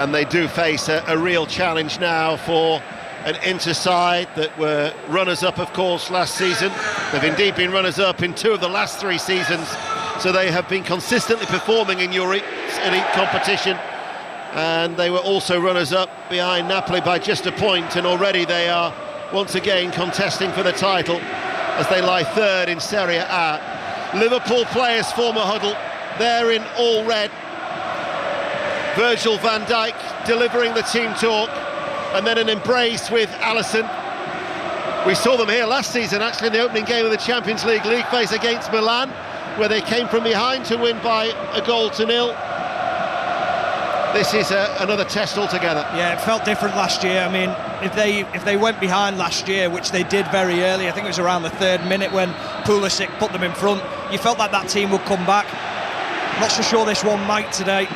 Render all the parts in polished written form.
And they do face a real challenge now for an Inter side that were runners-up, of course, last season. They've indeed been runners-up in 2 of the last 3 seasons, so they have been consistently performing in Europe's elite competition. And they were also runners-up behind Napoli by just a point, and already they are once again contesting for the title as they lie 3rd in Serie A. Liverpool players form a huddle. They're in all red. Virgil van Dijk delivering the team talk, and then an embrace with Alisson. We saw them here last season, actually, in the opening game of the Champions League phase against Milan, where they came from behind to win by a 0-0. This is another test altogether. Yeah, it felt different last year. I mean, if they went behind last year, which they did very early, I think it was around the 3rd minute when Pulisic put them in front, you felt like that team would come back. Not so sure this one might today.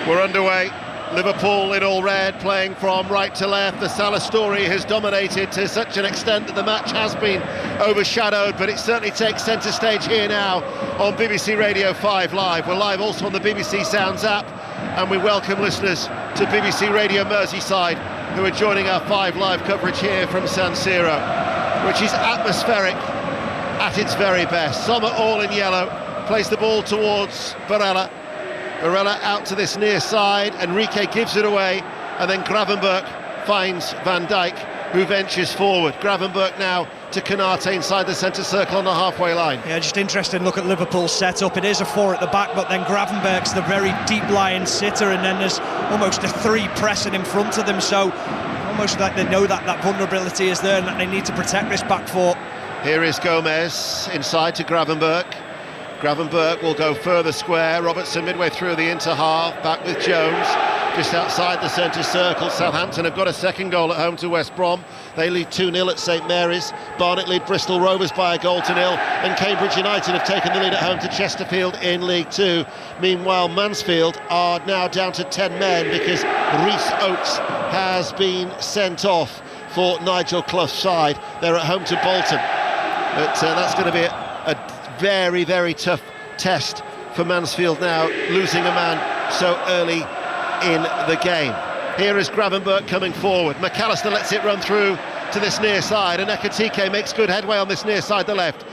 We're underway. Liverpool in all red, playing from right to left. The Salah story has dominated to such an extent that the match has been overshadowed, but it certainly takes centre stage here now on BBC Radio 5 Live. We're live also on the BBC Sounds app, and we welcome listeners to BBC Radio Merseyside, who are joining our 5 Live coverage here from San Siro, which is atmospheric at its very best. Sommer all in yellow, plays the ball towards Barella. Barella out to this near side, Enrique gives it away, and then Gravenberch finds Van Dijk, who ventures forward. Gravenberch now to Konate inside the centre circle on the halfway line. Yeah, just interesting look at Liverpool's setup. It is a 4 at the back, but then Gravenberch's the very deep-lying sitter, and then there's almost a 3 pressing in front of them, so almost like they know that vulnerability is there and that they need to protect this back 4. Here is Gomez inside to Gravenberch. Gravenberch will go further square. Robertson midway through the Inter half, back with Jones, just outside the centre circle. Southampton have got a second goal at home to West Brom. They lead 2-0 at St Mary's. Barnet lead Bristol Rovers by a 0-0, and Cambridge United have taken the lead at home to Chesterfield in League 2. Meanwhile, Mansfield are now down to 10 men because Rhys Oates has been sent off for Nigel Clough's side. They're at home to Bolton, but that's going to be a very, very tough test for Mansfield now, losing a man so early in the game. Here is Gravenberch coming forward. McAllister lets it run through to this near side, and Ekitike makes good headway on this near side, the left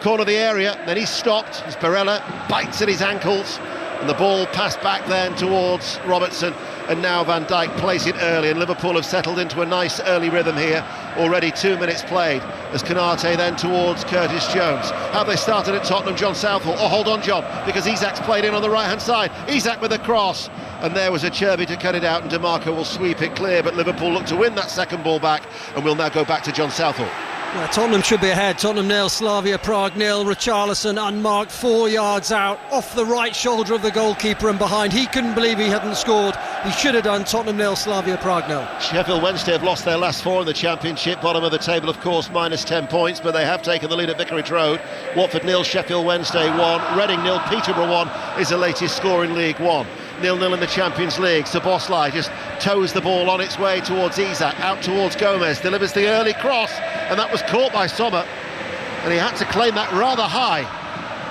corner of the area. Then he's stopped as Barella bites at his ankles, and the ball passed back then towards Robertson, and now Van Dijk plays it early, and Liverpool have settled into a nice early rhythm here. Already 2 minutes played as Konate then towards Curtis Jones. Have they started at Tottenham? John Southall. Oh, hold on, John, because Isak's played in on the right-hand side. Isak with a cross, and there was a Cherby to cut it out, and DeMarco will sweep it clear, but Liverpool look to win that second ball back, and we'll now go back to John Southall. Yeah, Tottenham should be ahead. Tottenham 0, Slavia Prague 0. Richarlison unmarked 4 yards out, off the right shoulder of the goalkeeper and behind. He couldn't believe he hadn't scored. He should have done. Tottenham 0, Slavia Prague 0. Sheffield Wednesday have lost their last 4 in the Championship, bottom of the table, of course, minus 10 points, but they have taken the lead at Vicarage Road. Watford 0, Sheffield Wednesday 1. Reading 0, Peterborough 1 is the latest score in League 1. 0-0 in the Champions League. Szoboszlai just toes the ball on its way towards Isak, out towards Gomez, delivers the early cross, and that was caught by Sommer, and he had to claim that rather high.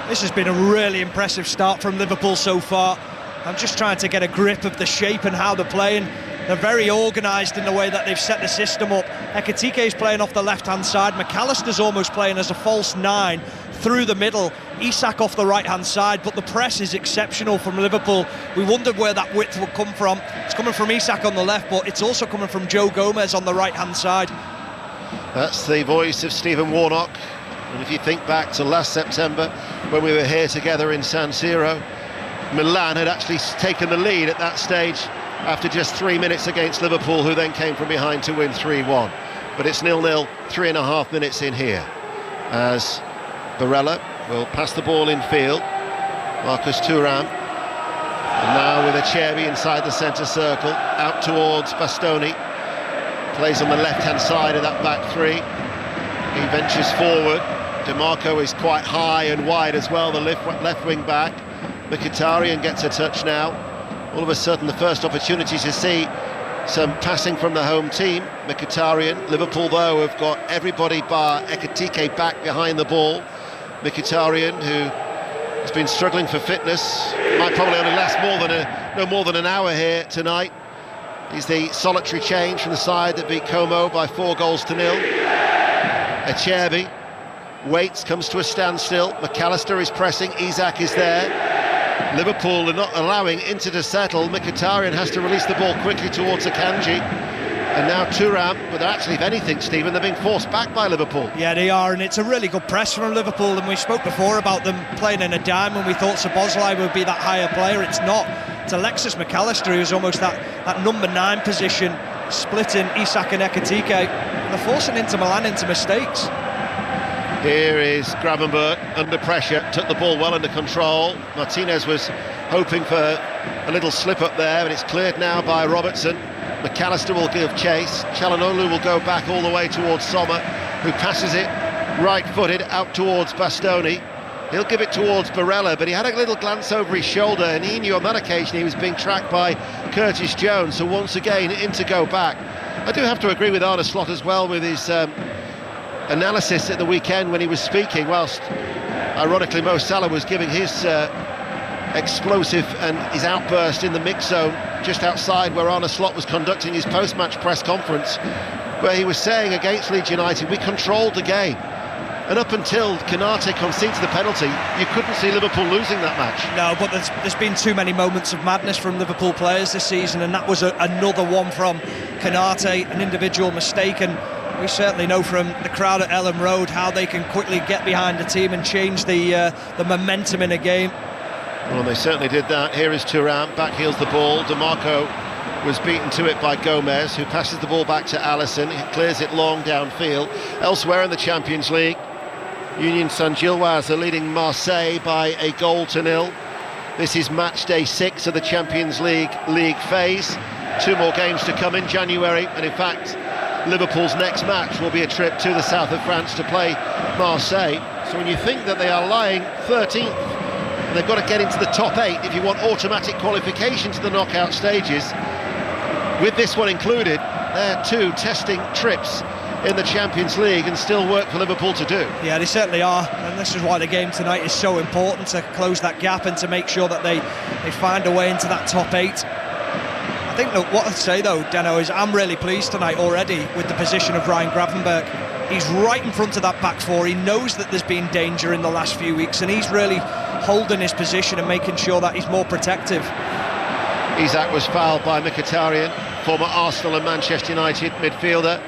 This has been a really impressive start from Liverpool so far. I'm just trying to get a grip of the shape and how they're playing. They're very organised in the way that they've set the system up. Ekitike is playing off the left-hand side. McAllister's almost playing as a false 9 through the middle. Isak off the right-hand side, but the press is exceptional from Liverpool. We wondered where that width would come from. It's coming from Isak on the left, but it's also coming from Joe Gomez on the right-hand side. That's the voice of Stephen Warnock. And if you think back to last September, when we were here together in San Siro, Milan had actually taken the lead at that stage after just 3 minutes against Liverpool, who then came from behind to win 3-1. But it's 0-0, 3.5 minutes in here, as Barella will pass the ball in field. Marcus Thuram, and now with a Cherby inside the centre circle, out towards Bastoni. Plays on the left-hand side of that back 3. He ventures forward. DeMarco is quite high and wide as well, the left wing back. Mkhitaryan gets a touch now. All of a sudden, the first opportunity to see some passing from the home team. Mkhitaryan. Liverpool, though, have got everybody bar Ekitike back behind the ball. Mkhitaryan, who has been struggling for fitness, might probably only last no more than an hour here tonight. He's the solitary change from the side that beat Como by 4-0. Acerbi waits, comes to a standstill. McAllister is pressing, Isak is there. Liverpool are not allowing Inter to settle. Mkhitaryan has to release the ball quickly towards Akanji. And now Thuram, but actually, if anything, Stephen, they're being forced back by Liverpool. Yeah, they are, and it's a really good press from Liverpool. And we spoke before about them playing in a dime, and we thought Szoboszlai would be that higher player. It's not. It's Alexis McAllister who's almost that number 9 position, splitting Isak and Ekitike. They're forcing Inter Milan into mistakes. Here is Gravenberch under pressure, took the ball well under control. Martinez was hoping for a little slip up there, but it's cleared now by Robertson. McAllister will give chase. Çalhanoğlu will go back all the way towards Sommer, who passes it right-footed out towards Bastoni. He'll give it towards Barella, but he had a little glance over his shoulder, and he knew on that occasion he was being tracked by Curtis Jones. So once again, in to go back. I do have to agree with Arne Slot as well with his analysis at the weekend when he was speaking, whilst ironically Mo Salah was giving his explosive and his outburst in the mix zone just outside where Arne Slot was conducting his post-match press conference, where he was saying against Leeds United, we controlled the game, and up until Konate concedes the penalty, you couldn't see Liverpool losing that match. No, but there's been too many moments of madness from Liverpool players this season, and that was another one from Konate, an individual mistake. And we certainly know from the crowd at Ellen Road how they can quickly get behind the team and change the momentum in a game. Well, they certainly did that. Here is Thuram, backheels the ball. DeMarco was beaten to it by Gomez, who passes the ball back to Alisson. He clears it long downfield. Elsewhere in the Champions League, Union Saint-Gilloise are leading Marseille by 1-0. This is match day 6 of the Champions League phase. 2 more games to come in January, and in fact, Liverpool's next match will be a trip to the south of France to play Marseille. So when you think that they are lying 13th, and they've got to get into the top 8 if you want automatic qualification to the knockout stages, with this one included, they're 2 testing trips in the Champions League and still work for Liverpool to do. Yeah, they certainly are, and this is why the game tonight is so important, to close that gap and to make sure that they find a way into that top 8. I think that what I'd say though, Deno, is I'm really pleased tonight already with the position of Ryan Gravenberch. He's right in front of that back 4. He knows that there's been danger in the last few weeks, and he's really holding his position and making sure that he's more protective. Isak was fouled by Mkhitaryan, former Arsenal and Manchester United midfielder.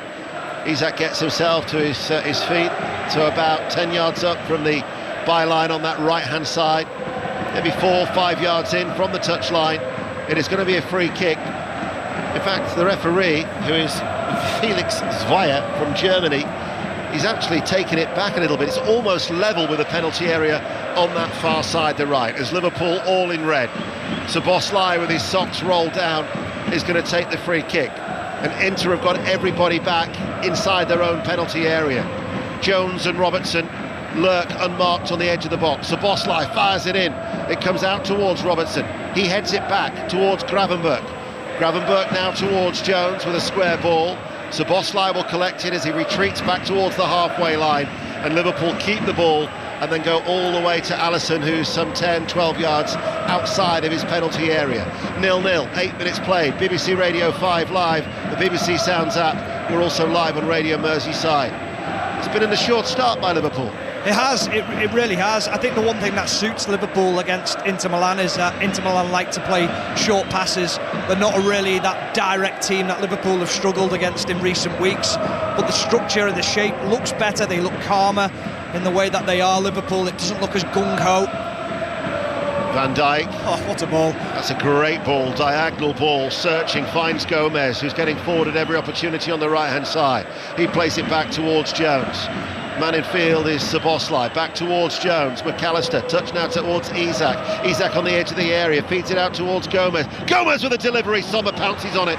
Isak gets himself to his feet, to about 10 yards up from the byline on that right-hand side. Maybe 4-5 yards in from the touchline. It is going to be a free kick. In fact, the referee, who is Felix Zweier from Germany, he's actually taken it back a little bit. It's almost level with the penalty area on that far side, the right, as Liverpool all in red. Szoboszlai with his socks rolled down is going to take the free kick. And Inter have got everybody back inside their own penalty area. Jones and Robertson lurk unmarked on the edge of the box. Szoboszlai fires it in. It comes out towards Robertson. He heads it back towards Gravenberch. Gravenberch now towards Jones with a square ball. Szoboszlai will collect it as he retreats back towards the halfway line, and Liverpool keep the ball and then go all the way to Alisson, who's some 10-12 yards outside of his penalty area. 0-0, 8 minutes played. BBC Radio 5 live, the BBC Sounds app. We're also live on Radio Merseyside. It's been in a short start by Liverpool. It has, it really has. I think the one thing that suits Liverpool against Inter Milan is that Inter Milan like to play short passes. They're not really that direct team that Liverpool have struggled against in recent weeks. But the structure and the shape looks better. They look calmer in the way that they are, Liverpool. It doesn't look as gung-ho. Van Dijk. Oh, what a ball. That's a great ball, diagonal ball, searching, finds Gomez, who's getting forward at every opportunity on the right-hand side. He plays it back towards Jones. Man in field is Szoboszlai, back towards Jones. McAllister, touch now towards Isak. Isak on the edge of the area, feeds it out towards Gomez. Gomez with a delivery, Sommer pounces on it.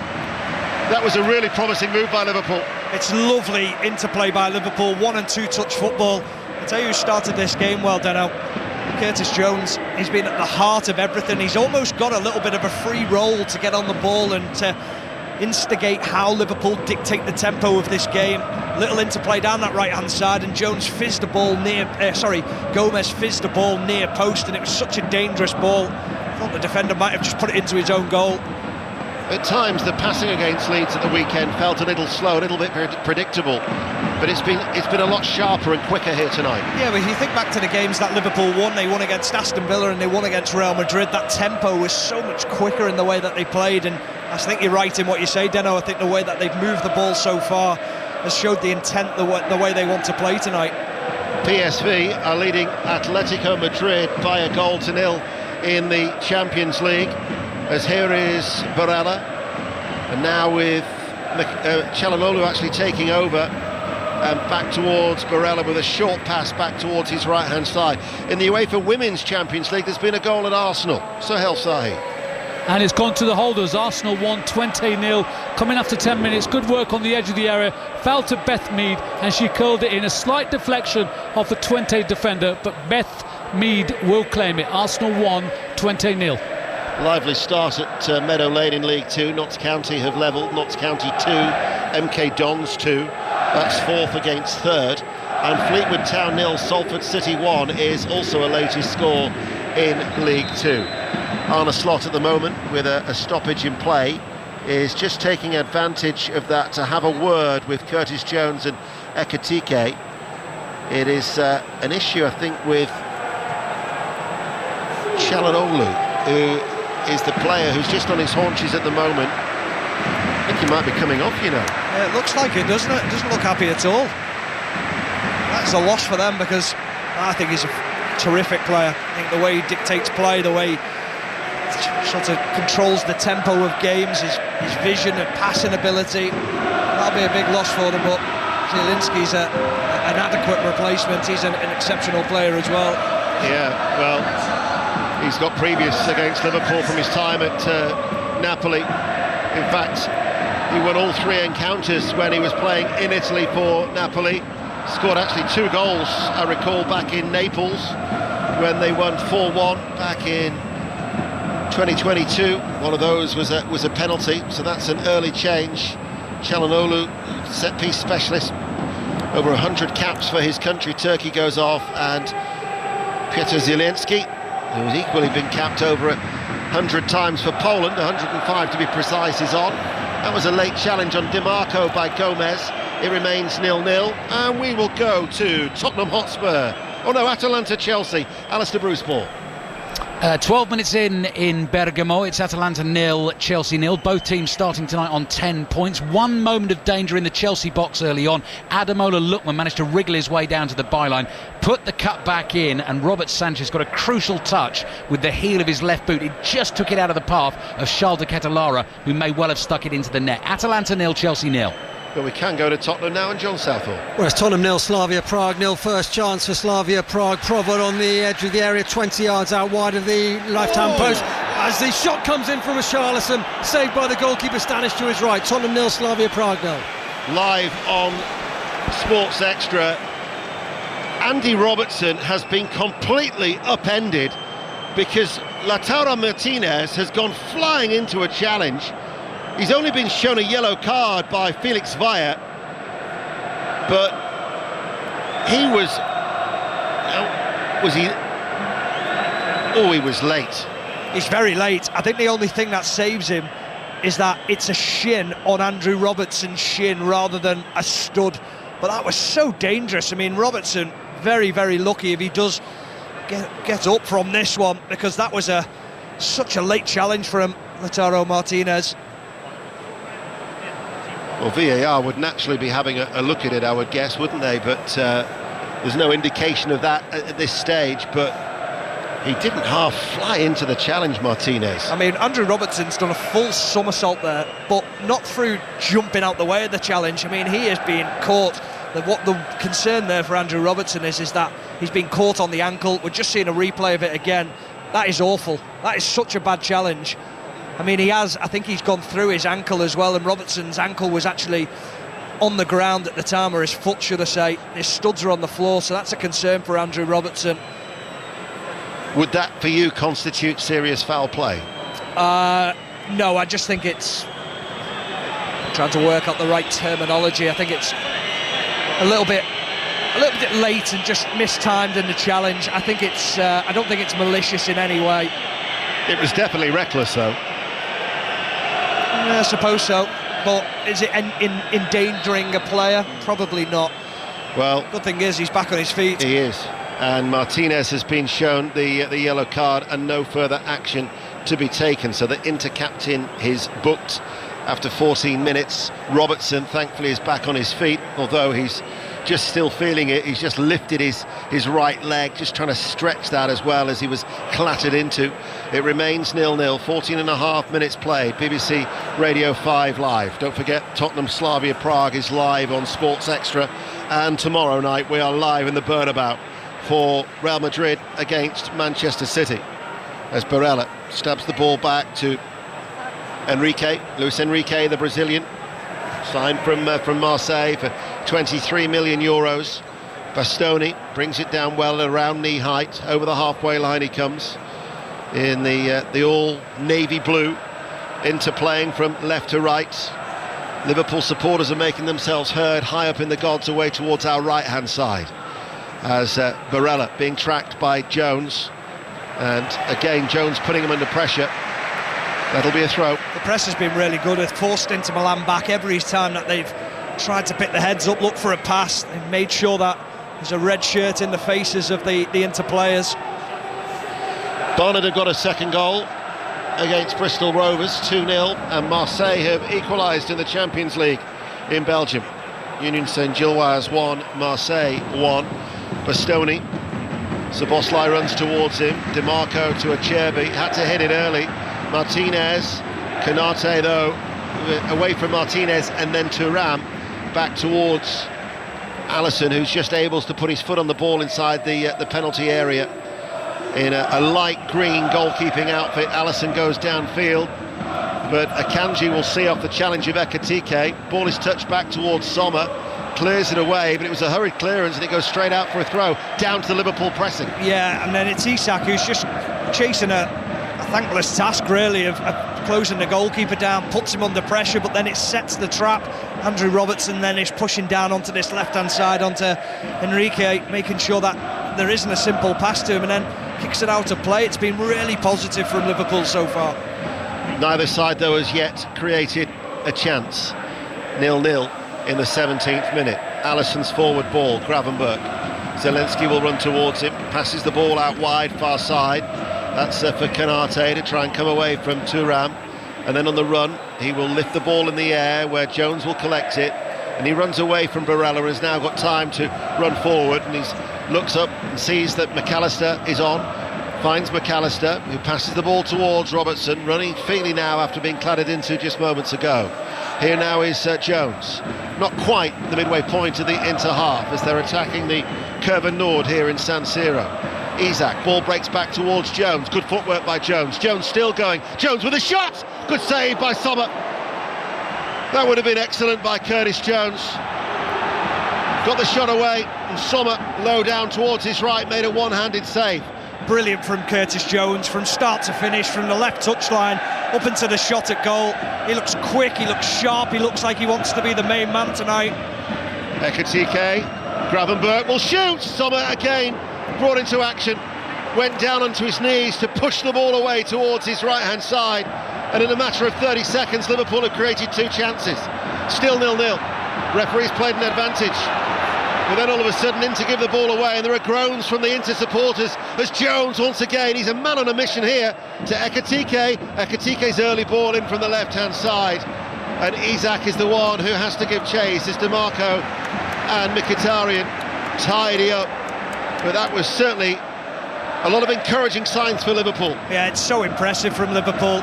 That was a really promising move by Liverpool. It's lovely interplay by Liverpool, 1- and 2-touch football. I'll tell you who started this game well, Deno. Curtis Jones. He's been at the heart of everything. He's almost got a little bit of a free roll to get on the ball and to instigate how Liverpool dictate the tempo of this game. Little interplay down that right-hand side, and Jones fizzed the ball near. Gomez fizzed the ball near post, and it was such a dangerous ball. I thought the defender might have just put it into his own goal. At times, the passing against Leeds at the weekend felt a little slow, a little bit predictable, but it's been a lot sharper and quicker here tonight. Yeah, but if you think back to the games that Liverpool won, they won against Aston Villa and they won against Real Madrid. That tempo was so much quicker in the way that they played, and I think you're right in what you say, Deno. I think the way that they've moved the ball so far has showed the intent, the way they want to play tonight. PSV are leading Atletico Madrid by a goal to nil in the Champions League. As here is Barella, and now with Çalhanoğlu actually taking over and back towards Barella with a short pass back towards his right-hand side. In the UEFA Women's Champions League, there's been a goal at Arsenal. Sohail Sahi. And it's gone to the holders. Arsenal won 20-0, coming after 10 minutes. Good work on the edge of the area. Fell to Beth Mead, and she curled it in. A slight deflection of the Twente defender, but Beth Mead will claim it. Arsenal won 20-0. Lively start at Meadow Lane in League Two. Notts County have levelled. Notts County 2, MK Dons 2. That's fourth against third. And Fleetwood Town 0, Salford City 1 is also a latest score in League Two. Arne Slot at the moment, with a stoppage in play, is just taking advantage of that to have a word with Curtis Jones and Ekitike. It is an issue, I think, with Çalhanoğlu, who is the player who's just on his haunches at the moment. I think he might be coming off, you know. Yeah, it looks like it, doesn't it? It doesn't look happy at all. That's a loss for them, because I think he's a terrific player. I think the way he dictates play, the way he sort of controls the tempo of games, his vision and passing ability, that'll be a big loss for them. But Zielinski's an adequate replacement. He's an exceptional player as well. Yeah, well, he's got previous against Liverpool from his time at Napoli. In fact, he won all 3 encounters when he was playing in Italy for Napoli. Scored actually 2 goals, I recall, back in Naples when they won 4-1 back in 2022. One of those was a penalty, so that's an early change. Çalhanoğlu, set-piece specialist, over 100 caps for his country. Turkey goes off, and Piotr Zielinski, who's equally been capped over 100 times for Poland, 105 to be precise, is on. That was a late challenge on DiMarco by Gomez. It remains 0-0, and we will go to Tottenham Hotspur. Oh no, Atalanta-Chelsea. Alistair Bruce-Moore. 12 minutes in Bergamo. It's Atalanta 0, Chelsea 0. Both teams starting tonight on 10 points. One moment of danger in the Chelsea box early on. Ademola Lookman managed to wriggle his way down to the byline, put the cut back in, and Robert Sanchez got a crucial touch with the heel of his left boot. It just took it out of the path of Charles de Ketelaere, who may well have stuck it into the net. Atalanta 0, Chelsea 0. But we can go to Tottenham now, and John Southall. Well, it's Tottenham 0, Slavia Prague 0. First chance for Slavia Prague. Provod on the edge of the area, 20 yards out wide of the left-hand post. As the shot comes in from Richarlison, saved by the goalkeeper Stanish to his right. Tottenham 0, Slavia Prague 0. Live on Sports Extra, Andy Robertson has been completely upended because Lautaro Martinez has gone flying into a challenge. He's only been shown a yellow card by Felix Vaya, but he was he? Oh, he was late. He's very late. I think the only thing that saves him is that it's a shin on Andrew Robertson's shin rather than a stud. But that was so dangerous. I mean, Robertson, very, very lucky if he does get up from this one, because that was such a late challenge for him, Lautaro Martinez. Well, VAR would naturally be having a look at it, I would guess, wouldn't they? But there's no indication of that at this stage. But he didn't half fly into the challenge, Martinez. I mean, Andrew Robertson's done a full somersault there, but not through jumping out the way of the challenge. I mean, he is being caught. What the concern there for Andrew Robertson is that he's been caught on the ankle. We're just seeing a replay of it again. That is awful. That is such a bad challenge. I mean, I think he's gone through his ankle as well, and Robertson's ankle was actually on the ground at the time, or his foot, should I say. His studs are on the floor, so that's a concern for Andrew Robertson. Would that, for you, constitute serious foul play? No, I just think it's... I'm trying to work out the right terminology. I think it's a little bit late and just mistimed in the challenge. I think it's... I don't think it's malicious in any way. It was definitely reckless, though. Yeah, I suppose so. But is it endangering a player? Probably not. Well, good thing is he's back on his feet. He is. And Martinez has been shown the yellow card and no further action to be taken. So the inter-captain is booked after 14 minutes. Robertson, thankfully, is back on his feet, although he's just still feeling it. He's just lifted his right leg, just trying to stretch that as well as he was clattered into. It remains 0-0, 14 and a half minutes played. BBC Radio 5 live. Don't forget, Tottenham Slavia Prague is live on Sports Extra, and tomorrow night we are live in the Bernabeu for Real Madrid against Manchester City, as Barella stabs the ball back to Luis Enrique, the Brazilian, signed from Marseille for 23 million euros. Bastoni brings it down well at around knee height. Over the halfway line he comes in the all navy blue, into playing from left to right. Liverpool supporters are making themselves heard high up in the gods away towards our right hand side, as Barella being tracked by Jones, and again Jones putting him under pressure. That'll be a throw. The press has been really good. It's forced Inter Milan back every time that they've tried to pick the heads up, look for a pass. They've made sure that there's a red shirt in the faces of the Inter players. Barnard have got a second goal against Bristol Rovers, 2-0, and Marseille have equalised in the Champions League in Belgium. Union Saint-Gilloise 1, Marseille 1. Bastoni, Szoboszlai runs towards him. DiMarco to Acerbi, had to hit it early. Martinez, Konate though, away from Martinez, and then Thuram back towards Alisson, who's just able to put his foot on the ball inside the penalty area in a light green goalkeeping outfit. Alisson goes downfield, but Akanji will see off the challenge of Ekitike. Ball is touched back towards Sommer, clears it away, but it was a hurried clearance and it goes straight out for a throw, down to the Liverpool pressing. Yeah, and then it's Isak who's just chasing a thankless task really of closing the goalkeeper down, puts him under pressure, but then it sets the trap. Andrew Robertson then is pushing down onto this left-hand side, onto Enrique, making sure that there isn't a simple pass to him, and then kicks it out of play. It's been really positive from Liverpool so far. Neither side though has yet created a chance. 0-0 in the 17th minute. Alisson's forward ball, Gravenberch. Zelensky will run towards him, passes the ball out wide, far side. That's for Konate to try and come away from Thuram, and then on the run he will lift the ball in the air where Jones will collect it, and he runs away from Barella and has now got time to run forward, and he looks up and sees that McAllister is on, finds McAllister, who passes the ball towards Robertson, running freely now after being clattered into just moments ago. Here now is Jones, not quite the midway point of the Inter half as they're attacking the Curva Nord here in San Siro. Isak, ball breaks back towards Jones, good footwork by Jones. Jones still going, Jones with a shot, good save by Sommer. That would have been excellent by Curtis Jones. Got the shot away, and Sommer low down towards his right made a one-handed save. Brilliant from Curtis Jones, from start to finish, from the left touchline up into the shot at goal. He looks quick, he looks sharp, he looks like he wants to be the main man tonight. Ekitike, Gravenberch will shoot. Sommer again brought into action, went down onto his knees to push the ball away towards his right-hand side, and in a matter of 30 seconds Liverpool have created two chances. Still 0-0. Referees played an advantage, but then all of a sudden Inter give the ball away, and there are groans from the Inter supporters as Jones once again, he's a man on a mission here, to Ekitike. Ekitike's early ball in from the left-hand side, and Isak is the one who has to give chase as DiMarco and Mkhitaryan tidy up. But that was certainly a lot of encouraging signs for Liverpool. Yeah, it's so impressive from Liverpool.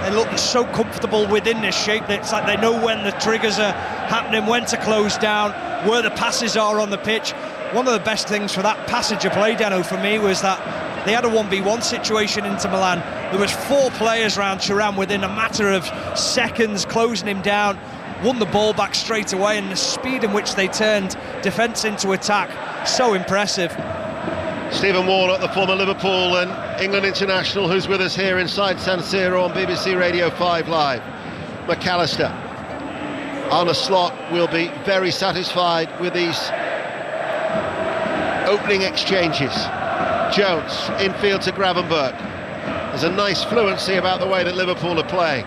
They look so comfortable within this shape that it's like they know when the triggers are happening, when to close down, where the passes are on the pitch. One of the best things for that passage of play, Dano, for me, was that they had a 1v1 situation into Milan. There was 4 players around Thuram within a matter of seconds, closing him down, won the ball back straight away, and the speed in which they turned defence into attack, so impressive. Stephen Warnock, the former Liverpool and England international, who's with us here inside San Siro on BBC Radio 5 Live. McAllister. Arne Slot will be very satisfied with these opening exchanges. Jones, infield to Gravenberch. There's a nice fluency about the way that Liverpool are playing.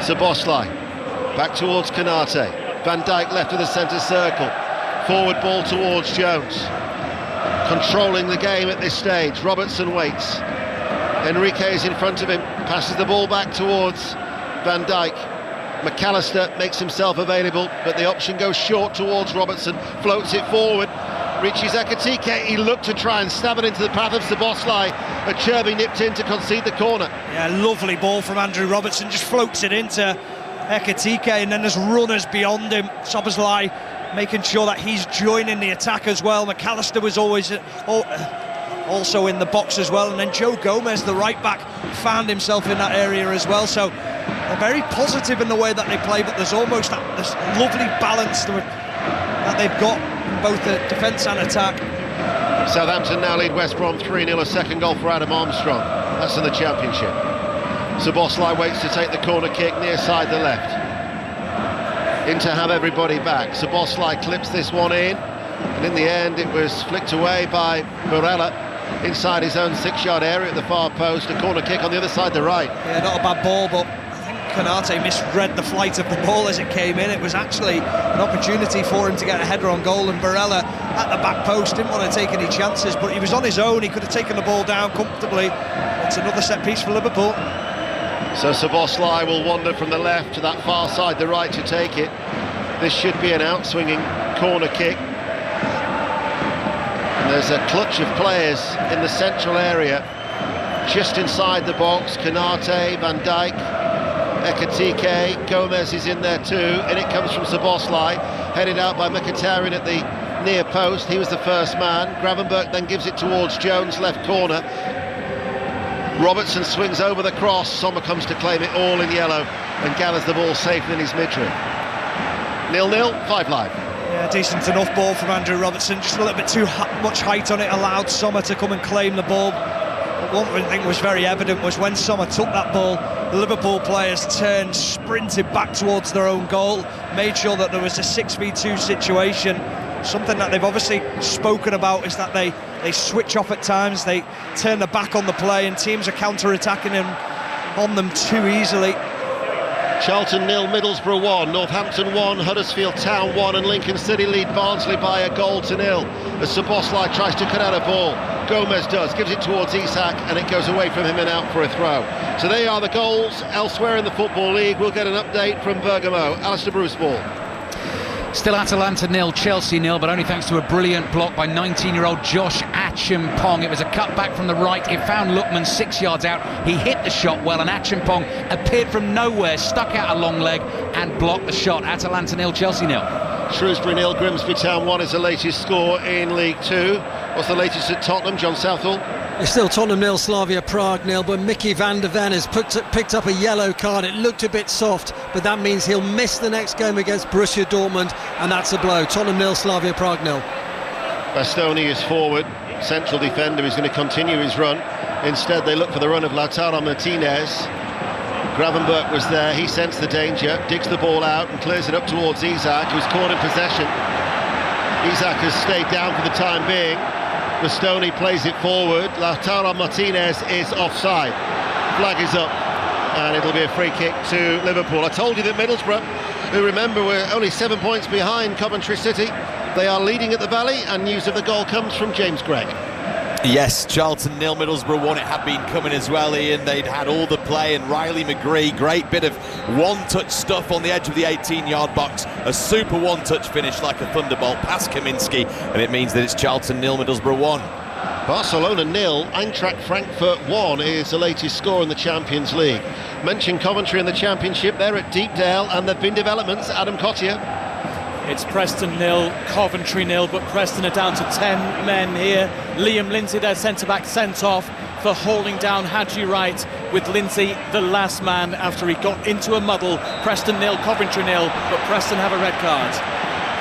Szoboszlai back towards Konate. Van Dijk left of the centre circle. Forward ball towards Jones. Controlling the game at this stage. Robertson waits. Enrique is in front of him. Passes the ball back towards Van Dijk. McAllister makes himself available, but the option goes short towards Robertson. Floats it forward. Reaches Ekitike. He looked to try and stab it into the path of Szoboszlai. But Cherby nipped in to concede the corner. Yeah, lovely ball from Andrew Robertson. Just floats it into Ekitike, and then there's runners beyond him. Szoboszlai making sure that he's joining the attack as well. McAllister was always also in the box as well, and then Joe Gomez, the right back, found himself in that area as well. So they're very positive in the way that they play, but there's almost this lovely balance that they've got in both the defence and attack. Southampton now lead West Brom 3-0, a second goal for Adam Armstrong. That's in the Championship. Szoboszlai waits to take the corner kick near side the left. In to have everybody back. Szoboszlai clips this one in, and in the end it was flicked away by Barella inside his own 6-yard area at the far post. A corner kick on the other side, the right. Yeah, not a bad ball, but I think Konate misread the flight of the ball as it came in. It was actually an opportunity for him to get a header on goal, and Barella at the back post didn't want to take any chances, but he was on his own. He could have taken the ball down comfortably. It's another set piece for Liverpool. So Szoboszlai will wander from the left to that far side, the right, to take it. This should be an out-swinging corner kick. And there's a clutch of players in the central area, just inside the box. Konate, Van Dijk, Ekitike, Gomez is in there too, and it comes from Szoboszlai, headed out by Mkhitaryan at the near post. He was the first man. Gravenberch then gives it towards Jones, left corner. Robertson swings over the cross. Sommer comes to claim it all in yellow and gathers the ball safely in his midriff. 0-0, 5 Live. Yeah, decent enough ball from Andrew Robertson. Just a little bit too much height on it, allowed Sommer to come and claim the ball. But one thing was very evident was when Sommer took that ball, the Liverpool players turned, sprinted back towards their own goal, made sure that there was a 6v2 situation. Something that they've obviously spoken about is that they switch off at times, they turn their back on the play, and teams are counter-attacking on them too easily. Charlton 0, Middlesbrough 1, Northampton 1, Huddersfield Town 1, and Lincoln City lead Barnsley by a goal to nil. As Szoboszlai tries to cut out a ball, Gomez does, gives it towards Isak, and it goes away from him and out for a throw. So they are the goals elsewhere in the Football League. We'll get an update from Bergamo. Alistair Bruce Ball. Still Atalanta 0, Chelsea 0, but only thanks to a brilliant block by 19-year-old Josh Acheampong. It was a cut back from the right. It found Lookman 6 yards out. He hit the shot well, and Acheampong appeared from nowhere, stuck out a long leg and blocked the shot. Atalanta 0, Chelsea 0. Shrewsbury 0, Grimsby Town 1 is the latest score in League 2. What's the latest at Tottenham, John Southall? It's still Tottenham 0, Slavia Prague 0, but Mickey van der Ven has picked up a yellow card. It looked a bit soft, but that means he'll miss the next game against Borussia Dortmund, and that's a blow. Tottenham 0, Slavia Prague 0. Bastoni is forward, central defender, is going to continue his run. Instead they look for the run of Lautaro Martinez. Gravenberch was there, he sensed the danger, digs the ball out and clears it up towards Isak, who's caught in possession. Isak has stayed down for the time being. Bastoni plays it forward. Lautaro Martinez is offside. Flag is up, and it'll be a free kick to Liverpool. I told you that Middlesbrough, who remember were only 7 points behind Coventry City, they are leading at the Valley, and news of the goal comes from James Gregg. Yes, Charlton 0, Middlesbrough 1. It had been coming as well, Ian. They'd had all the play, and Riley McGree, great bit of one-touch stuff on the edge of the 18-yard box. A super one-touch finish like a thunderbolt past Kaminski, and it means that it's Charlton 0, Middlesbrough 1. Barcelona 0, Eintracht Frankfurt 1 is the latest score in the Champions League. Mention Coventry in the Championship, they're at Deepdale, and there have been developments. Adam Cottier. It's Preston 0, Coventry 0, but Preston are down to 10 men here. Liam Lindsay, their centre-back, sent off for hauling down Hadji Wright, with Lindsay the last man after he got into a muddle. Preston 0, Coventry 0, but Preston have a red card.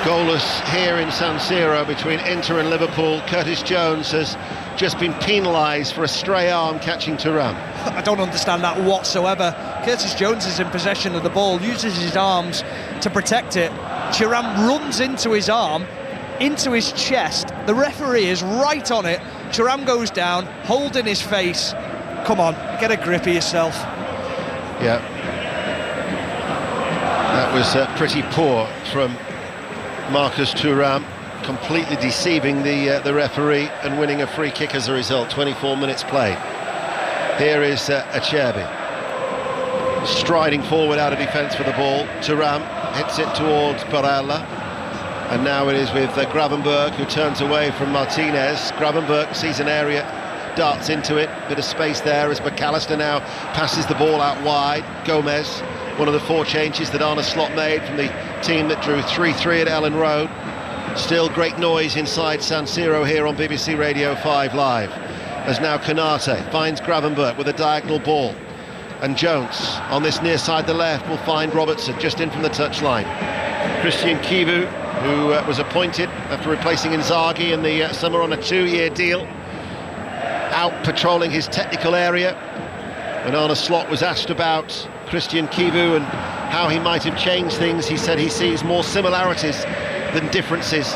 Goalless here in San Siro between Inter and Liverpool. Curtis Jones has just been penalised for a stray arm catching Thuram. I don't understand that whatsoever. Curtis Jones is in possession of the ball, uses his arms to protect it. Thuram runs into his arm, into his chest. The referee is right on it. Thuram goes down, holding his face. come on, get a grip of yourself. Yeah. That was pretty poor from Marcus Thuram, completely deceiving the referee and winning a free kick as a result. 24 minutes played. Here is Acerbi striding forward out of defence for the ball. Thuram hits it towards Barella, and now it is with Gravenberch, who turns away from Martinez. Gravenberch sees an area, darts into it, bit of space there as McAllister now passes the ball out wide. Gomez, one of the 4 changes that Arne Slot made from the team that drew 3-3 at Ellen Road. Still great noise inside San Siro here on BBC Radio 5 Live, as now Konate finds Gravenberch with a diagonal ball, and Jones on this near side the left will find Robertson just in from the touchline. Christian Kivu, who was appointed after replacing Inzaghi in the summer on a 2-year deal, out patrolling his technical area. When Arne Slot was asked about Christian Kivu and how he might have changed things, he said he sees more similarities than differences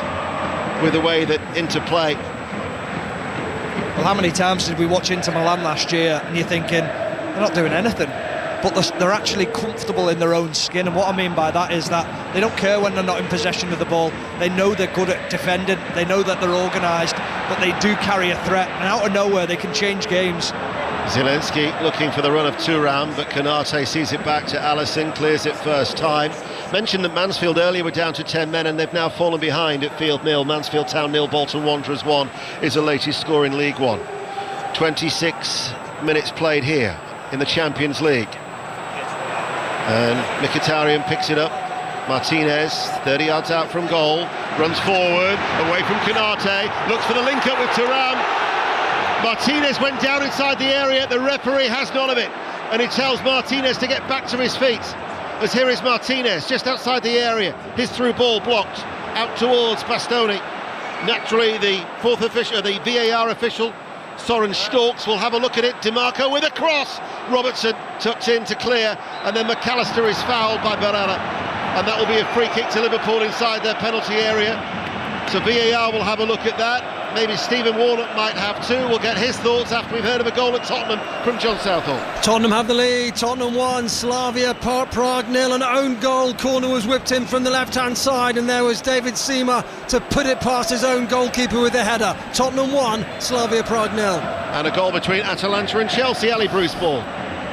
with the way that Inter play. Well, how many times did we watch Inter Milan last year and you're thinking, they're not doing anything, but they're actually comfortable in their own skin. And what I mean by that is that they don't care when they're not in possession of the ball. They know they're good at defending, they know that they're organised, but they do carry a threat, and out of nowhere they can change games. Zielinski looking for the run of Thuram, but Konate sees it back to Alisson, clears it first time. Mentioned that Mansfield earlier were down to 10 men, and they've now fallen behind at Field 0, Mansfield Town 0, Bolton Wanderers 1 is the latest score in League One. 26 minutes played here in the Champions League. And Mkhitaryan picks it up. Martinez, 30 yards out from goal, runs forward, away from Konate, looks for the link-up with Thuram. Martinez went down inside the area, the referee has none of it, and he tells Martinez to get back to his feet. As here is Martinez, just outside the area, his through ball blocked, out towards Bastoni. Naturally, the fourth official, the VAR official, Soren Storks, will have a look at it. DiMarco with a cross, Robertson tucked in to clear, and then McAllister is fouled by Barella, and that will be a free kick to Liverpool inside their penalty area. So VAR will have a look at that. Maybe Stephen Warnock might have too. We'll get his thoughts after we've heard of a goal at Tottenham from John Southall. Tottenham have the lead. Tottenham 1, Slavia Prague 0. An own goal. Corner was whipped in from the left-hand side, and there was David Seamer to put it past his own goalkeeper with a header. Tottenham 1, Slavia Prague 0. And a goal between Atalanta and Chelsea. Ali Bruce ball.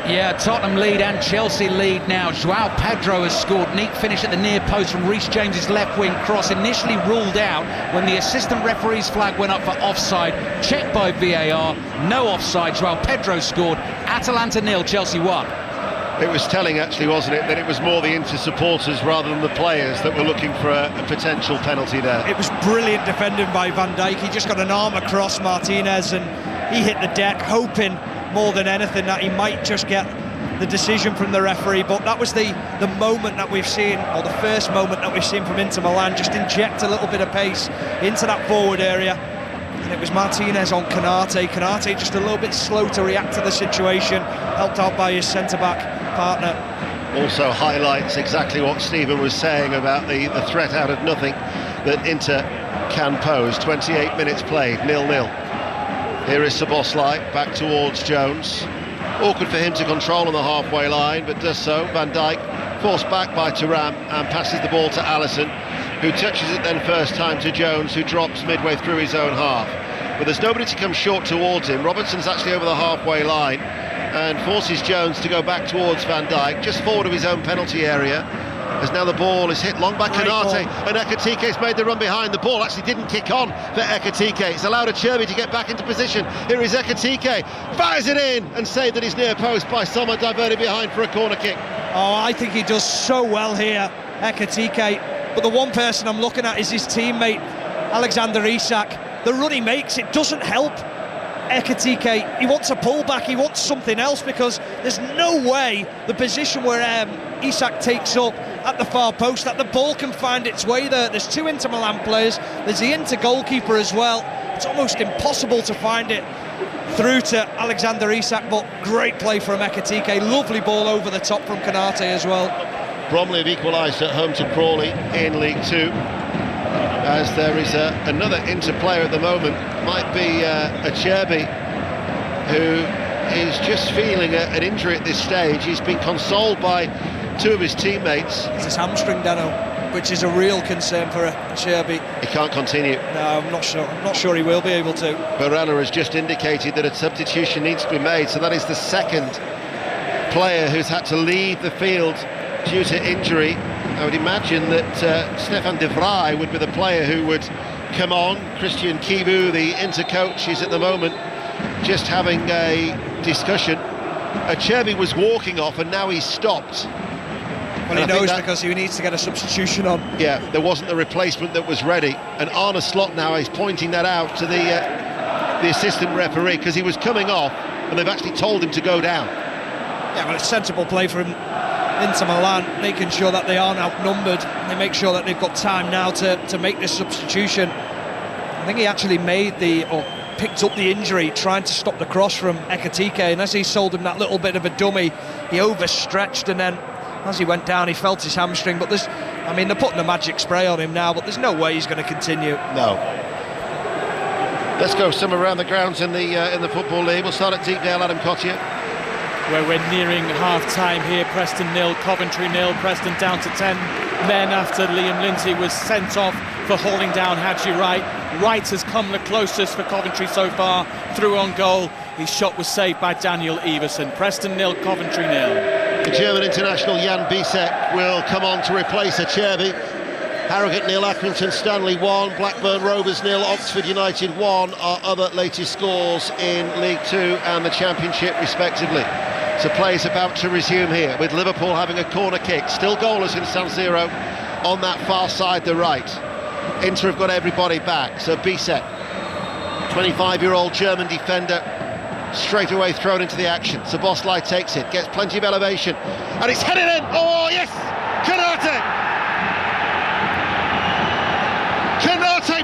Yeah, Tottenham lead and Chelsea lead now. João Pedro has scored. Neat finish at the near post from Reece James's left wing cross. Initially ruled out when the assistant referee's flag went up for offside. Checked by VAR. No offside. João Pedro scored. Atalanta 0, Chelsea 1. It was telling, actually, wasn't it, that it was more the Inter supporters rather than the players that were looking for a potential penalty there. It was brilliant defending by Van Dijk. He just got an arm across Martinez and he hit the deck, hoping more than anything that he might just get the decision from the referee. But that was the moment that we've seen, or the first moment that we've seen from Inter Milan, just inject a little bit of pace into that forward area. And it was Martinez on Konate. Konate just a little bit slow to react to the situation, helped out by his centre-back partner. Also highlights exactly what Stephen was saying about the threat out of nothing that Inter can pose. 28 minutes played, 0-0. Here is Szoboszlai, back towards Jones. Awkward for him to control on the halfway line, but does so. Van Dijk forced back by Thuram and passes the ball to Alisson, who touches it then first time to Jones, who drops midway through his own half. But there's nobody to come short towards him. Robertson's actually over the halfway line and forces Jones to go back towards Van Dijk, just forward of his own penalty area. As now the ball is hit long by Konate, and Ekitike's made the run behind. The ball actually didn't kick on for Ekitike. It's allowed Acerbi to get back into position. Here is Ekitike, fires it in and saved at his near post by Sommer, diverted behind for a corner kick. Oh, I think he does so well here, Ekitike. But the one person I'm looking at is his teammate, Alexander Isak. The run he makes, it doesn't help Ekitike. He wants a pullback, he wants something else, because there's no way the position where Isak takes up at the far post, that the ball can find its way there. There's two Inter Milan players, there's the Inter goalkeeper as well. It's almost impossible to find it through to Alexander Isak, but great play from Ekitike. Lovely ball over the top from Konate as well. Bromley have equalised at home to Crawley in League Two, as there is another Inter player at the moment, might be Acerbi, who is just feeling an injury at this stage. He's been consoled by two of his teammates. It's his hamstring, Dano, which is a real concern for Acerbi. He can't continue. No, I'm not sure he will be able to. Barella has just indicated that a substitution needs to be made, so that is the second player who's had to leave the field due to injury. I would imagine that Stefan de Vrij would be the player who would come on. Christian Kivu, the inter-coach, is at the moment just having a discussion. Acerbi was walking off and now he's stopped. Well, he knows because he needs to get a substitution on. Yeah, there wasn't a replacement that was ready, and Arne Slot now is pointing that out to the assistant referee, because he was coming off and they've actually told him to go down. Yeah, well, it's sensible play from Inter Milan, making sure that they aren't outnumbered. They make sure that they've got time now to make this substitution. I think he actually picked up the injury trying to stop the cross from Ekitike, and as he sold him that little bit of a dummy, he overstretched, and then as he went down he felt his hamstring. But they're putting a magic spray on him now, but there's no way he's going to continue. No. Let's go some around the grounds in the Football League. We'll start at Deepdale. Adam Cottier. Where we're nearing half-time here. Preston 0, Coventry 0. Preston down to 10 men after Liam Lindsay was sent off for hauling down Haji Wright. Wright has come the closest for Coventry so far, through on goal. His shot was saved by Daniel Everson. Preston 0, Coventry 0. The German international Jan Bisek will come on to replace Acerbi. Harrogate 0, Accrington Stanley 1, Blackburn Rovers 0, Oxford United 1 are other latest scores in League 2 and the Championship respectively. So play is about to resume here, with Liverpool having a corner kick, still goalless in San Siro on that far side, the right. Inter have got everybody back, so Bisek, 25-year-old German defender, straight away thrown into the action. Szoboszlai takes it, gets plenty of elevation, and it's headed in. Oh yes, Konate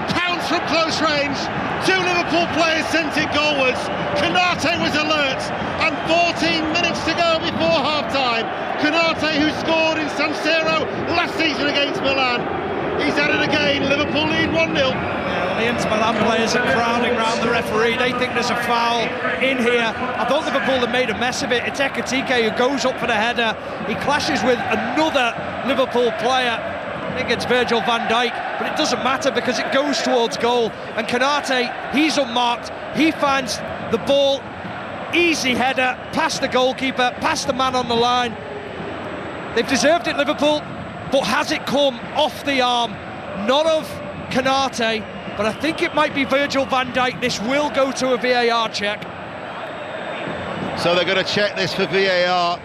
pounced from close range. Two Liverpool players sent it goalwards. Konate was alert, and 14 minutes to go before half-time. Konate, who scored in San Siro last season against Milan, he's at it again. Liverpool lead 1-0. Yeah, well, the Inter Milan players are crowding round the referee. They think there's a foul in here. I thought Liverpool had made a mess of it. It's Ekitike who goes up for the header. He clashes with another Liverpool player. I think it's Virgil van Dijk, but it doesn't matter because it goes towards goal. And Konate, he's unmarked. He finds the ball, easy header, past the goalkeeper, past the man on the line. They've deserved it, Liverpool, but has it come off the arm? Not of Konate, but I think it might be Virgil van Dijk. This will go to a VAR check. So they're going to check this for VAR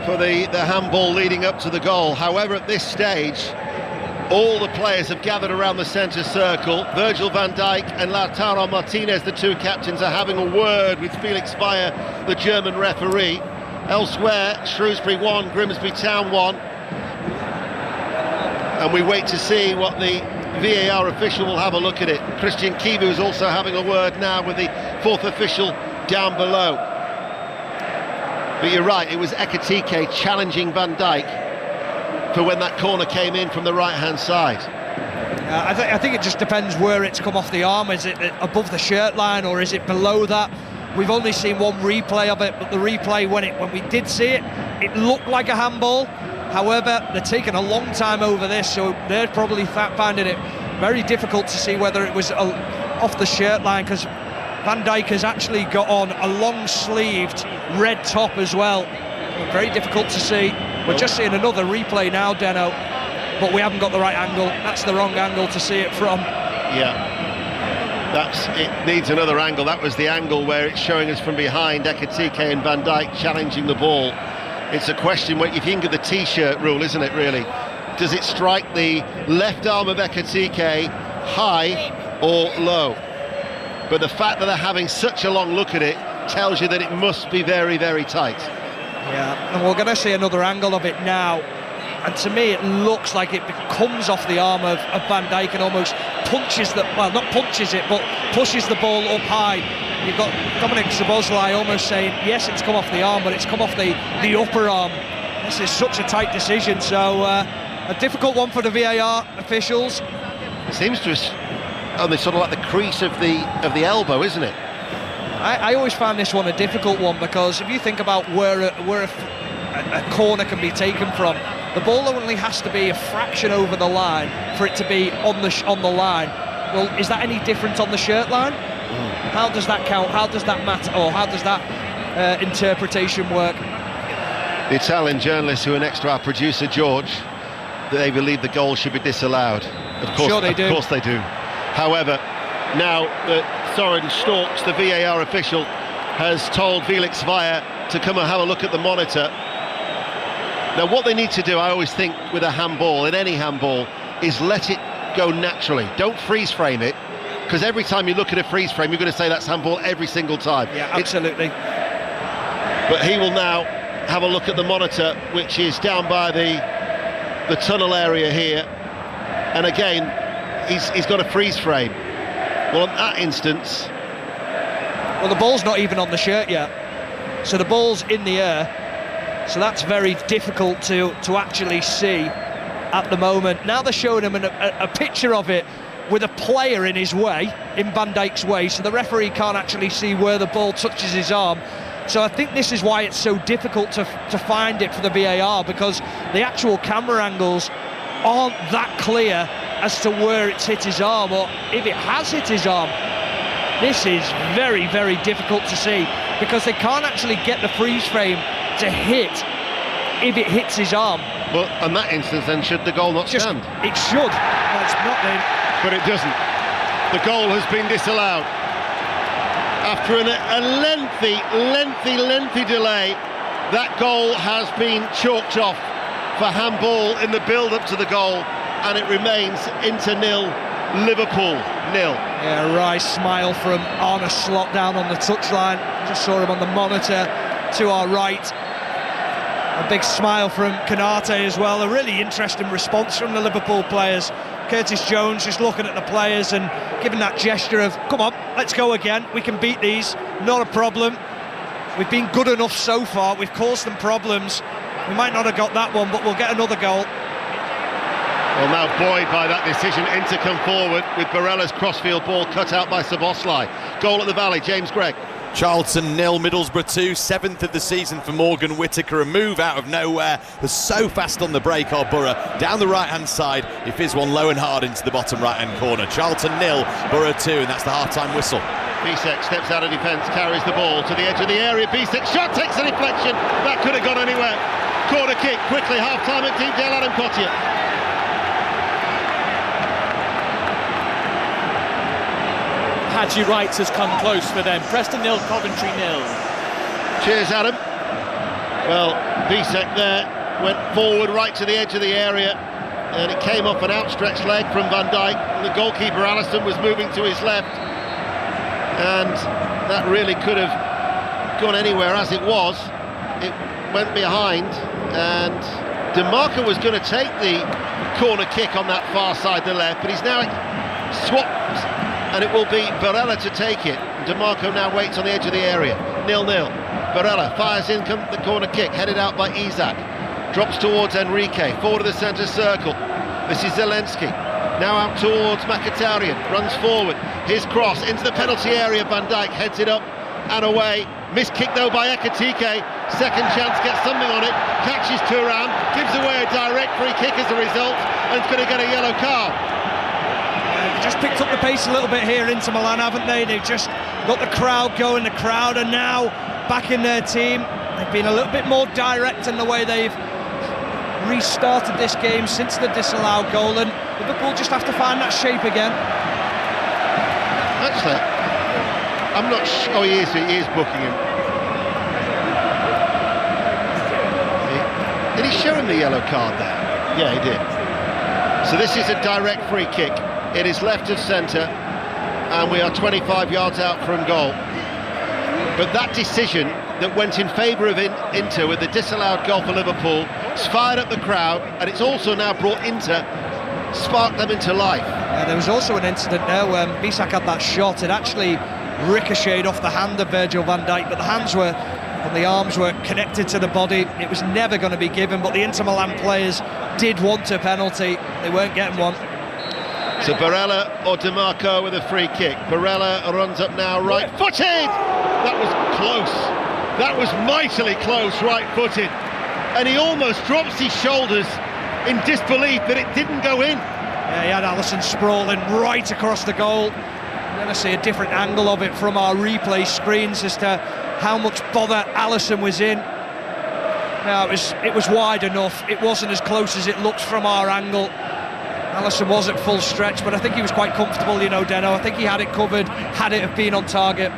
for the handball leading up to the goal. However, at this stage, all the players have gathered around the centre circle. Virgil van Dijk and Lautaro Martinez, the two captains, are having a word with Felix Bayer, the German referee. Elsewhere, Shrewsbury 1, Grimsby Town 1. And we wait to see what the VAR official will have a look at it. Christian Kivu is also having a word now with the fourth official down below. But you're right, it was Ekitike challenging Van Dijk for when that corner came in from the right-hand side. I think it just depends where it's come off the arm. Is it above the shirt line or is it below that? We've only seen one replay of it, but the replay, when we did see it, it looked like a handball. However, they're taking a long time over this, so they're probably finding it very difficult to see whether it was off the shirt line, because Van Dijk has actually got on a long-sleeved red top as well. Very difficult to see. We're just seeing another replay now, Deno, but we haven't got the right angle. That's the wrong angle to see it from. Yeah, it needs another angle. That was the angle where it's showing us from behind, Ekitike and Van Dijk challenging the ball. It's a question, what you think of the T-shirt rule, isn't it, really? Does it strike the left arm of Ekitike high or low? But the fact that they're having such a long look at it tells you that it must be very, very tight. Yeah, and we're going to see another angle of it now. And to me, it looks like it comes off the arm of Van Dijk and almost punches not punches it, but pushes the ball up high. You've got Dominic Szoboszlai almost saying, yes, it's come off the arm, but it's come off the upper arm. This is such a tight decision, so a difficult one for the VAR officials. It seems to have, sort of like the crease of the elbow, isn't it? I always find this one a difficult one, because if you think about where a corner can be taken from, the ball only has to be a fraction over the line for it to be on the line. Well, is that any different on the shirt line? How does that count? How does that matter? Or how does that interpretation work? The Italian journalists who are next to our producer George, they believe the goal should be disallowed. Of course, sure they do. Of course they do. However, now that Soren Storks, the VAR official, has told Felix Weyer to come and have a look at the monitor. Now, what they need to do, I always think, with a handball, in any handball, is let it go naturally. Don't freeze frame it, because every time you look at a freeze frame, you're going to say that's handball every single time. Yeah, absolutely. But he will now have a look at the monitor, which is down by the tunnel area here, and again, he's got a freeze frame. Well, in that instance, well, the ball's not even on the shirt yet, so the ball's in the air. So that's very difficult to actually see at the moment. Now they're showing him a picture of it with a player in his way, in Van Dijk's way, so the referee can't actually see where the ball touches his arm. So I think this is why it's so difficult to find it for the VAR, because the actual camera angles aren't that clear as to where it's hit his arm, or if it has hit his arm. This is very, very difficult to see, because they can't actually get the freeze frame to hit if it hits his arm. well, in that instance, then should the goal not stand? It should. No, it's not then. But it doesn't. The goal has been disallowed after a lengthy delay. That goal has been chalked off for handball in the build-up to the goal, and it remains Inter 0, Liverpool 0. Yeah, Rice smile from Arne Slot down on the touchline. Just saw him on the monitor to our right. A big smile from Konate as well. A really interesting response from the Liverpool players. Curtis Jones just looking at the players and giving that gesture of, come on, let's go again, we can beat these, not a problem. We've been good enough so far, we've caused them problems. We might not have got that one, but we'll get another goal. Well, now buoyed by that decision, Inter come forward with Barella's crossfield ball cut out by Szoboszlai. Goal at the Valley, James Gregg. Charlton 0, Middlesbrough 2, 7th of the season for Morgan Whittaker. A move out of nowhere, was so fast on the break, our Borough. Down the right-hand side, he fizzed one low and hard into the bottom right-hand corner. Charlton 0, Borough 2, and that's the half-time whistle. Bisek steps out of defence, carries the ball to the edge of the area. Bisek shot, takes a deflection. That could have gone anywhere. Corner kick, quickly, half-time at Deepdale, Adam Cottier. Hadji Wright has come close for them. Preston 0, Coventry 0. Cheers, Adam. Well, Bisek there went forward right to the edge of the area, and it came off an outstretched leg from Van Dijk. The goalkeeper Alisson was moving to his left, and that really could have gone anywhere. As it was, it went behind, and DeMarco was going to take the corner kick on that far side, the left, but he's now swapped, and it will be Barella to take it. DeMarco now waits on the edge of the area. 0-0. Barella fires in the corner kick, headed out by Isak. Drops towards Enrique, forward of the centre circle. This is Zelensky. Now out towards Mkhitaryan, runs forward. His cross into the penalty area. Van Dijk heads it up and away. Missed kick though by Ekitike. Second chance, gets something on it. Catches Thuram, gives away a direct free kick as a result, and it's going to get a yellow card. They've just picked up the pace a little bit here into Milan, haven't they? They've just got the crowd going. The crowd are now back in their team. They've been a little bit more direct in the way they've restarted this game since the disallowed goal, and Liverpool just have to find that shape again. Actually, I'm not sure. Oh, he is booking him. Did he show him the yellow card there? Yeah, he did. So this is a direct free kick. It is left of centre, and we are 25 yards out from goal. But that decision that went in favour of Inter with the disallowed goal for Liverpool has fired up the crowd, and it's also now brought Inter, sparked them into life. There was also an incident there when Bisek had that shot. It actually ricocheted off the hand of Virgil van Dijk, but the hands were, and the arms were connected to the body. It was never going to be given, but the Inter Milan players did want a penalty. They weren't getting one. So Barella or DeMarco with a free kick. Barella runs up now, right-footed! that was close. That was mightily close, right-footed. And he almost drops his shoulders in disbelief that it didn't go in. Yeah, he had Alisson sprawling right across the goal. We're going to see a different angle of it from our replay screens as to how much bother Alisson was in. No, it was wide enough. It wasn't as close as it looks from our angle. Alisson was at full stretch, but I think he was quite comfortable, you know, Deno. I think he had it covered, had it have been on target.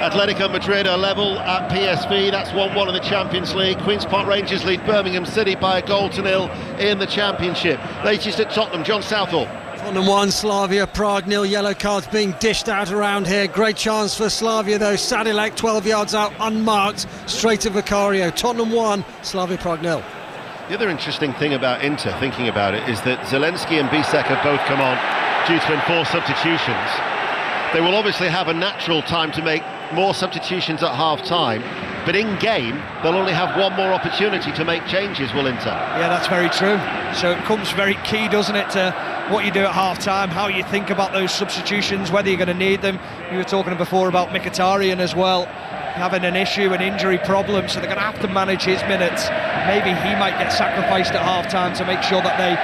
Atletico Madrid are level at PSV. That's 1-1 in the Champions League. Queen's Park Rangers lead Birmingham City by 1-0 in the Championship. Latest at Tottenham, John Southall. Tottenham 1, Slavia Prague 0. Yellow cards being dished out around here. Great chance for Slavia though. Sadilek 12 yards out, unmarked, straight to Vicario. Tottenham 1, Slavia Prague 0. The other interesting thing about Inter, thinking about it, is that Zelensky and Bisek have both come on due to enforced substitutions. They will obviously have a natural time to make more substitutions at half-time, but in-game, they'll only have one more opportunity to make changes, will Inter? Yeah, that's very true. So it comes very key, doesn't it, to what you do at half-time, how you think about those substitutions, whether you're going to need them. You were talking before about Mkhitaryan as well, having an issue, an injury problem, so they're going to have to manage his minutes. Maybe he might get sacrificed at half-time to make sure that they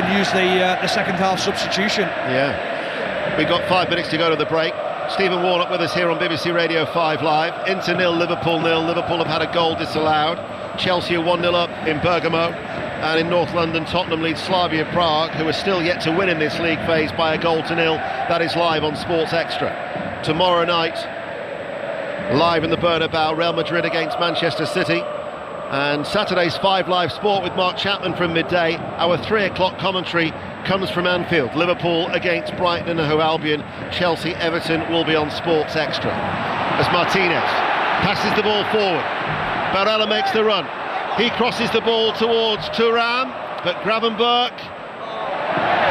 can use the second half substitution. Yeah. We've got 5 minutes to go to the break. Stephen Warnock with us here on BBC Radio 5 Live. Inter 0, Liverpool 0. Liverpool have had a goal disallowed. Chelsea are 1-0 up in Bergamo. And in North London, Tottenham leads Slavia Prague, who are still yet to win in this league phase, by 1-0. That is live on Sports Extra. Tomorrow night, live in the Bernabeu, Real Madrid against Manchester City. And Saturday's 5 Live Sport with Mark Chapman from midday. Our 3 o'clock commentary comes from Anfield. Liverpool against Brighton and Hove Albion. Chelsea Everton will be on Sports Extra. As Martinez passes the ball forward, Barella makes the run. He crosses the ball towards Thuram, but Gravenberch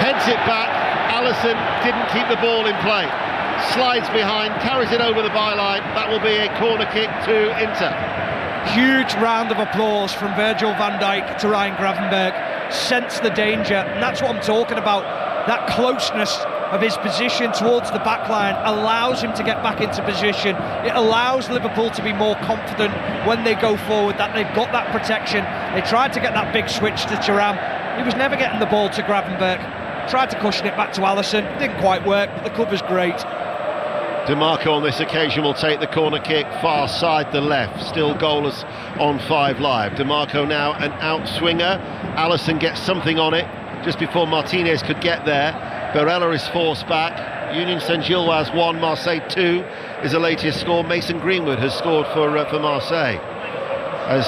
heads it back. Alisson didn't keep the ball in play. Slides behind, carries it over the byline. That will be a corner kick to Inter. Huge round of applause from Virgil van Dijk to Ryan Gravenberch. Sense the danger, and that's what I'm talking about. That closeness of his position towards the back line allows him to get back into position. It allows Liverpool to be more confident when they go forward, that they've got that protection. They tried to get that big switch to Thuram. He was never getting the ball to Gravenberch. Tried to cushion it back to Alisson. Didn't quite work, but the cover's great. DeMarco on this occasion will take the corner kick far side the left. Still goalless on 5 Live. DeMarco now an outswinger. Alisson gets something on it just before Martinez could get there. Barella is forced back. Union Saint-Gilloise 1, Marseille 2 is the latest score. Mason Greenwood has scored for Marseille. As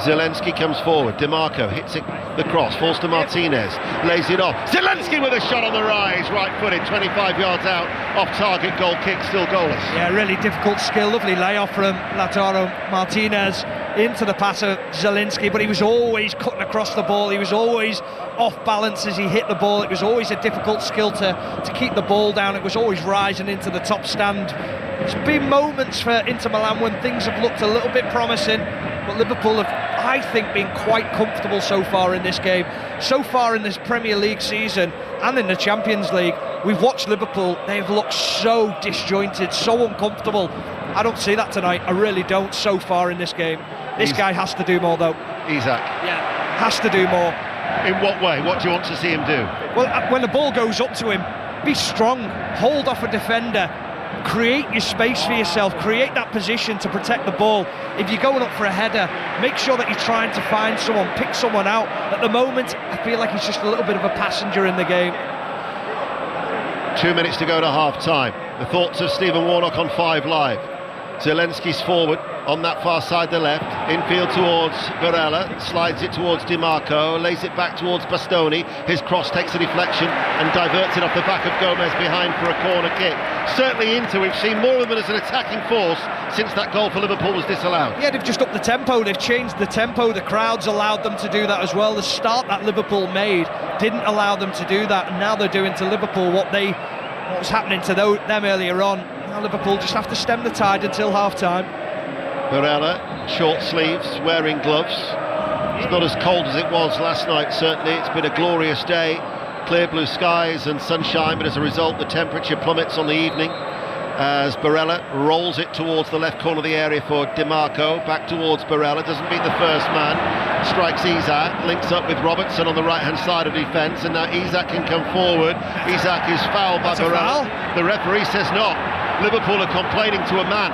Zelensky comes forward, DeMarco hits it, the cross, falls to Martinez, lays it off. Zelensky with a shot on the rise, right-footed, 25 yards out, off-target, goal kick, still goalless. Yeah, really difficult skill, lovely layoff from Lautaro Martinez into the pass of Zelensky, but he was always cutting across the ball. He was always off balance as he hit the ball. It was always a difficult skill to keep the ball down. It was always rising into the top stand. It's been moments for Inter Milan when things have looked a little bit promising, but Liverpool have, I think, been quite comfortable so far in this game. So far in this Premier League season and in the Champions League, we've watched Liverpool. They've looked so disjointed, so uncomfortable. I don't see that tonight. I really don't so far in this game. This guy has to do more, though. Isak. Yeah, has to do more. In what way? What do you want to see him do? Well, when the ball goes up to him, be strong, hold off a defender, create your space for yourself, create that position to protect the ball. If you're going up for a header, make sure that you're trying to find someone, pick someone out. At the moment, I feel like he's just a little bit of a passenger in the game. 2 minutes to go to half-time. The thoughts of Stephen Warnock on 5 Live. Zelensky's forward on that far side the left, infield towards Barella, slides it towards DeMarco, lays it back towards Bastoni. His cross takes a deflection and diverts it off the back of Gomez behind for a corner kick. Certainly Inter, we've seen more of them as an attacking force since that goal for Liverpool was disallowed. Yeah, they've just upped the tempo, they've changed the tempo. The crowds allowed them to do that as well. The start that Liverpool made didn't allow them to do that, and now they're doing to Liverpool what was happening to them earlier on. Now Liverpool just have to stem the tide until half-time. Barella, short sleeves, wearing gloves. It's not as cold as it was last night, certainly. It's been a glorious day, clear blue skies and sunshine, but as a result the temperature plummets on the evening. as Barella rolls it towards the left corner of the area for DiMarco, back towards Barella, doesn't beat the first man, strikes Isak, links up with Robertson on the right hand side of defence, and now Isak can come forward. Isak is fouled by Barella. The referee says not. Liverpool are complaining to a man,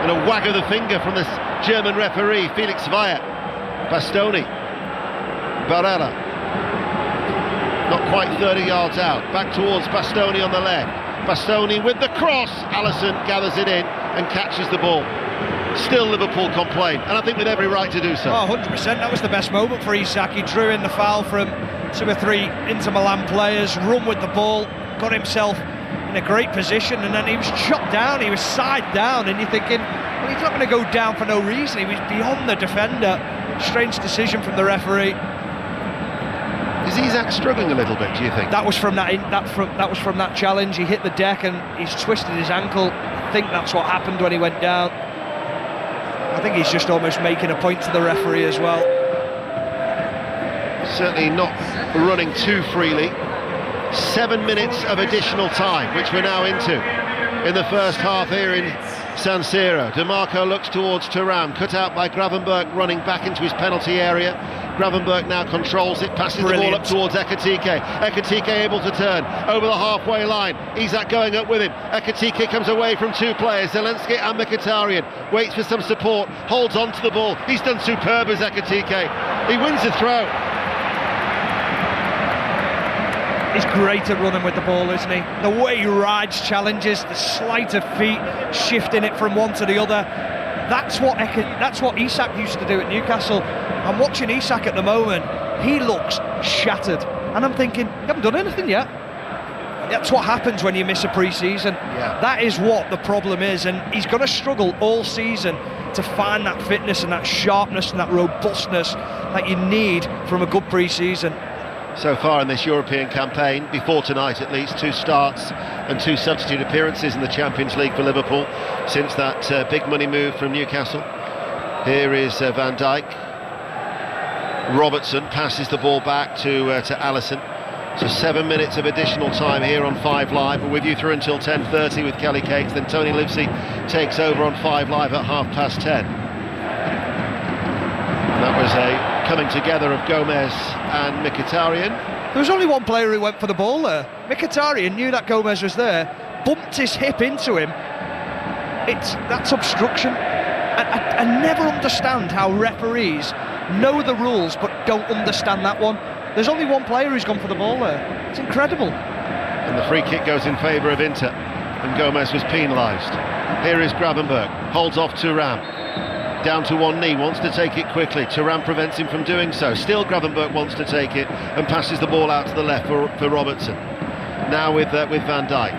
and a wag of the finger from this German referee, Felix Wyatt. Bastoni, Barella, not quite 30 yards out, back towards Bastoni on the left. Bastoni with the cross, Alisson gathers it in and catches the ball. Still Liverpool complain, and I think with every right to do so. Oh, 100%, that was the best moment for Isak. He drew in the foul from 2 or 3 Inter Milan players, run with the ball, got himself in a great position, and then he was chopped down, he was side down, and you're thinking, well, he's not going to go down for no reason. He was beyond the defender. Strange decision from the referee. Is Isak struggling a little bit, do you think? That was from that was from that challenge. He hit the deck and he's twisted his ankle. I think that's what happened when he went down. I think he's just almost making a point to the referee as well. Certainly not running too freely. 7 minutes of additional time, which we're now into in the first half here in San Siro. DiMarco looks towards Thuram, cut out by Gravenberch, running back into his penalty area. Gravenberch now controls it, passes the ball up towards Ekitike. Ekitike able to turn over the halfway line. Isak going up with him. Ekitike comes away from 2 players, Zelensky and Mkhitaryan. Waits for some support, holds on to the ball. He's done superb as Ekitike. He wins the throw. He's great at running with the ball, isn't he? The way he rides challenges, the sleight of feet, shifting it from one to the other. That's what Isak used to do at Newcastle. I'm watching Isak at the moment. He looks shattered, and I'm thinking, you haven't done anything yet. That's what happens when you miss a pre-season. Yeah. That is what the problem is, and he's going to struggle all season to find that fitness and that sharpness and that robustness that you need from a good pre-season. So far in this European campaign, before tonight at least, 2 starts and 2 substitute appearances in the Champions League for Liverpool since that big money move from Newcastle. Here is Van Dijk. Robertson passes the ball back to Alisson. So 7 minutes of additional time here on 5 Live. We're with you through until 10:30 with Kelly Cates. Then Tony Livesey takes over on 5 Live at 10:30. That was a coming together of Gomez and Mkhitaryan. There was only one player who went for the ball there. Mkhitaryan knew that Gomez was there, bumped his hip into him. That's obstruction. I never understand how referees know the rules but don't understand that one. There's only one player who's gone for the ball there. It's incredible. And the free kick goes in favour of Inter, and Gomez was penalised. Here is Gravenberch, holds off Thuram. Down to one knee, wants to take it quickly. Thuram prevents him from doing so. Still Gravenberch wants to take it and passes the ball out to the left for Robertson. Now with Van Dijk.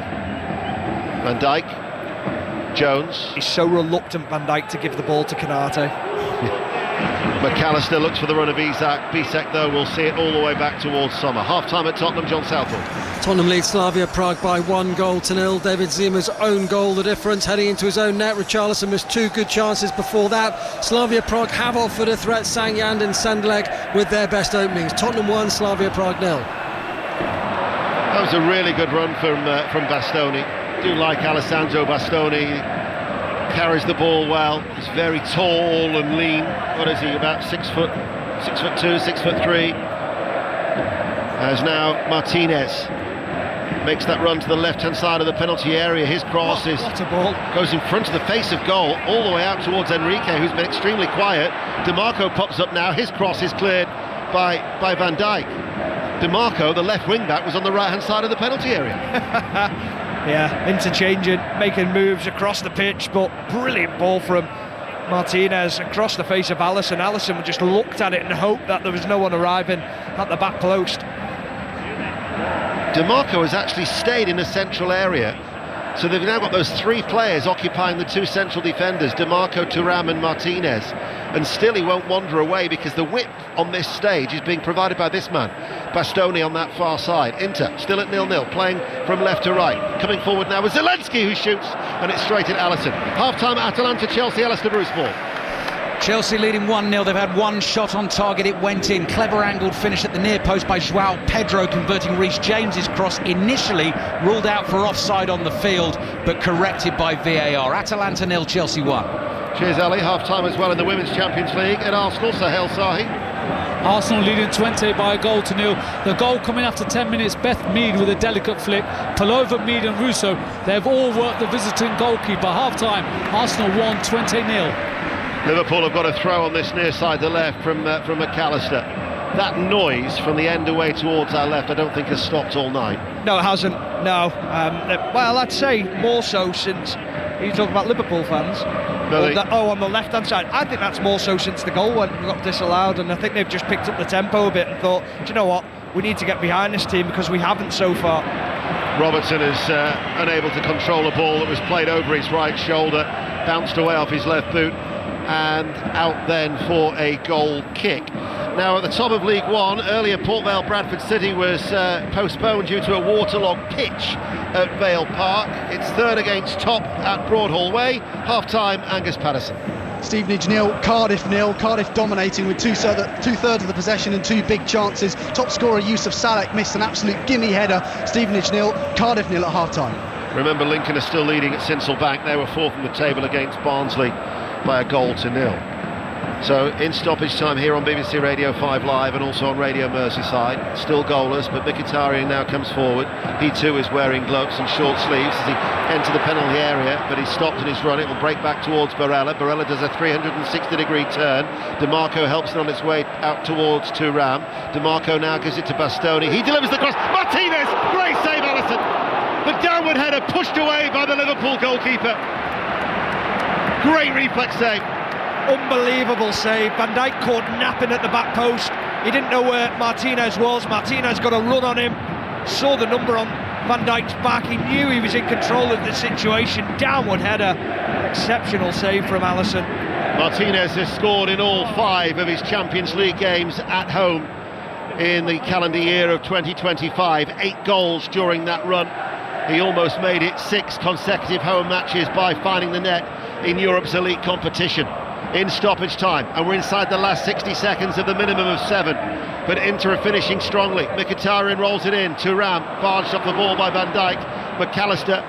Van Dijk, Jones. He's so reluctant, Van Dijk, to give the ball to Konate. McAllister looks for the run of Isak. Bisek, though, will see it all the way back towards Sommer. Half-time at Tottenham, John Southall. Tottenham lead Slavia Prague by 1-0. David Zima's own goal, the difference, heading into his own net. Richarlison missed 2 good chances before that. Slavia Prague have offered a threat. Sangyand and Sandleg with their best openings. Tottenham 1, Slavia Prague 0. That was a really good run from Bastoni. Do like Alessandro Bastoni. Carries the ball well. He's very tall and lean. What is he, about 6 foot 2, 6 foot 3? As now Martinez makes that run to the left-hand side of the penalty area. His cross goes in front of the face of goal, all the way out towards Enrique, who's been extremely quiet. DiMarco pops up now. His cross is cleared by Van Dijk. DiMarco, the left wing-back, was on the right-hand side of the penalty area. Yeah, interchanging, making moves across the pitch, but brilliant ball from Martinez across the face of Alisson. Alisson just looked at it and hoped that there was no one arriving at the back post. DiMarco has actually stayed in the central area, so they've now got those 3 players occupying the 2 central defenders, DiMarco, Thuram and Martinez, and still he won't wander away because the width on this stage is being provided by this man, Bastoni, on that far side. Inter still at 0-0, playing from left to right. Coming forward now with Zelensky, who shoots, and it's straight at Alisson. Half-time at Atalanta, Chelsea, Alistair Bruce ball. Chelsea leading 1-0. They've had one shot on target, it went in. Clever angled finish at the near post by João Pedro, converting Reece James's cross, initially ruled out for offside on the field, but corrected by VAR. Atalanta 0, Chelsea 1. Cheers, Ali. Half-time as well in the Women's Champions League at Arsenal. Sahel Sahi. Arsenal leading 20 by 1-0. The goal coming after 10 minutes, Beth Mead with a delicate flick. Palova, Mead and Russo, they've all worked the visiting goalkeeper. Half-time, Arsenal 1, 20-0. Liverpool have got a throw on this near side, the left, from McAllister. That noise from the end away towards our left, I don't think has stopped all night. No, it hasn't. No. Well, I'd say more so since... Are you talking about Liverpool fans? On the left-hand side. I think that's more so since the goal got disallowed, and I think they've just picked up the tempo a bit and thought, do you know what? We need to get behind this team because we haven't so far. Robertson is unable to control a ball that was played over his right shoulder, bounced away off his left boot, and out then for a goal kick. Now at the top of League One, earlier Port Vale Bradford City was postponed due to a waterlogged pitch at Vale Park. It's third against top at Broadhall Way. Half-time, Angus Patterson. Stevenage 0, Cardiff 0. Cardiff dominating with two-thirds of the possession and two big chances. Top scorer Yusuf Salek missed an absolute gimme header. Stevenage 0, Cardiff 0 at half-time. Remember, Lincoln are still leading at Sincil Bank. They were fourth in the table against Barnsley by a 1-0. So in stoppage time here on BBC Radio 5 Live and also on Radio Merseyside, still goalless, but Mkhitaryan now comes forward. He too is wearing gloves and short sleeves as he enters the penalty area, but he's stopped in his run. It will break back towards Barella. Barella does a 360-degree turn. DeMarco helps it on its way out towards Thuram. DeMarco now gives it to Bastoni. He delivers the cross. Martinez! Great save, Alisson! The downward header pushed away by the Liverpool goalkeeper. Great reflex save. Unbelievable save. Van Dijk caught napping at the back post. He didn't know where Martinez was. Martinez got a run on him, saw the number on Van Dijk's back. He knew he was in control of the situation. Downward header. Exceptional save from Alisson. Martinez has scored in all 5 of his Champions League games at home in the calendar year of 2025. 8 goals during that run. He almost made it 6 consecutive home matches by finding the net in Europe's elite competition. In stoppage time, and we're inside the last 60 seconds of the minimum of 7, but Inter are finishing strongly. Mkhitaryan rolls it in. Thuram barged off the ball by Van Dijk. McAllister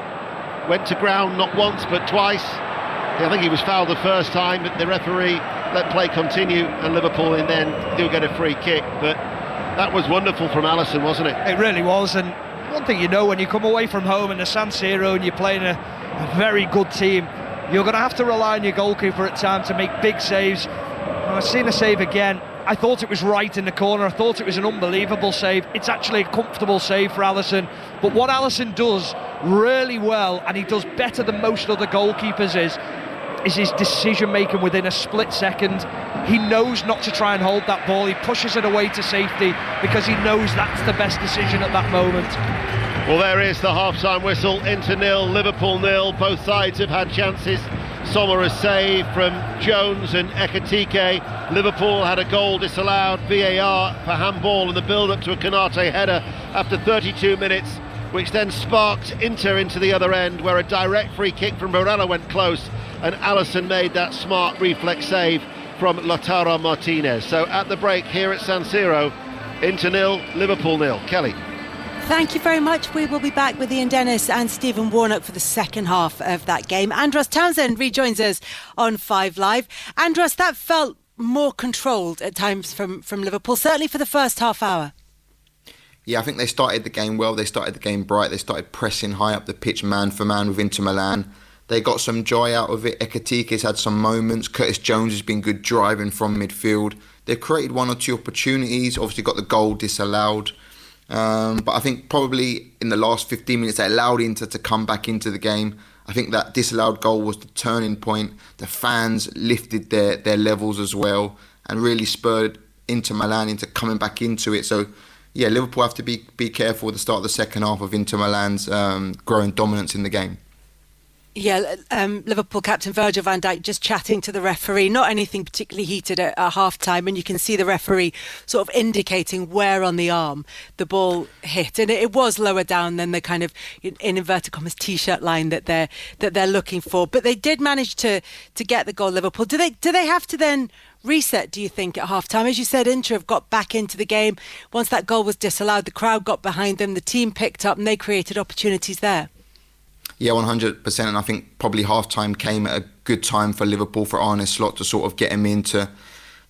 went to ground not once but twice. I think he was fouled the first time, but the referee let play continue, and Liverpool in then do get a free kick. But that was wonderful from Alisson, wasn't it? It really was. And one thing you know, when you come away from home in the San Siro and you're playing a very good team, you're going to have to rely on your goalkeeper at times to make big saves. I've seen a save again. I thought it was right in the corner. I thought it was an unbelievable save. It's actually a comfortable save for Alisson. But what Alisson does really well, and he does better than most other goalkeepers, is his decision-making within a split second. He knows not to try and hold that ball. He pushes it away to safety because he knows that's the best decision at that moment. Well, there is the half-time whistle. Inter 0, Liverpool 0. Both sides have had chances. Sommer a save from Jones and Ekitike. Liverpool had a goal disallowed, VAR for handball in the build-up to a Konate header after 32 minutes, which then sparked Inter into the other end, where a direct free kick from Barella went close, and Alisson made that smart reflex save from Lautaro Martinez. So at the break here at San Siro, Inter 0, Liverpool 0. Kelly. Thank you very much. We will be back with Ian Dennis and Stephen Warnock for the second half of that game. Andros Townsend rejoins us on 5 Live. Andros, that felt more controlled at times from Liverpool, certainly for the first half hour. Yeah, I think they started the game well. They started the game bright. They started pressing high up the pitch, man for man with Inter Milan. They got some joy out of it. Ekitike's had some moments. Curtis Jones has been good driving from midfield. They've created 1 or 2 opportunities. Obviously got the goal disallowed. But I think probably in the last 15 minutes they allowed Inter to come back into the game. I think that disallowed goal was the turning point. The fans lifted their levels as well and really spurred Inter Milan into coming back into it. So yeah, Liverpool have to be careful at the start of the second half of Inter Milan's growing dominance in the game. Yeah, Liverpool captain Virgil van Dijk just chatting to the referee, not anything particularly heated at half-time, and you can see the referee sort of indicating where on the arm the ball hit, and it was lower down than the kind of, in inverted commas, t-shirt line that they're looking for. But they did manage to get the goal, Liverpool. Do they have to then reset, do you think, at half-time? As you said, Inter have got back into the game. Once that goal was disallowed, the crowd got behind them, the team picked up, and they created opportunities there. Yeah, 100%, and I think probably half-time came at a good time for Liverpool, for Arne Slot to sort of get him in to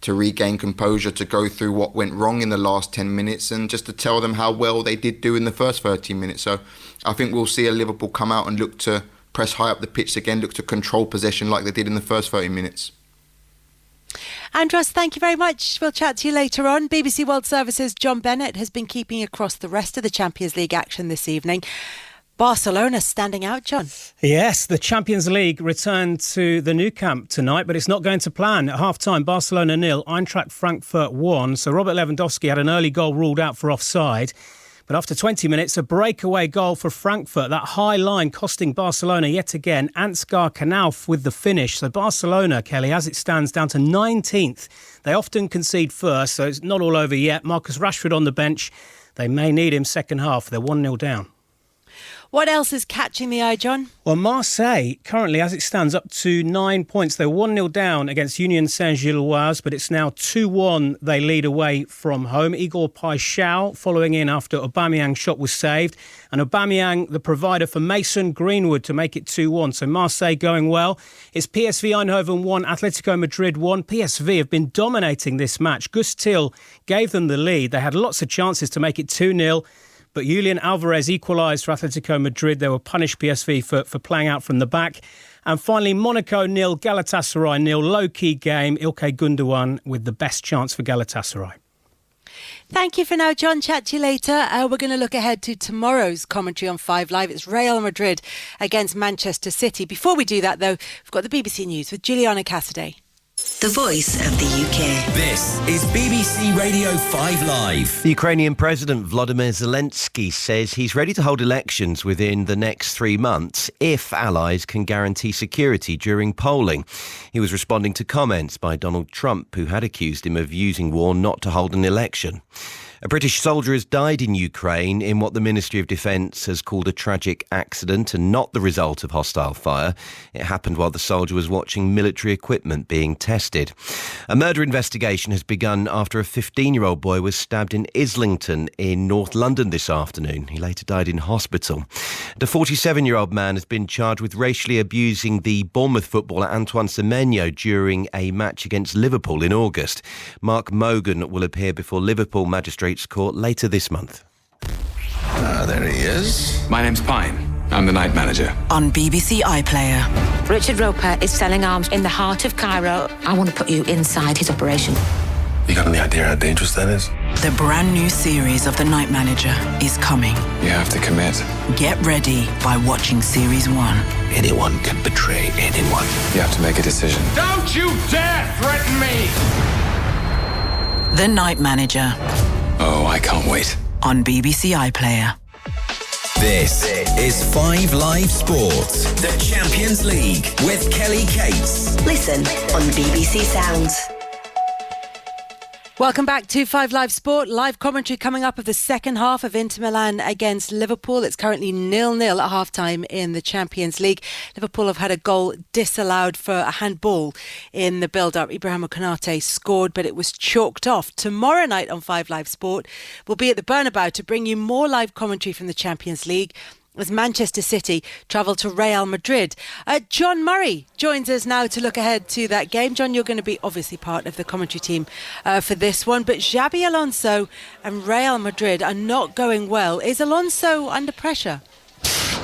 regain composure, to go through what went wrong in the last 10 minutes and just to tell them how well they did do in the first 13 minutes. So I think we'll see a Liverpool come out and look to press high up the pitch again, look to control possession like they did in the first 30 minutes. Andros, thank you very much. We'll chat to you later on. BBC World Service's John Bennett has been keeping across the rest of the Champions League action this evening. Barcelona standing out, John. Yes, the Champions League returned to the Nou Camp tonight, but it's not going to plan. At half-time, Barcelona 0, Eintracht Frankfurt 1. So Robert Lewandowski had an early goal ruled out for offside. But after 20 minutes, a breakaway goal for Frankfurt. That high line costing Barcelona yet again. Ansgar Knauf with the finish. So Barcelona, Kelly, as it stands, down to 19th. They often concede first, so it's not all over yet. Marcus Rashford on the bench. They may need him second half. They're 1-0 down. What else is catching the eye, John? Well, Marseille, currently, as it stands, up to 9 points. They're 1-0 down against Union Saint-Gilloise, but it's now 2-1 they lead away from home. Igor Paixão following in after Aubameyang's shot was saved. And Aubameyang, the provider for Mason Greenwood, to make it 2-1. So Marseille going well. It's PSV Eindhoven 1, Atletico Madrid 1. PSV have been dominating this match. Gus Til gave them the lead. They had lots of chances to make it 2-0. But Julian Alvarez equalised for Atletico Madrid. They were punished, PSV, for playing out from the back. And finally, Monaco 0, Galatasaray 0. Low-key game. Ilkay Gundogan with the best chance for Galatasaray. Thank you for now, John. Chat to you later. We're going to look ahead to tomorrow's commentary on 5 Live. It's Real Madrid against Manchester City. Before we do that, though, we've got the BBC News with Juliana Cassidy. The voice of the UK. This is BBC Radio 5 Live. The Ukrainian President Volodymyr Zelensky says he's ready to hold elections within the next 3 months if allies can guarantee security during polling. He was responding to comments by Donald Trump, who had accused him of using war not to hold an election. A British soldier has died in Ukraine in what the Ministry of Defence has called a tragic accident and not the result of hostile fire. It happened while the soldier was watching military equipment being tested. A murder investigation has begun after a 15-year-old boy was stabbed in Islington in North London this afternoon. He later died in hospital. The 47-year-old man has been charged with racially abusing the Bournemouth footballer Antoine Semenyo during a match against Liverpool in August. Mark Mogan will appear before Liverpool Magistrates Court later this month. There he is. My name's Pine. I'm the night manager. On BBC iPlayer. Richard Roper is selling arms in the heart of Cairo. I want to put you inside his operation. You got any idea how dangerous that is? The brand new series of The Night Manager is coming. You have to commit. Get ready by watching Series 1. Anyone can betray anyone. You have to make a decision. Don't you dare threaten me! The Night Manager. Oh, I can't wait. On BBC iPlayer. This is 5 Live Sports, the Champions League with Kelly Cates. Listen on BBC Sounds. Welcome back to 5 Live Sport. Live commentary coming up of the second half of Inter Milan against Liverpool. It's currently 0-0 at half-time in the Champions League. Liverpool have had a goal disallowed for a handball in the build-up. Ibrahima Konate scored, but it was chalked off. Tomorrow night on 5 Live Sport, we'll be at the Bernabeu to bring you more live commentary from the Champions League as Manchester City travel to Real Madrid. John Murray joins us now to look ahead to that game. John, you're going to be obviously part of the commentary team for this one, but Xabi Alonso and Real Madrid are not going well. Is Alonso under pressure?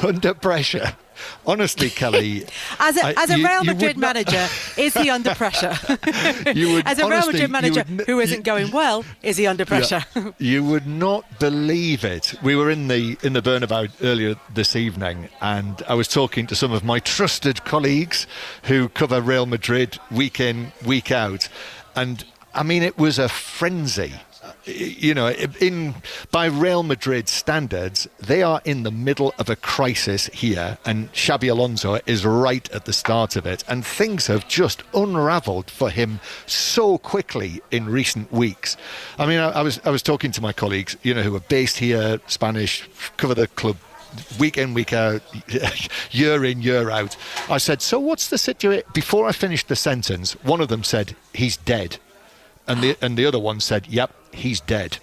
Under pressure? Honestly, Kelly, as a Real Madrid manager, is he under pressure? As a Real Madrid manager who isn't going well, is he under pressure? Yeah, you would not believe it. We were in the Bernabeu earlier this evening, and I was talking to some of my trusted colleagues who cover Real Madrid week in, week out, and I mean, it was a frenzy. by Real Madrid standards, they are in the middle of a crisis here, and Xabi Alonso is right at the start of it, and things have just unravelled for him so quickly in recent weeks. I mean, I was talking to my colleagues, who are based here, Spanish, cover the club week in, week out, year in, year out. I said, so what's the situation? Before I finished the sentence, one of them said, he's dead. And the other one said, yep, he's dead.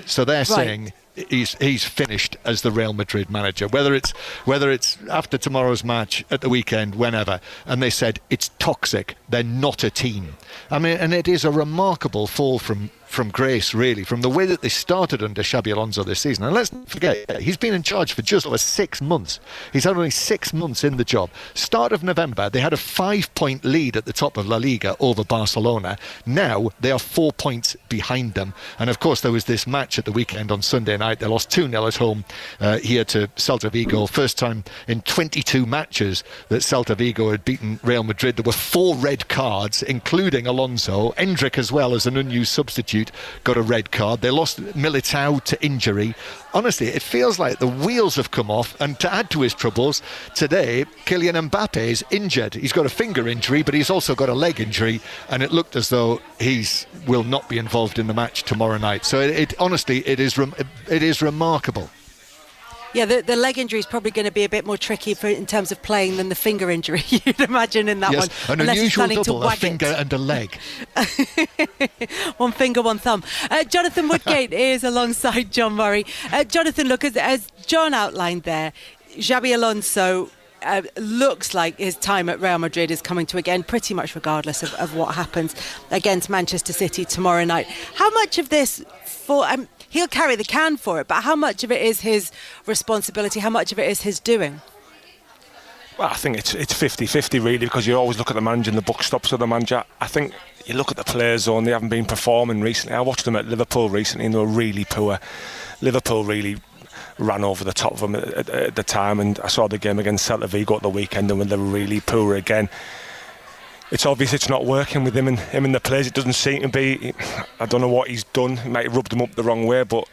So they're saying he's finished as the Real Madrid manager, whether it's after tomorrow's match, at the weekend, whenever. And they said it's toxic. They're not a team. I mean, and it is a remarkable fall from grace, really, from the way that they started under Xabi Alonso this season. And let's not forget, he's been in charge for just over 6 months. He's had only 6 months in the job. Start of November, they had a 5-point lead at the top of La Liga over Barcelona. Now they are 4 points behind them. And of course, there was this match at the weekend on Sunday night. They lost 2-0 at home here to Celta Vigo. First time in 22 matches that Celta Vigo had beaten Real Madrid. There were 4 red cards, including Alonso. Endrick as well, as an unused substitute, got a red card. They lost Militao to injury. Honestly, it feels like the wheels have come off, and to add to his troubles, today Kylian Mbappe is injured. He's got a finger injury, but he's also got a leg injury, and it looked as though he will not be involved in the match tomorrow night. So honestly, it is remarkable. Yeah, the leg injury is probably going to be a bit more tricky in terms of playing than the finger injury, you'd imagine, in that one. An unusual double, a finger and a leg. One finger, one thumb. Jonathan Woodgate is alongside John Murray. Jonathan, look, as John outlined there, Xabi Alonso looks like his time at Real Madrid is coming to an end, pretty much regardless of what happens against Manchester City tomorrow night. How much of this he'll carry the can for it, but how much of it is his responsibility? How much of it is his doing? Well, I think it's 50-50 really, because you always look at the manager and the buck stops with the manager. I think you look at the players though, and they haven't been performing recently. I watched them at Liverpool recently and they were really poor. Liverpool really ran over the top of them at the time, and I saw the game against Celta Vigo at the weekend and when they were really poor again. It's obvious it's not working with him and the players. It doesn't seem to be. I don't know what he's done. He might have rubbed them up the wrong way, but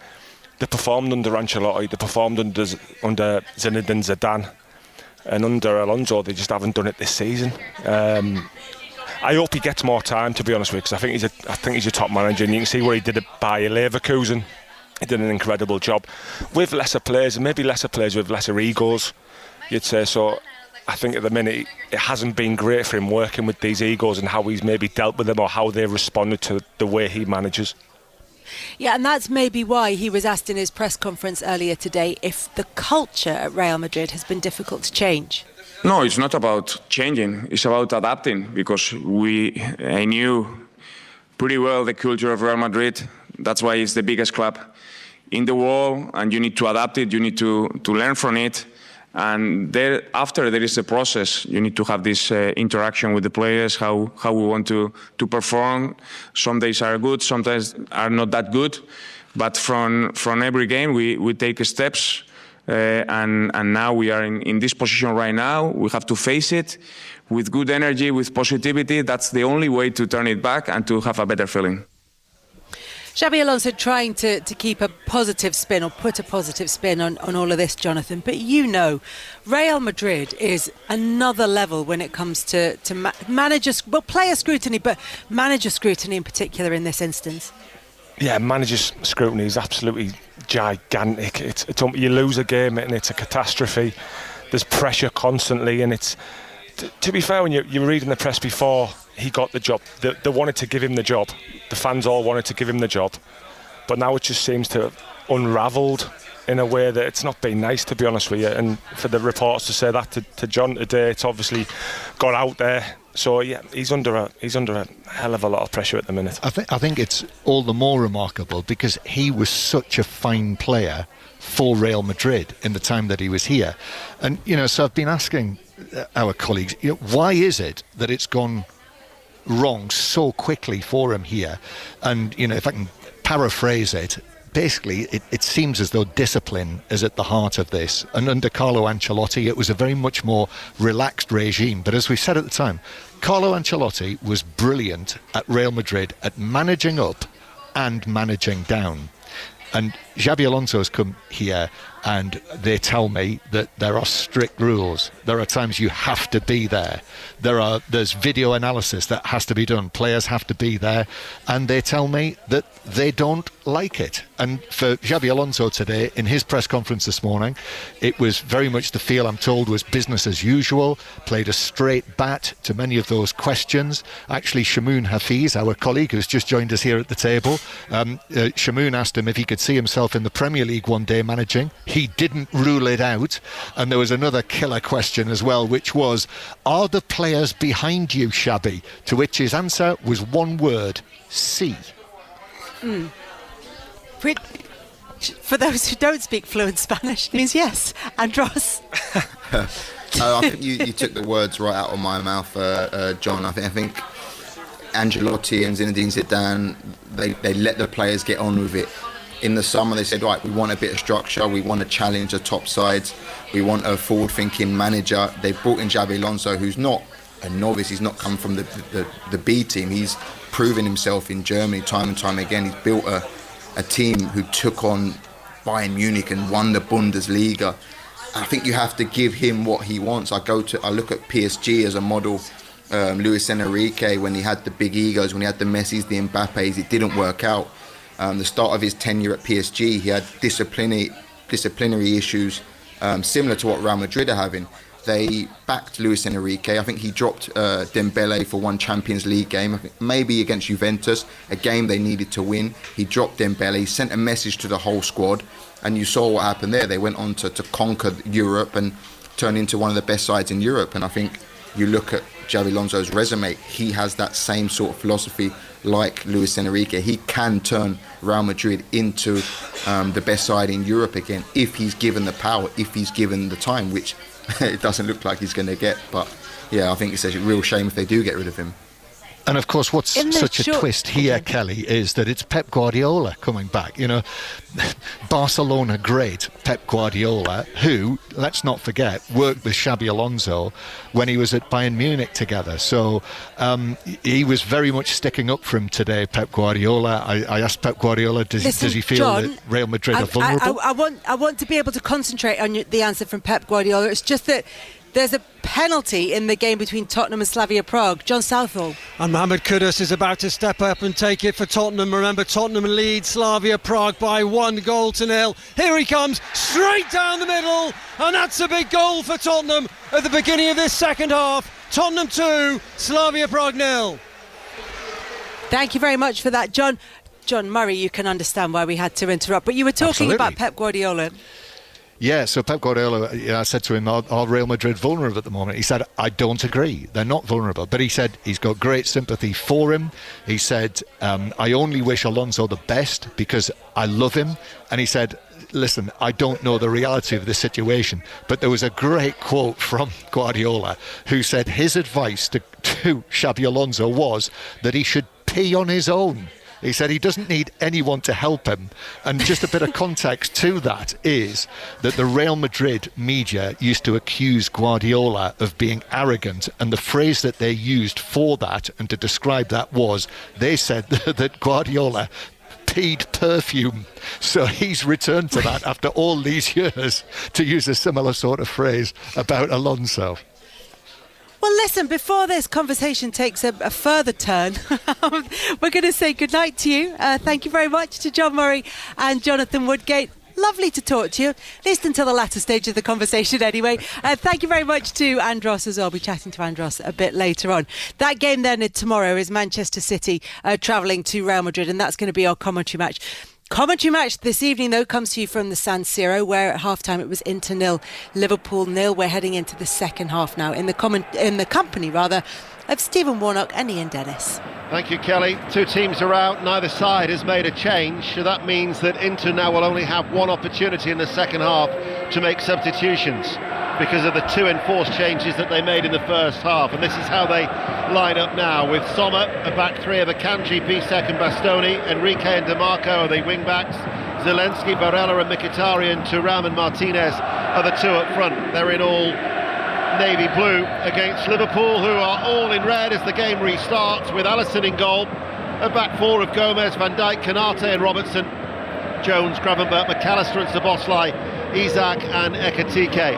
they performed under Ancelotti, they performed under Zinedine Zidane, and under Alonso they just haven't done it this season. I hope he gets more time, to be honest with you, because I think he's a top manager, and you can see what he did at Bayer Leverkusen. He did an incredible job with lesser players, and maybe lesser players with lesser egos, you'd say. So I think at the minute it hasn't been great for him working with these egos and how he's maybe dealt with them or how they've responded to the way he manages. Yeah, and that's maybe why he was asked in his press conference earlier today if the culture at Real Madrid has been difficult to change. No, it's not about changing, it's about adapting, because I knew pretty well the culture of Real Madrid. That's why it's the biggest club in the world, and you need to adapt it, you need to learn from it. And after there is a process, you need to have this interaction with the players, how we want to perform. Some days are good, sometimes are not that good. But from every game, we take steps. And now we are in this position right now. We have to face it with good energy, with positivity. That's the only way to turn it back and to have a better feeling. Xabi Alonso trying to keep a positive spin or put a positive spin on all of this, Jonathan. But Real Madrid is another level when it comes to player scrutiny, but manager scrutiny in particular in this instance. Yeah, manager's scrutiny is absolutely gigantic. It's you lose a game and it's a catastrophe. There's pressure constantly, and it's to be fair, when you're reading the press before he got the job, they wanted to give him the job. The fans all wanted to give him the job, but now it just seems to have unravelled in a way that it's not been nice, to be honest with you. And for the reporters to say that to John today, it's obviously got out there. So yeah, he's under a hell of a lot of pressure at the minute. I think it's all the more remarkable because he was such a fine player for Real Madrid in the time that he was here. And so I've been asking our colleagues, why is it that it's gone wrong so quickly for him here? And if I can paraphrase it, basically it seems as though discipline is at the heart of this, and under Carlo Ancelotti it was a very much more relaxed regime. But as we said at the time, Carlo Ancelotti was brilliant at Real Madrid at managing up and managing down. And Xabi Alonso's come here and they tell me that there are strict rules. There are times you have to be there. There's video analysis that has to be done. Players have to be there. And they tell me that they don't like it. And for Xabi Alonso today, in his press conference this morning, it was very much the feel, I'm told, was business as usual, played a straight bat to many of those questions. Actually, Shamoun Hafiz, our colleague who's just joined us here at the table, Shamoun asked him if he could see himself in the Premier League one day managing. He didn't rule it out. And there was another killer question as well, which was, are the players behind you, Xabi? To which his answer was one word: sí. For those who don't speak fluent Spanish, it means yes. Andros? I think you took the words right out of my mouth, John. I think Ancelotti and Zinedine Zidane, they let the players get on with it. In the summer, they said, right, we want a bit of structure, we want to challenge the top sides, we want a forward-thinking manager. They brought in Xabi Alonso, who's not a novice, he's not come from the B team. He's proven himself in Germany time and time again. He's built a team who took on Bayern Munich and won the Bundesliga. I think you have to give him what he wants. I look at PSG as a model. Luis Enrique, when he had the big egos, when he had the Messis, the Mbappes, it didn't work out. The start of his tenure at PSG, he had disciplinary issues similar to what Real Madrid are having. They backed Luis Enrique. I think he dropped Dembele for one Champions League game, I think maybe against Juventus, a game they needed to win. He dropped Dembele, he sent a message to the whole squad, and you saw what happened there. They went on to conquer Europe and turn into one of the best sides in Europe. And I think you look at Xabi Alonso's resume, he has that same sort of philosophy like Luis Enrique. He can turn Real Madrid into the best side in Europe again if he's given the power, if he's given the time, which it doesn't look like he's going to get. But yeah, I think it's a real shame if they do get rid of him. And of course, what's such a twist here, Kelly, is that it's Pep Guardiola coming back. You know, Barcelona great Pep Guardiola, who, let's not forget, worked with Xabi Alonso when he was at Bayern Munich together. So he was very much sticking up for him today, Pep Guardiola. I asked Pep Guardiola, does he feel John, that Real Madrid are vulnerable? I want to be able to concentrate on the answer from Pep Guardiola. It's just that there's a penalty in the game between Tottenham and Slavia Prague. John Southall. And Mohamed Kudus is about to step up and take it for Tottenham. Remember, Tottenham lead Slavia Prague by 1-0. Here he comes, straight down the middle, and that's a big goal for Tottenham at the beginning of this second half. Tottenham 2, Slavia Prague 0. Thank you very much for that, John. John Murray, you can understand why we had to interrupt, but you were talking about Pep Guardiola. Yeah, so Pep Guardiola, I said to him, are Real Madrid vulnerable at the moment? He said, I don't agree. They're not vulnerable. But he said he's got great sympathy for him. He said, I only wish Alonso the best because I love him. And he said, listen, I don't know the reality of this situation. But there was a great quote from Guardiola who said his advice to Xabi Alonso was that he should pee on his own. He said he doesn't need anyone to help him. And just a bit of context to that is that the Real Madrid media used to accuse Guardiola of being arrogant. And the phrase that they used for that and to describe that was, they said that Guardiola peed perfume. So he's returned to that after all these years to use a similar sort of phrase about Alonso. Well, listen, before this conversation takes a further turn, we're going to say goodnight to you. Thank you very much to John Murray and Jonathan Woodgate. Lovely to talk to you, at least until the latter stage of the conversation anyway. Thank you very much to Andros as well. I'll be chatting to Andros a bit later on. That game then tomorrow is Manchester City travelling to Real Madrid, and that's going to be our commentary match. Commentary match this evening, though, comes to you from the San Siro, where at half-time it was Inter 0, Liverpool 0. We're heading into the second half now in the company of Stephen Warnock and Ian Dennis. Thank you, Kelly. Two teams are out. Neither side has made a change. So that means that Inter now will only have one opportunity in the second half to make substitutions because of the two enforced changes that they made in the first half. And this is how they line up now, with Sommer, a back three of Akanji, Piszczek and Bastoni. Enrique and DeMarco are the wing-backs. Zelensky, Varela and Mkhitaryan, Thuram and Martinez are the two up front. They're in all navy blue against Liverpool, who are all in red as the game restarts, with Alisson in goal. a back four of Gomez, Van Dijk, Konate and Robertson, Jones, Gravenberch, McAllister and Szoboszlai, Isak and Ekitike.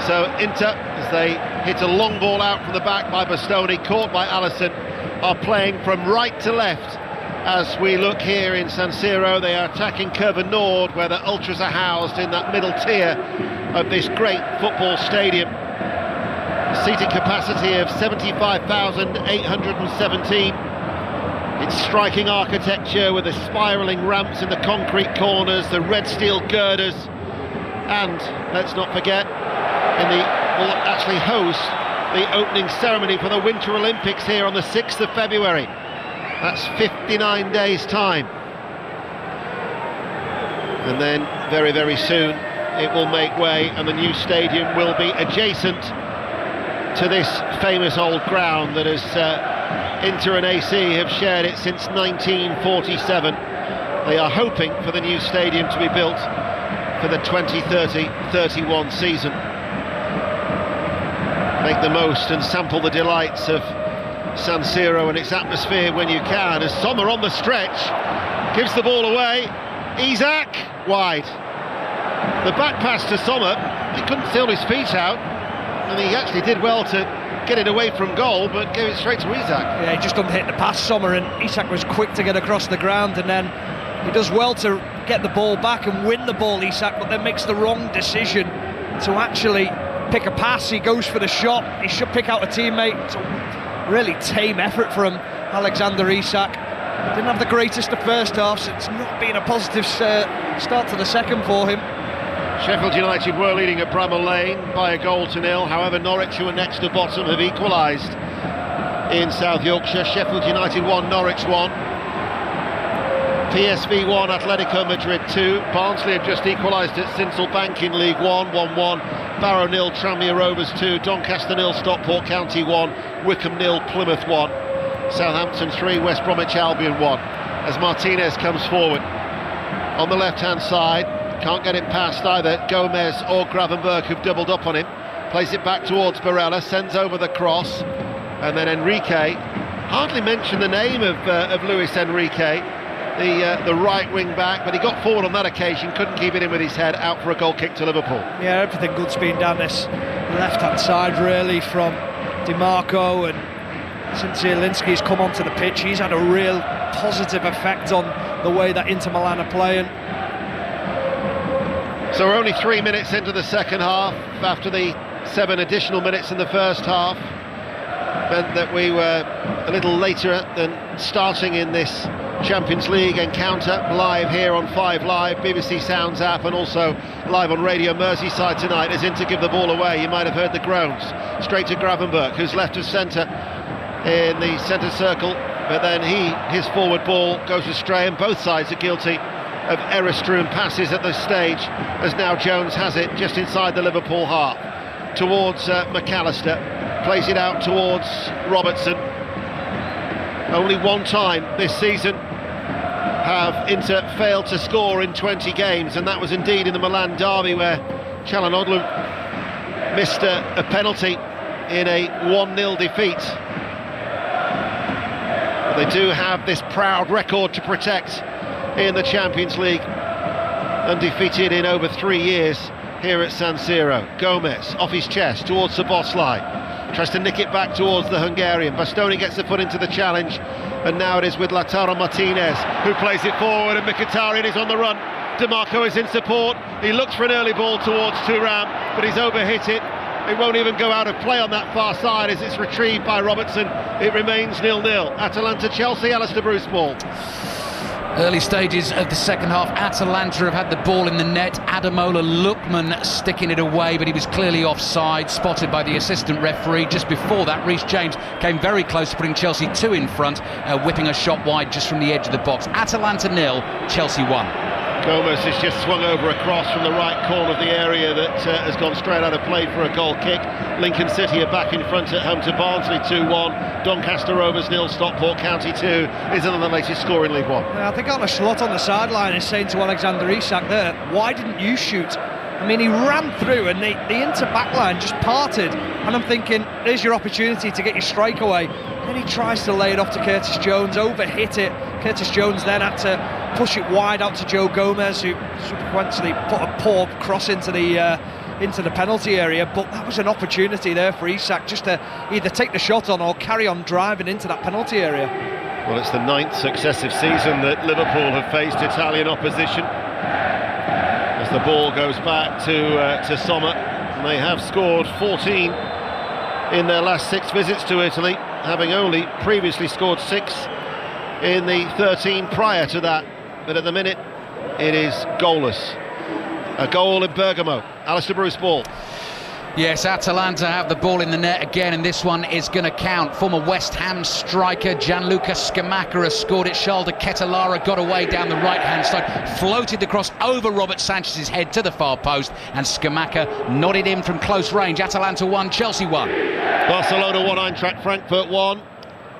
So Inter, as they hit a long ball out from the back by Bastoni, caught by Alisson, are playing from right to left. As we look here in San Siro, they are attacking Curva Nord, where the ultras are housed in that middle tier of this great football stadium. Seating capacity of 75,817. Its striking architecture with the spiralling ramps in the concrete corners, the red steel girders, and let's not forget, will actually host the opening ceremony for the Winter Olympics here on the 6th of February. That's 59 days' time. And then very, very soon it will make way and the new stadium will be adjacent to this famous old ground that has Inter and AC have shared it since 1947. They are hoping for the new stadium to be built for the 2030-31 season. Make the most and sample the delights of San Siro and its atmosphere when you can, as Sommer on the stretch gives the ball away. Isak wide. The back pass to Sommer, he couldn't feel his feet out, and he actually did well to get it away from goal, but gave it straight to Isak. Yeah, he just unhit the pass, Sommer, and Isak was quick to get across the ground, and then he does well to get the ball back and win the ball, Isak, but then makes the wrong decision to actually pick a pass. He goes for the shot, he should pick out a teammate. It's a really tame effort from Alexander Isak. Didn't have the greatest of first halves, it's not been a positive start to the second for him. Sheffield United were leading at Bramall Lane by 1-0. However, Norwich, who are next to bottom, have equalised in South Yorkshire. Sheffield United 1, Norwich 1. PSV 1, Atletico Madrid 2. Barnsley have just equalised at Sinsel Bank in League 1, 1-1. Barrow 0, Tranmere Rovers 2. Doncaster 0, Stockport County 1. Wickham 0, Plymouth 1. Southampton 3, West Bromwich Albion 1. As Martinez comes forward on the left-hand side, can't get it past either Gomez or Gravenberch, who've doubled up on him. Plays it back towards Barella, sends over the cross, and then Enrique. Hardly mentioned the name of Luis Enrique, the right wing back, but he got forward on that occasion, couldn't keep it in with his head, out for a goal kick to Liverpool. Yeah, everything good's been down this left-hand side really, from DiMarco, and since Zielinski's come onto the pitch, he's had a real positive effect on the way that Inter Milan are playing. So we're only 3 minutes into the second half, after the 7 additional minutes in the first half. Meant that we were a little later than starting in this Champions League encounter, live here on 5 Live, BBC Sounds app, and also live on Radio Merseyside tonight as Inter give the ball away. You might have heard the groans. Straight to Gravenberch, who's left of centre in the centre circle, but then his forward ball goes astray, and both sides are guilty of error-strewn passes at this stage, as now Jones has it just inside the Liverpool half towards McAllister, plays it out towards Robertson. Only one time this season have Inter failed to score in 20 games, and that was indeed in the Milan derby, where Çalhanoğlu missed a penalty in a 1-0 defeat. But they do have this proud record to protect in the Champions League, undefeated in over 3 years here at San Siro. Gomez off his chest towards Szoboszlai, tries to nick it back towards the Hungarian. Bastoni gets the foot into the challenge, and now it is with Lautaro Martinez, who plays it forward, and Mkhitaryan is on the run. DiMarco is in support, he looks for an early ball towards Thuram, but he's overhit it. It won't even go out of play on that far side as it's retrieved by Robertson. It remains 0-0. Atalanta-Chelsea, Alistair Bruce ball. Early stages of the second half, Atalanta have had the ball in the net. Ademola Lookman sticking it away, but he was clearly offside, spotted by the assistant referee. Just before that, Reece James came very close to putting Chelsea 2 in front, whipping a shot wide just from the edge of the box. Atalanta 0, Chelsea 1. Gomez has just swung over a cross from the right corner of the area that has gone straight out of play for a goal kick. Lincoln City are back in front at home to Barnsley 2-1. Doncaster Rovers 0, Stockport County 2 is another latest score in League One. I think Arne Slot on the sideline is saying to Alexander Isak there, why didn't you shoot? I mean, he ran through and the Inter backline just parted, and I'm thinking, there's your opportunity to get your strike away. Then he tries to lay it off to Curtis Jones, overhit it. Curtis Jones then had to push it wide out to Joe Gomez, who subsequently put a poor cross into the penalty area. But that was an opportunity there for Isak just to either take the shot on or carry on driving into that penalty area. Well, it's the 9th successive season that Liverpool have faced Italian opposition. As the ball goes back to Sommer, and they have scored 14 in their last 6 visits to Italy, having only previously scored 6 in the 13 prior to that. But at the minute, it is goalless. A goal in Bergamo. Alistair Bruce ball. Yes, Atalanta have the ball in the net again, and this one is going to count. Former West Ham striker Gianluca Scamacca has scored it. Charles de Ketelaere got away down the right-hand side, floated the cross over Robert Sanchez's head to the far post, and Scamacca nodded in from close range. Atalanta 1, Chelsea 1. Barcelona 1, Eintracht Frankfurt 1,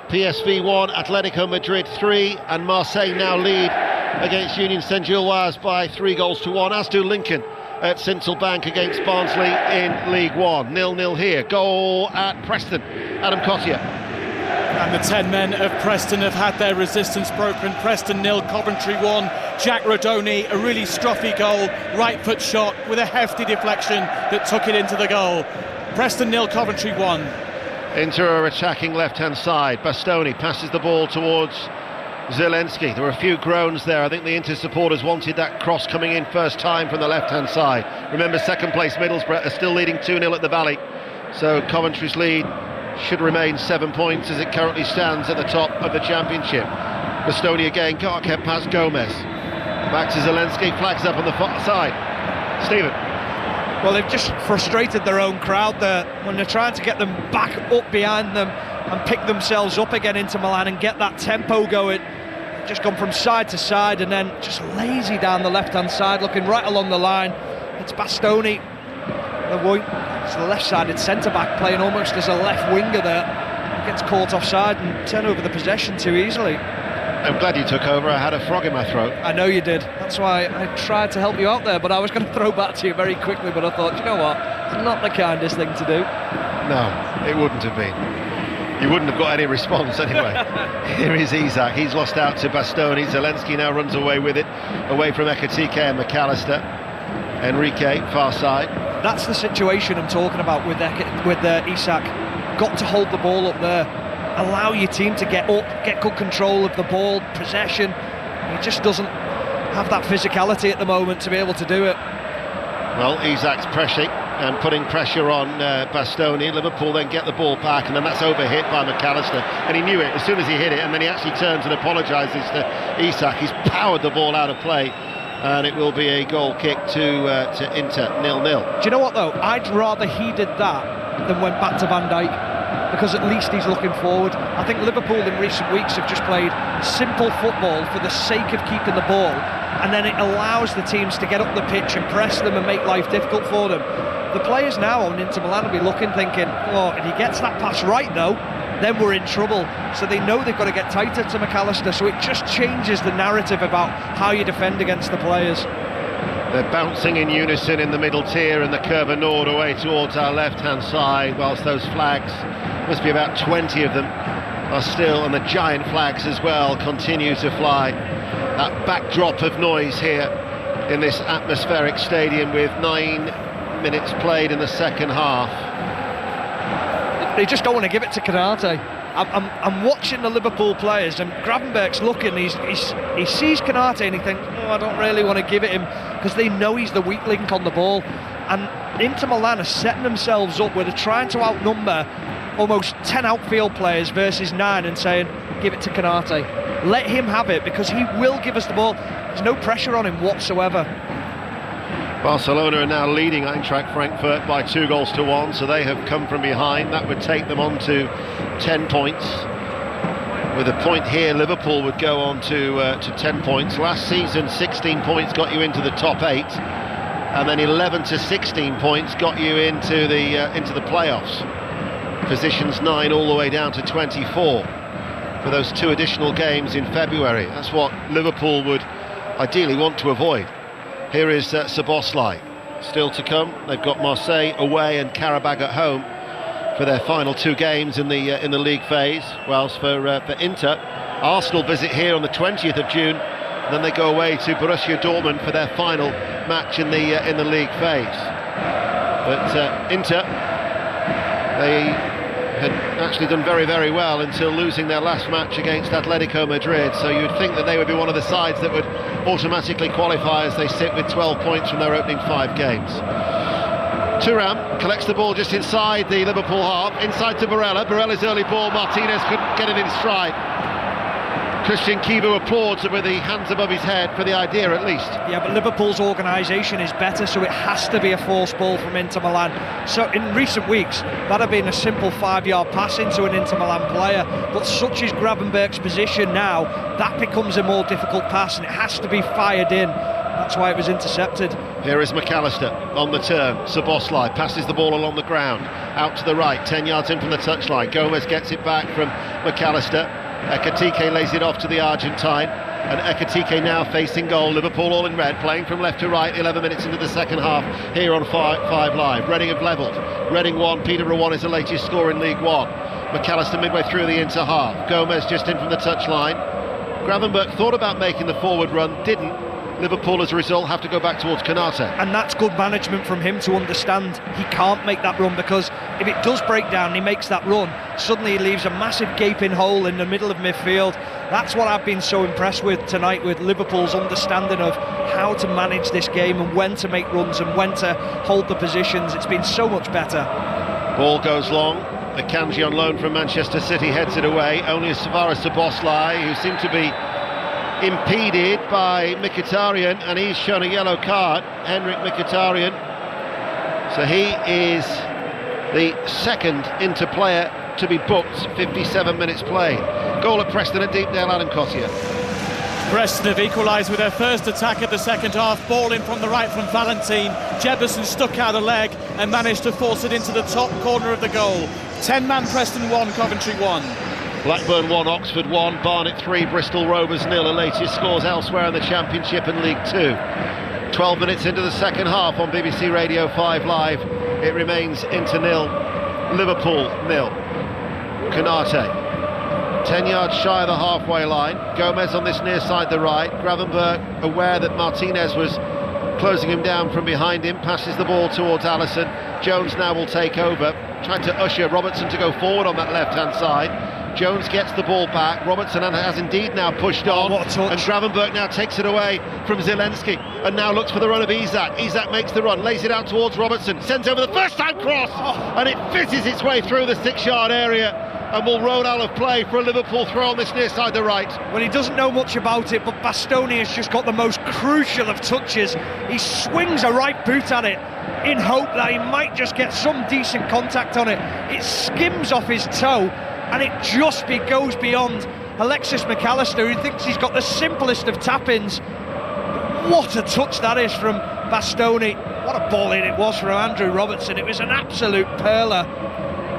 PSV 1, Atletico Madrid 3, and Marseille now lead against Union Saint-Gilloise by 3-1, as do Lincoln at Sincil Bank against Barnsley in League One. 0-0 here. Goal at Preston. Adam Cottier. And the 10 men of Preston have had their resistance broken. Preston 0, Coventry 1. Jack Rodoni, a really scruffy goal, right foot shot with a hefty deflection that took it into the goal. Preston 0, Coventry 1. Inter are attacking left-hand side. Bastoni passes the ball towards Zelensky. There were a few groans there. I think the Inter supporters wanted that cross coming in first time from the left-hand side. Remember, second place Middlesbrough are still leading 2-0 at the Valley, so Coventry's lead should remain 7 points as it currently stands at the top of the Championship. Bastoni again, got kept past Gomez. Back to Zelensky, flags up on the far side. Stephen. Well, they've just frustrated their own crowd there when they're trying to get them back up behind them and pick themselves up again into Milan and get that tempo going. Just gone from side to side and then just lazy down the left-hand side, looking right along the line. It's Bastoni, it's the left-sided centre-back, playing almost as a left winger there. Gets caught offside and turn over the possession too easily. I'm glad you took over. I had a frog in my throat. I know you did. That's why I tried to help you out there, but I was going to throw back to you very quickly, but I thought, you know what, it's not the kindest thing to do. No, it wouldn't have been. You wouldn't have got any response anyway. Here is Isak. He's lost out to Bastoni. Zelensky now runs away with it, away from Ekitike and McAllister. Enrique, far side. That's the situation I'm talking about with Isak. Got to hold the ball up there. Allow your team to get up, get good control of the ball, possession. He just doesn't have that physicality at the moment to be able to do it. Well, Isak's pressing and putting pressure on Bastoni. Liverpool then get the ball back, and then that's overhit by McAllister, and he knew it as soon as he hit it, and then he actually turns and apologises to Isak. He's powered the ball out of play, and it will be a goal kick to Inter, 0-0. Do you know what though? I'd rather he did that than went back to Van Dijk, because at least he's looking forward. I think Liverpool in recent weeks have just played simple football for the sake of keeping the ball, and then it allows the teams to get up the pitch and press them and make life difficult for them. The players now on Inter Milan will be looking, thinking, oh, if he gets that pass right though, then we're in trouble. So they know they've got to get tighter to McAllister, so it just changes the narrative about how you defend against the players. They're bouncing in unison in the middle tier and the Curva Nord away towards our left-hand side, whilst those flags, must be about 20 of them, are still, and the giant flags as well, continue to fly. That backdrop of noise here in this atmospheric stadium with 9 minutes played in the second half. They just don't want to give it to Konate. I'm watching the Liverpool players, and Gravenberch's looking, he sees Konate and he thinks, oh, I don't really want to give it him, because they know he's the weak link on the ball. And Inter Milan are setting themselves up where they're trying to outnumber almost 10 outfield players versus 9 and saying, give it to Konate. Let him have it, because he will give us the ball. There's no pressure on him whatsoever. Barcelona are now leading Eintracht Frankfurt by 2-1, so they have come from behind. That would take them on to 10 points. With a point here, Liverpool would go on to 10 points. Last season, 16 points got you into the top 8, and then 11 to 16 points got you into the playoffs. Positions 9 all the way down to 24 for those 2 additional games in February. That's what Liverpool would ideally want to avoid. Here is Szoboszlai. still to come. They've got Marseille away and Karabag at home for their final 2 games in the league phase. Whilst for Inter, Arsenal visit here on the 20th of June. Then they go away to Borussia Dortmund for their final match in the league phase. But Inter, they had actually done very, very well until losing their last match against Atletico Madrid. So you'd think that they would be one of the sides that would automatically qualify as they sit with 12 points from their opening 5 games. Thuram collects the ball just inside the Liverpool half, inside to Barella. Barella's early ball, Martinez couldn't get it in stride. Christian Kibu applauds with the hands above his head for the idea at least. Yeah, but Liverpool's organisation is better, so it has to be a forced ball from Inter Milan. So in recent weeks, that had been a simple 5-yard pass into an Inter Milan player, but such is Gravenberch's position now, that becomes a more difficult pass and it has to be fired in. That's why it was intercepted. Here is McAllister on the turn. Szoboszlai passes the ball along the ground, out to the right, 10 yards in from the touchline. Gomez gets it back from McAllister. Ekitike lays it off to the Argentine, and Ekitike now facing goal. Liverpool all in red, playing from left to right, 11 minutes into the second half here on 5 Live. Reading have levelled. Reading 1, Peterborough 1 is the latest score in League 1. McAllister midway through the Inter half. Gomez just in from the touchline. Gravenberch thought about making the forward run, didn't. Liverpool, as a result, have to go back towards Konate. And that's good management from him to understand he can't make that run, because if it does break down and he makes that run, suddenly he leaves a massive gaping hole in the middle of midfield. That's what I've been so impressed with tonight, with Liverpool's understanding of how to manage this game and when to make runs and when to hold the positions. It's been so much better. Ball goes long. Akanji on loan from Manchester City heads it away. Only as far as Szoboszlai, who seemed to be impeded by Mkhitaryan, and he's shown a yellow card, Henrik Mkhitaryan. So he is the second Inter player to be booked, 57 minutes played. Goal at Preston at Deepdale, Adam Cottier. Preston have equalised with their first attack of the second half. Ball in from the right from Valentine. Jefferson stuck out a leg and managed to force it into the top corner of the goal. 10-man Preston 1, Coventry 1. Blackburn 1, Oxford 1, Barnet 3, Bristol Rovers 0. The latest scores elsewhere in the Championship and League 2. 12 minutes into the second half on BBC Radio 5 Live. It remains Inter 0, Liverpool 0. Konate, 10 yards shy of the halfway line. Gomez on this near side, the right. Gravenberch, aware that Martinez was closing him down from behind him, passes the ball towards Alisson. Jones now will take over, trying to usher Robertson to go forward on that left-hand side. Jones gets the ball back. Robertson has indeed now pushed on, what a touch. and Gravenberch now takes it away from Zielinski and now looks for the run of Isak. Isak makes the run, lays it out towards Robertson, sends over the first-time cross, and it fizzes its way through the 6-yard area and will roll out of play for a Liverpool throw on this near side the right. Well, he doesn't know much about it, but Bastoni has just got the most crucial of touches. He swings a right boot at it in hope that he might just get some decent contact on it. It skims off his toe, and it just goes beyond Alexis McAllister, who thinks he's got the simplest of tap-ins. What a touch that is from Bastoni. What a ball in it was from Andrew Robertson. It was an absolute perler.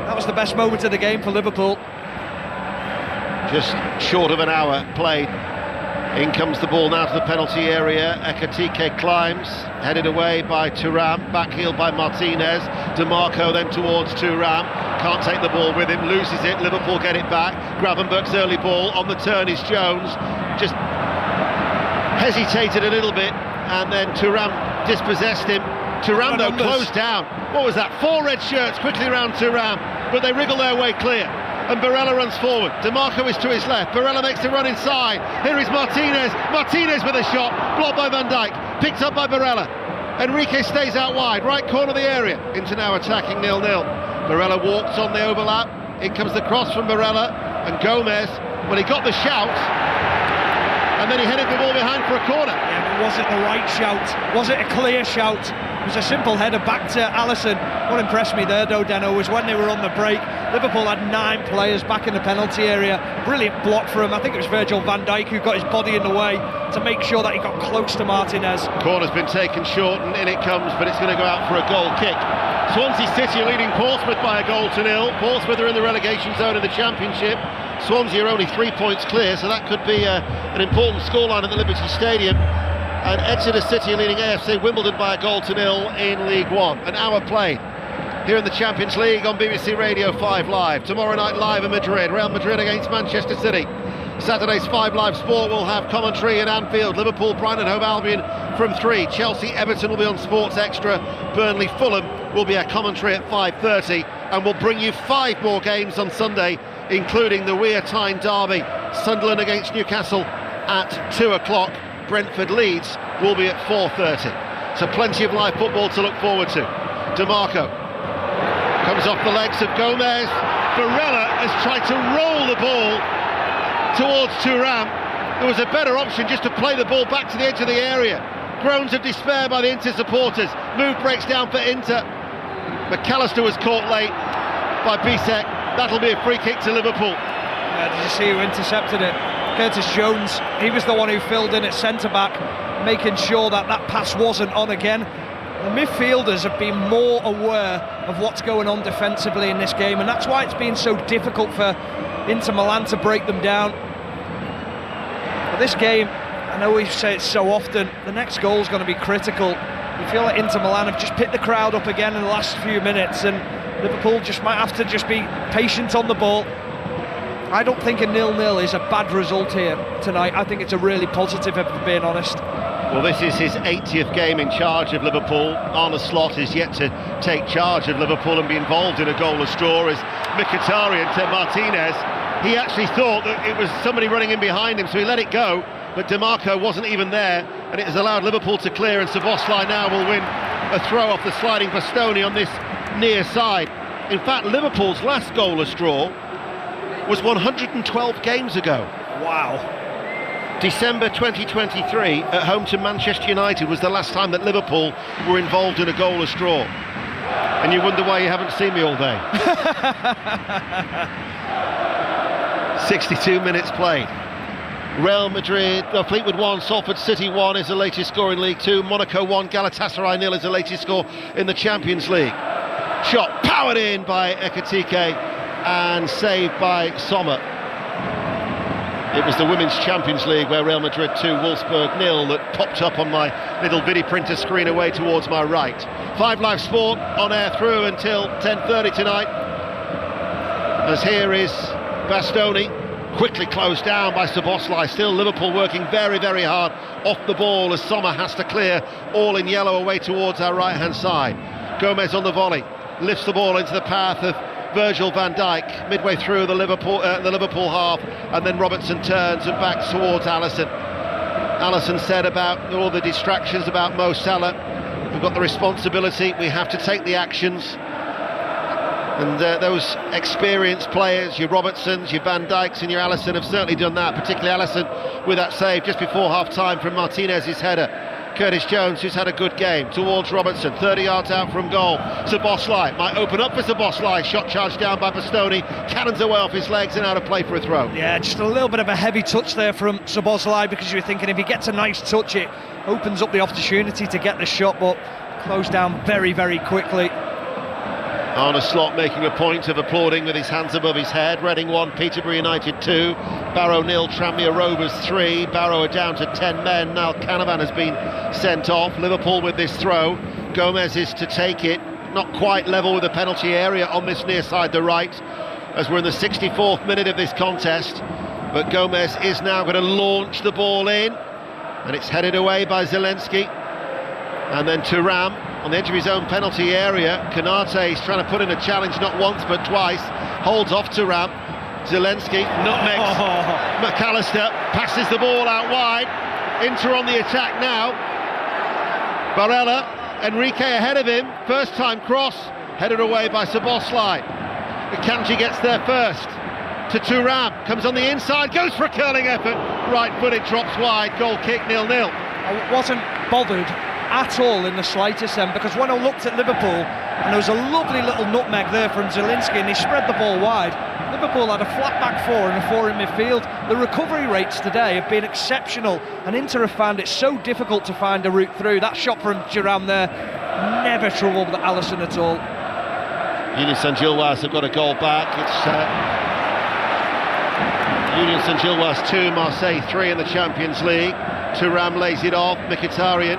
That was the best moment of the game for Liverpool. Just short of an hour played. In comes the ball now to the penalty area. Ekitike climbs, headed away by Thuram, backheeled by Martinez. DeMarco then towards Thuram, can't take the ball with him, loses it. Liverpool get it back. Gravenberch's early ball on the turn is Jones, just hesitated a little bit, and then Thuram dispossessed him. Thuram though closed down. What was that? 4 red shirts quickly around Thuram, but they wriggle their way clear. And Barella runs forward. DeMarco is to his left. Barella makes the run inside. Here is Martinez. Martinez with a shot. Blocked by Van Dijk. Picked up by Barella. Enrique stays out wide. Right corner of the area. Inter now attacking 0-0. Barella walks on the overlap. In comes the cross from Barella. And Gomez, well, he got the shout. And then he headed the ball behind for a corner. Yeah, but was it the right shout? Was it a clear shout? It was a simple header back to Alisson. What impressed me there, though, Deno, was when they were on the break, Liverpool had 9 players back in the penalty area. Brilliant block for him. I think it was Virgil van Dijk who got his body in the way to make sure that he got close to Martinez. Corner's been taken short, and in it comes, but it's going to go out for a goal kick. Swansea City are leading Portsmouth by a goal to 0. Portsmouth are in the relegation zone in the Championship. Swansea are only 3 points clear, so that could be an important scoreline at the Liberty Stadium. and Exeter City leading AFC Wimbledon by 1-0 in League One. An hour played here in the Champions League on BBC Radio 5 Live. Tomorrow night live in Madrid, Real Madrid against Manchester City. Saturday's 5 Live Sport will have commentary in Anfield. Liverpool, Brighton, Hove Albion from 3. Chelsea, Everton will be on Sports Extra. Burnley, Fulham will be our commentary at 5:30, and we'll bring you 5 more games on Sunday, including the Weir Tyne derby. Sunderland against Newcastle at 2 o'clock. Brentford Leeds will be at 4:30. So plenty of live football to look forward to. DeMarco comes off the legs of Gomez. Varela has tried to roll the ball towards Thuram. There was a better option just to play the ball back to the edge of the area. Groans of despair by the Inter supporters. Move breaks down for Inter. McAllister was caught late by Bisek. That'll be a free kick to Liverpool. Did you see who intercepted it? Curtis Jones. He was the one who filled in at centre-back, making sure that that pass wasn't on again. The midfielders have been more aware of what's going on defensively in this game, and that's why it's been so difficult for Inter Milan to break them down. But this game, I know we say it so often, the next goal is going to be critical. You feel like Inter Milan have just picked the crowd up again in the last few minutes, and Liverpool just might have to just be patient on the ball. I don't think a 0-0 is a bad result here tonight. I think it's a really positive, if I'm being honest. Well, this is his 80th game in charge of Liverpool. Arne Slot is yet to take charge of Liverpool and be involved in a goalless draw as Mkhitaryan to Martinez. He actually thought that it was somebody running in behind him, so he let it go, but DeMarco wasn't even there, and it has allowed Liverpool to clear, and Szoboszlai now will win a throw off the sliding Bastoni on this near side. In fact, Liverpool's last goalless draw was 112 games ago. Wow. December 2023 at home to Manchester United was the last time that Liverpool were involved in a goalless draw. And you wonder why you haven't seen me all day. 62 minutes played. Real Madrid, Fleetwood 1, Salford City 1 is the latest score in League 2. Monaco 1, Galatasaray 0 is the latest score in the Champions League. Shot powered in by Ekitike and saved by Sommer. It was the Women's Champions League where Real Madrid 2, Wolfsburg 0 that popped up on my little video printer screen away towards my right. 5 Live Sport on air through until 10:30 tonight. As here is Bastoni, quickly closed down by Szoboszlai. Still Liverpool working very, very hard off the ball as Sommer has to clear, all in yellow away towards our right-hand side. Gomez on the volley, lifts the ball into the path of Virgil van Dijk midway through the Liverpool half, and then Robertson turns and backs towards Alisson. Alisson said about all the distractions about Mo Salah, we've got the responsibility, we have to take the actions, and those experienced players, your Robertsons, your Van Dijks and your Alisson have certainly done that, particularly Alisson with that save just before half-time from Martinez's header. Curtis Jones, who's had a good game, towards Robertson, 30 yards out from goal. Szoboszlai might open up for Szoboszlai. Shot charged down by Bastoni, cannons away off his legs and out of play for a throw. Yeah, just a little bit of a heavy touch there from Szoboszlai, because you were thinking if he gets a nice touch, it opens up the opportunity to get the shot, but closed down very, very quickly. Arne Slot making a point of applauding with his hands above his head. Reading 1, Peterborough United 2, Barrow 0, Tranmere Rovers 3. Barrow are down to 10 men. Now Canavan has been sent off. Liverpool with this throw. Gomez is to take it. Not quite level with the penalty area on this near side, the right, as we're in the 64th minute of this contest. But Gomez is now going to launch the ball in, and it's headed away by Zelensky. And then Thuram on the edge of his own penalty area. Konate is trying to put in a challenge, not once but twice. Holds off Thuram. Zelensky nutmegs McAllister, passes the ball out wide. Inter on the attack now. Barella, Enrique ahead of him. First time cross, headed away by Szoboszlai. Akanji gets there first. To Thuram, comes on the inside, goes for a curling effort. Right footed, drops wide, goal kick, 0-0. I wasn't bothered at all in the slightest then, because when I looked at Liverpool, and there was a lovely little nutmeg there from Zielinski, and he spread the ball wide. Liverpool had a flat back four and a four in midfield. The recovery rates today have been exceptional, and Inter have found it so difficult to find a route through. That shot from Thuram there never troubled Alisson at all. Union Saint-Gilloise have got a goal back. It's Union Saint-Gilloise 2, Marseille 3 in the Champions League. Thuram lays it off, Mkhitaryan,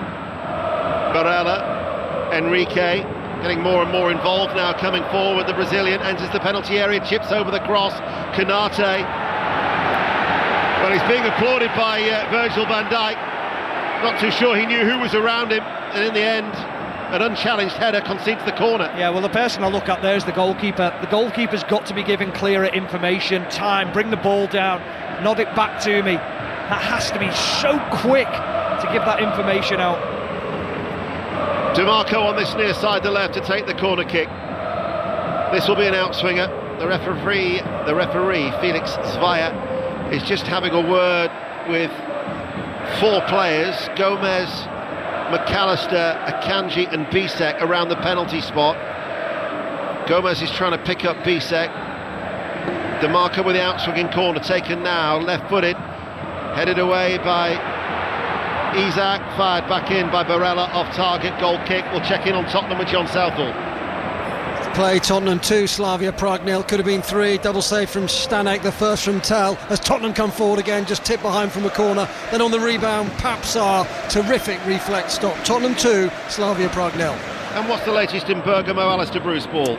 Barella, Enrique getting more and more involved now, coming forward. The Brazilian enters the penalty area, chips over the cross. Konate, well, he's being applauded by Virgil van Dijk. Not too sure he knew who was around him, and in the end, an unchallenged header concedes the corner. Yeah, well, the person I look at there is the goalkeeper. The goalkeeper's got to be given clearer information, time, bring the ball down, nod it back to me. That has to be so quick to give that information out. DeMarco on this near side, the left, to take the corner kick. This will be an outswinger. The referee, Felix Zvaya, is just having a word with 4 players, Gomez, McAllister, Akanji and Bisek, around the penalty spot. Gomez is trying to pick up Bisek. DeMarco with the outswinging corner taken now, left-footed, headed away by Isak, fired back in by Barella, off target, goal kick. We'll check in on Tottenham with John Southall. Play Tottenham 2, Slavia Prague 0, could have been 3. Double save from Stanek, the first from Tel, as Tottenham come forward again, just tipped behind from a corner. Then on the rebound, Papsar, terrific reflex stop. Tottenham 2, Slavia Prague 0. And what's the latest in Bergamo? Alistair Bruce ball.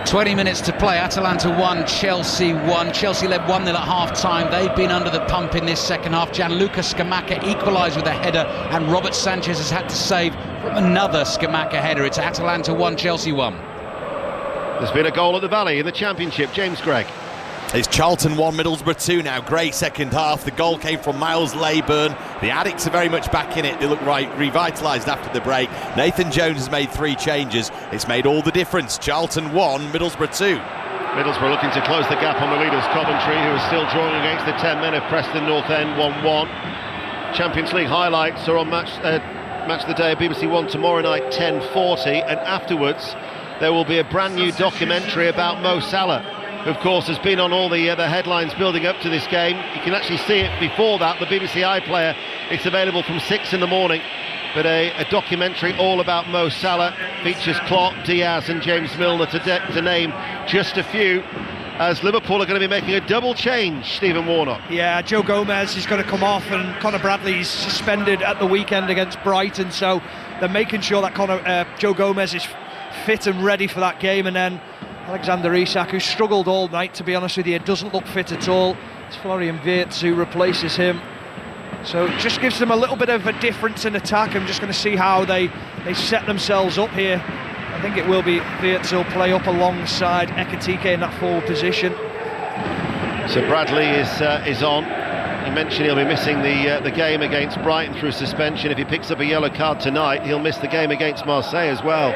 20 minutes to play. Atalanta 1, Chelsea 1. Chelsea led 1-0 at half-time. They've been under the pump in this second half. Gianluca Scamacca equalised with a header, and Robert Sanchez has had to save from another Scamacca header. It's Atalanta 1, Chelsea 1. There's been a goal at the Valley in the Championship. James Gregg. It's Charlton 1, Middlesbrough 2 now. Great second half. The goal came from Miles Leyburn. The Addicts are very much back in it. They look revitalised after the break. Nathan Jones has made 3 changes. It's made all the difference. Charlton 1, Middlesbrough 2. Middlesbrough looking to close the gap on the leaders, Coventry, who are still drawing against the 10 men of Preston North End, 1-1. Champions League highlights are on Match of the Day at BBC One tomorrow night, 10:40, and afterwards there will be a brand new documentary about Mo Salah, who of course has been on all the headlines building up to this game. You can actually see it before that, the BBC iPlayer. It's available from 6 in the morning. But a documentary all about Mo Salah, features Klopp, Diaz and James Milner, to name just a few, as Liverpool are going to be making a double change, Stephen Warnock. Yeah, Joe Gomez is going to come off, and Conor Bradley's suspended at the weekend against Brighton, so they're making sure that Joe Gomez is fit and ready for that game. And then Alexander Isak, who struggled all night, to be honest with you, doesn't look fit at all. It's Florian Wirtz who replaces him. So it just gives them a little bit of a difference in attack. I'm just going to see how they set themselves up here. I think it will be Wirtz who'll play up alongside Ekitike in that forward position. So Bradley is on. You mentioned he'll be missing the game against Brighton through suspension. If he picks up a yellow card tonight, he'll miss the game against Marseille as well,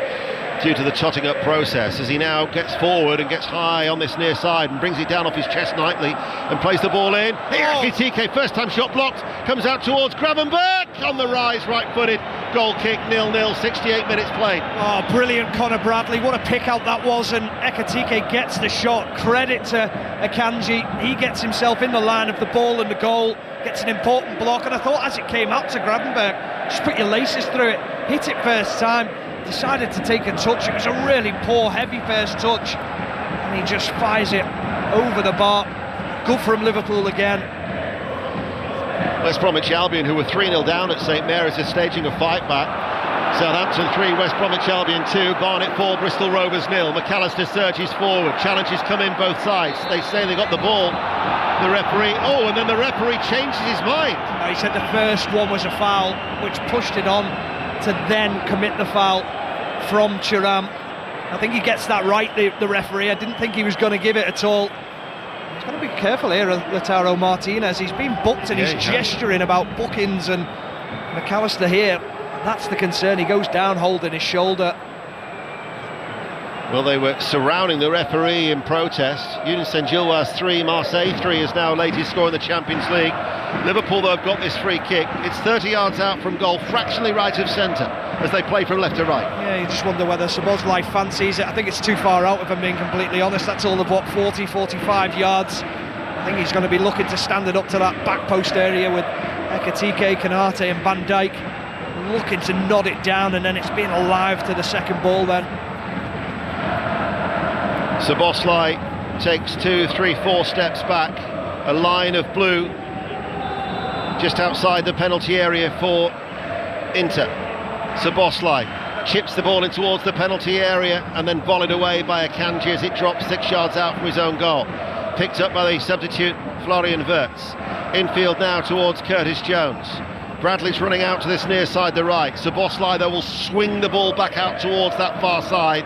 due to the totting up process, as he now gets forward and gets high on this near side and brings it down off his chest nicely and plays the ball in. Ekitike, first time shot blocked, comes out towards Gravenberch on the rise, right-footed, goal kick, 0-0, 68 minutes played. Oh, brilliant Conor Bradley, what a pick out that was, and Ekitike gets the shot. Credit to Akanji, he gets himself in the line of the ball and the goal, gets an important block, and I thought as it came out to Gravenberch, just put your laces through it, hit it first time, decided to take a touch. It was a really poor, heavy first touch, and he just fires it over the bar. Good from Liverpool again. West Bromwich Albion, who were 3-0 down at St Mary's, are staging a fight back. Southampton 3, West Bromwich Albion 2, Barnet 4, Bristol Rovers 0. McAllister surges forward, challenges come in both sides. They say they got the ball. The referee, and then the referee changes his mind. He said the first one was a foul, which pushed it on to then commit the foul from Thuram. I think he gets that right, the referee. I didn't think he was going to give it at all. He's got to be careful here, Lautaro Martinez. He's been booked and he's gesturing about bookings, and McAllister here, that's the concern. He goes down holding his shoulder. Well, they were surrounding the referee in protest. Union Saint-Gilloise 3, Marseille 3 is now latest score in the Champions League. Liverpool, though, have got this free kick. It's 30 yards out from goal, fractionally right of centre, as they play from left to right. Yeah, you just wonder whether Szoboszlai fancies it. I think it's too far out, if I'm being completely honest. That's all of 40, 45 yards. I think he's going to be looking to stand it up to that back post area with Ekitike, Konate and Van Dijk looking to nod it down, and then it's being alive to the second ball then. Szoboszlai takes 2, 3, 4 steps back. A line of blue just outside the penalty area for Inter. Szoboszlai chips the ball in towards the penalty area and then volleyed away by Akanji as it drops 6 yards out from his own goal. Picked up by the substitute Florian Wirtz. Infield now towards Curtis Jones. Bradley's running out to this near side, the right. Szoboszlai though will swing the ball back out towards that far side.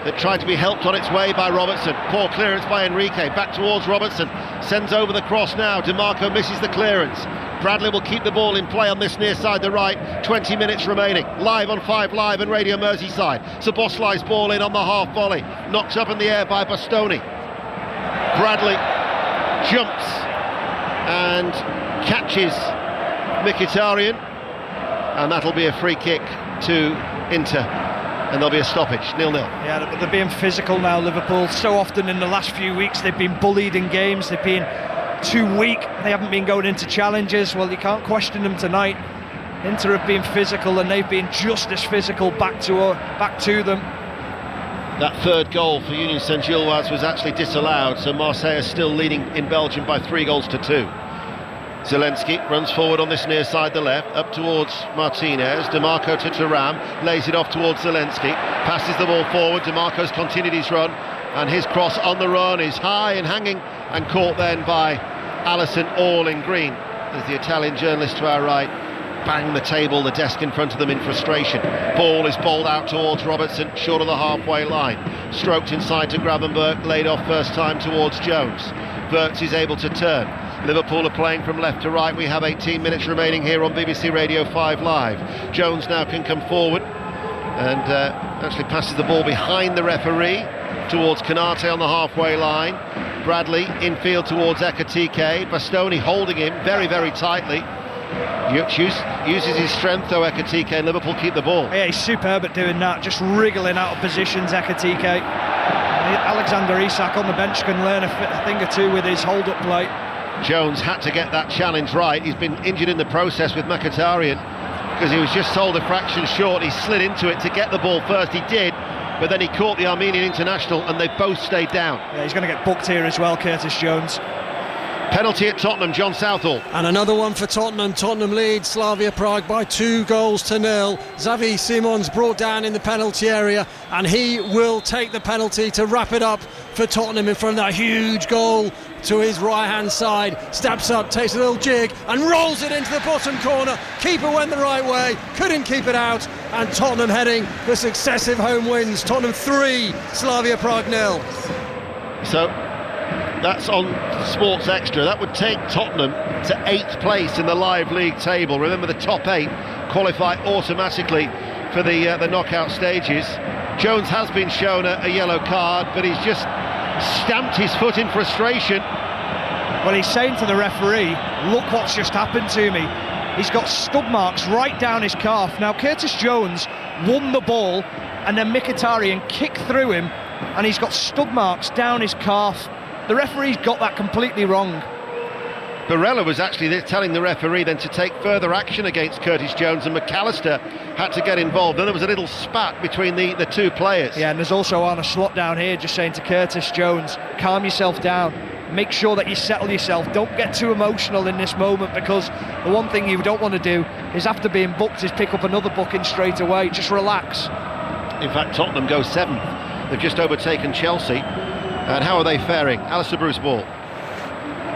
That tried to be helped on its way by Robertson. Poor clearance by Enrique. Back towards Robertson. Sends over the cross now. DeMarco misses the clearance. Bradley will keep the ball in play on this near side, the right. 20 minutes remaining. Live on 5 Live and Radio Merseyside. Szoboszlai's ball in on the half volley. Knocked up in the air by Bastoni. Bradley jumps and catches Mkhitaryan. And that'll be a free kick to Inter. And there'll be a stoppage, 0-0. Yeah, but they're being physical now, Liverpool. So often in the last few weeks they've been bullied in games, they've been too weak, they haven't been going into challenges. Well, you can't question them tonight. Inter have been physical and they've been just as physical back to them. That third goal for Union Saint-Gilloise was actually disallowed, so Marseille is still leading in Belgium by 3-2. Zelensky runs forward on this near side, the left, up towards Martinez. DeMarco to Thuram, lays it off towards Zelensky, passes the ball forward. DeMarco's continued his run, and his cross on the run is high and hanging, and caught then by Alisson, all in green, as the Italian journalist to our right bang the table, the desk in front of them in frustration. Ball is bowled out towards Robertson, short of the halfway line. Stroked inside to Gravenberch, laid off first time towards Jones. Wirtz is able to turn. Liverpool are playing from left to right. We have 18 minutes remaining here on BBC Radio 5 Live. Jones now can come forward and actually passes the ball behind the referee towards Konate on the halfway line. Bradley infield towards Ekitike. Bastoni holding him very, very tightly. Uses his strength though, Ekitike, and Liverpool keep the ball. Yeah, he's superb at doing that, just wriggling out of positions, Ekitike. Alexander Isak on the bench can learn a thing or two with his hold-up play. Jones had to get that challenge right. He's been injured in the process with Mkhitaryan because he was just told a fraction short. He slid into it to get the ball first. He did, but then he caught the Armenian international and they both stayed down. Yeah, he's going to get booked here as well, Curtis Jones. Penalty at Tottenham, John Southall. And another one for Tottenham. Tottenham leads Slavia Prague by 2-0. Xavi Simons brought down in the penalty area, and he will take the penalty to wrap it up for Tottenham in front of that huge goal to his right hand side. Steps up, takes a little jig and rolls it into the bottom corner. Keeper went the right way, couldn't keep it out, and Tottenham heading for successive home wins. Tottenham 3, Slavia Prague 0. So that's on Sports Extra. That would take Tottenham to 8th place in the live league table. Remember, the top 8 qualify automatically for the knockout stages. Jones has been shown a yellow card, but he's just stamped his foot in frustration. Well, he's saying to the referee, look what's just happened to me. He's got stub marks right down his calf. Now, Curtis Jones won the ball, and then Mkhitaryan kicked through him, and he's got stub marks down his calf. The referee's got that completely wrong. Barella was actually telling the referee then to take further action against Curtis Jones, and McAllister had to get involved. Then there was a little spat between the two players. Yeah, and there's also Arne Slot down here just saying to Curtis Jones, calm yourself down, make sure that you settle yourself, don't get too emotional in this moment, because the one thing you don't want to do is after being booked is pick up another booking straight away. Just relax. In fact, Tottenham go 7th. They've just overtaken Chelsea. And how are they faring? Alistair Bruce Ball.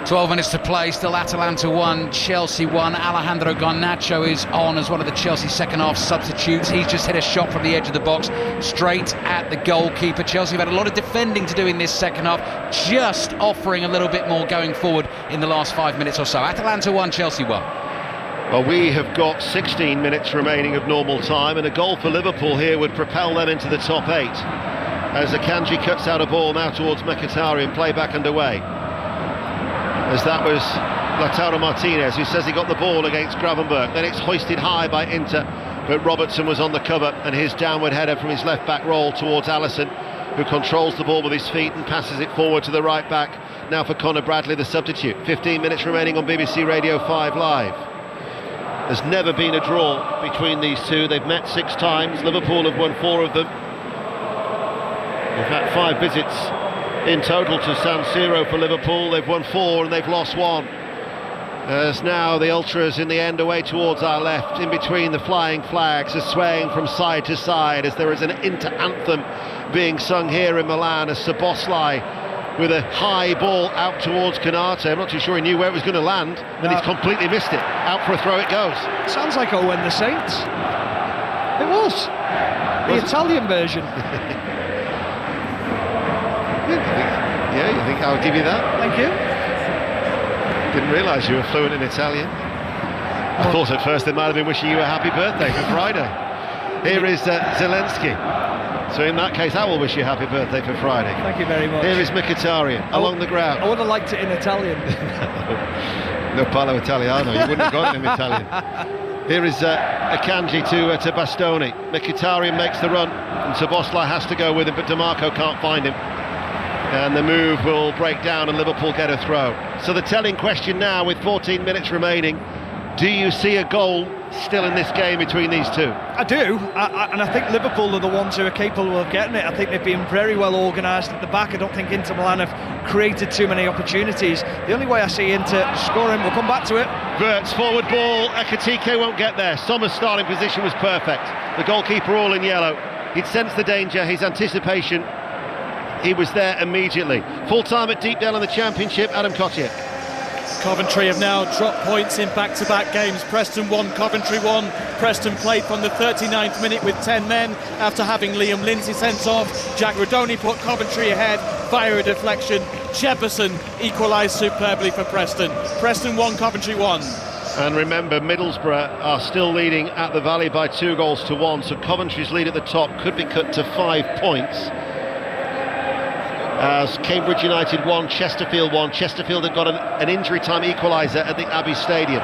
12 minutes to play, still Atalanta 1, Chelsea 1. Alejandro Garnacho is on as one of the Chelsea second half substitutes. He's just hit a shot from the edge of the box straight at the goalkeeper. Chelsea have had a lot of defending to do in this second half, just offering a little bit more going forward in the last 5 minutes or so. Atalanta 1, Chelsea 1. Well, we have got 16 minutes remaining of normal time, and a goal for Liverpool here would propel them into the top 8. As Akanji cuts out a ball now towards Mkhitaryan, play back underway. As that was Lautaro Martinez, who says he got the ball against Gravenberch. Then it's hoisted high by Inter, but Robertson was on the cover, and his downward header from his left-back roll towards Alisson, who controls the ball with his feet and passes it forward to the right-back. Now for Conor Bradley, the substitute. 15 minutes remaining on BBC Radio 5 Live. There's never been a draw between these two. They've met 6 times. Liverpool have won 4 of them. In fact, 5 visits in total to San Siro for Liverpool. They've won 4 and they've lost 1. As now the ultras in the end away towards our left, in between the flying flags, are swaying from side to side as there is an inter-anthem being sung here in Milan as Szoboszlai with a high ball out towards Konate. I'm not too sure he knew where it was going to land, and he's completely missed it. Out for a throw it goes. Sounds like Owen the Saints. It was. The Italian version. Yeah, you think I'll give you that? Thank you. Didn't realise you were fluent in Italian. I thought at first they might have been wishing you a happy birthday for Friday. Here is Zelensky. So in that case, I will wish you a happy birthday for Friday. Thank you very much. Here is Mkhitaryan along the ground. I would have liked it in Italian. No parlo Italiano, you wouldn't have got it in Italian. Here is Akanji to Bastoni. Mkhitaryan makes the run, and Szoboszlai has to go with him, but DiMarco can't find him. And the move will break down and Liverpool get a throw. So the telling question now, with 14 minutes remaining, do you see a goal still in this game between these two? I do, and I think Liverpool are the ones who are capable of getting it. I think they've been very well organised at the back. I don't think Inter Milan have created too many opportunities. The only way I see Inter scoring, we'll come back to it. Wirtz, forward ball, Ekitike won't get there. Sommer's starting position was perfect. The goalkeeper all in yellow. He'd sensed the danger, his anticipation, he was there immediately. Full time at Deepdale in the Championship, Adam Kotiak. Coventry have now dropped points in back-to-back games. Preston 1, Coventry 1. Preston played from the 39th minute with 10 men after having Liam Lindsay sent off. Jack Rodoni put Coventry ahead via a deflection. Jefferson equalised superbly for Preston. Preston 1, Coventry 1. And remember, Middlesbrough are still leading at the Valley by 2-1, so Coventry's lead at the top could be cut to 5 points. As Cambridge United won, Chesterfield won. Chesterfield have got an injury time equaliser at the Abbey Stadium.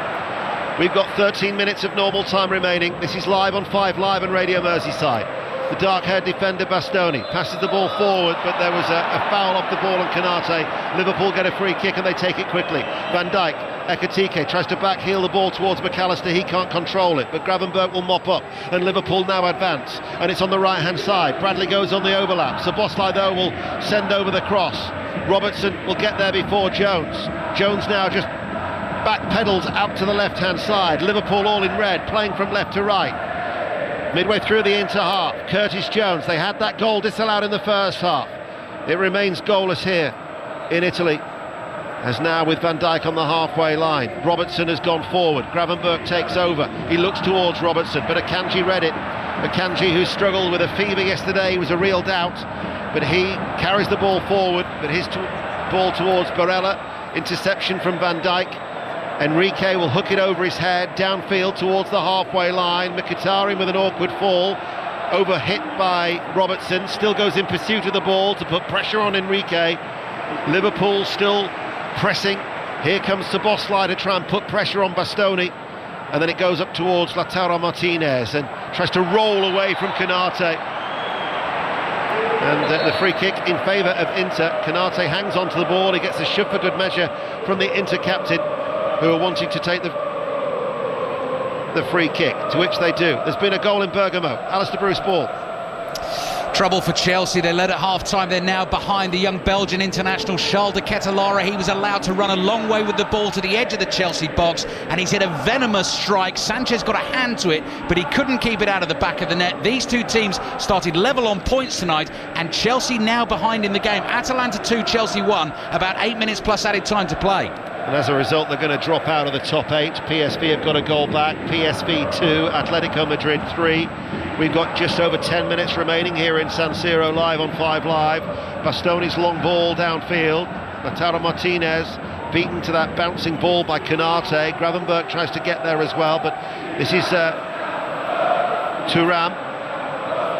We've got 13 minutes of normal time remaining. This is live on 5 Live and Radio Merseyside. The dark-haired defender Bastoni passes the ball forward, but there was a foul off the ball on Konate. Liverpool get a free kick and they take it quickly. Van Dijk, Ekitike tries to backheel the ball towards McAllister. He can't control it, but Gravenberch will mop up, and Liverpool now advance, and it's on the right-hand side. Bradley goes on the overlap. Szoboszlai, though, will send over the cross. Robertson will get there before Jones. Jones now just backpedals out to the left-hand side. Liverpool all in red, playing from left to right. Midway through the Inter half, Curtis Jones. They had that goal disallowed in the first half. It remains goalless here in Italy, as now with Van Dijk on the halfway line. Robertson has gone forward. Gravenberch takes over. He looks towards Robertson, but Akanji read it. Akanji, who struggled with a fever yesterday, was a real doubt, but he carries the ball forward, but his ball towards Barella. Interception from Van Dijk. Enrique will hook it over his head, downfield towards the halfway line. Mkhitaryan with an awkward fall, overhit by Robertson, still goes in pursuit of the ball to put pressure on Enrique. Liverpool still pressing. Here comes Szoboszlai to try and put pressure on Bastoni, and then it goes up towards Lautaro Martinez and tries to roll away from Konate. And the free kick in favour of Inter. Konate hangs onto the ball, he gets a shove for good measure from the Inter captain, who are wanting to take the free kick, to which they do. There's been a goal in Bergamo. Alistair Bruce Ball. Trouble for Chelsea. They led at half-time. They're now behind the young Belgian international Charles de Ketelaere. He was allowed to run a long way with the ball to the edge of the Chelsea box, and he's hit a venomous strike. Sanchez got a hand to it, but he couldn't keep it out of the back of the net. These two teams started level on points tonight, and Chelsea now behind in the game. Atalanta 2, Chelsea 1, about 8 minutes plus added time to play. And as a result, they're going to drop out of the top 8. PSV have got a goal back. PSV 2, Atletico Madrid 3. We've got just over 10 minutes remaining here in San Siro, live on 5 Live. Bastoni's long ball downfield. Lautaro Martinez beaten to that bouncing ball by Konate. Gravenberch tries to get there as well, but this is Thuram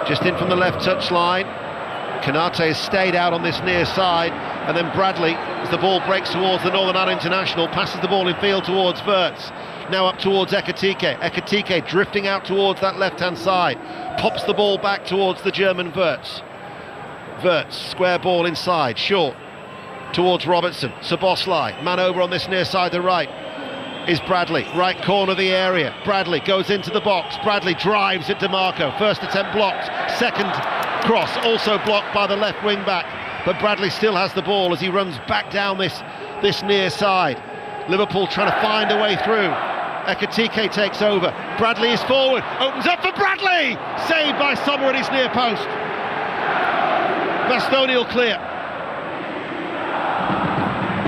just in from the left touchline. Konate has stayed out on this near side, and then Bradley, as the ball breaks towards the Northern Ireland international, passes the ball in field towards Wirtz. Now up towards Ekitike. Ekitike drifting out towards that left-hand side, pops the ball back towards the German Wirtz. Wirtz, square ball inside, short, towards Robertson. Szoboszlai, man over on this near side, the right is Bradley, right corner of the area. Bradley goes into the box. Bradley drives at DiMarco. First attempt blocked, second cross also blocked by the left wing back, but Bradley still has the ball as he runs back down this near side. Liverpool trying to find a way through. Ekitike takes over. Bradley is forward. Opens up for Bradley! Saved by Sommer at his near post. Bastoni will clear.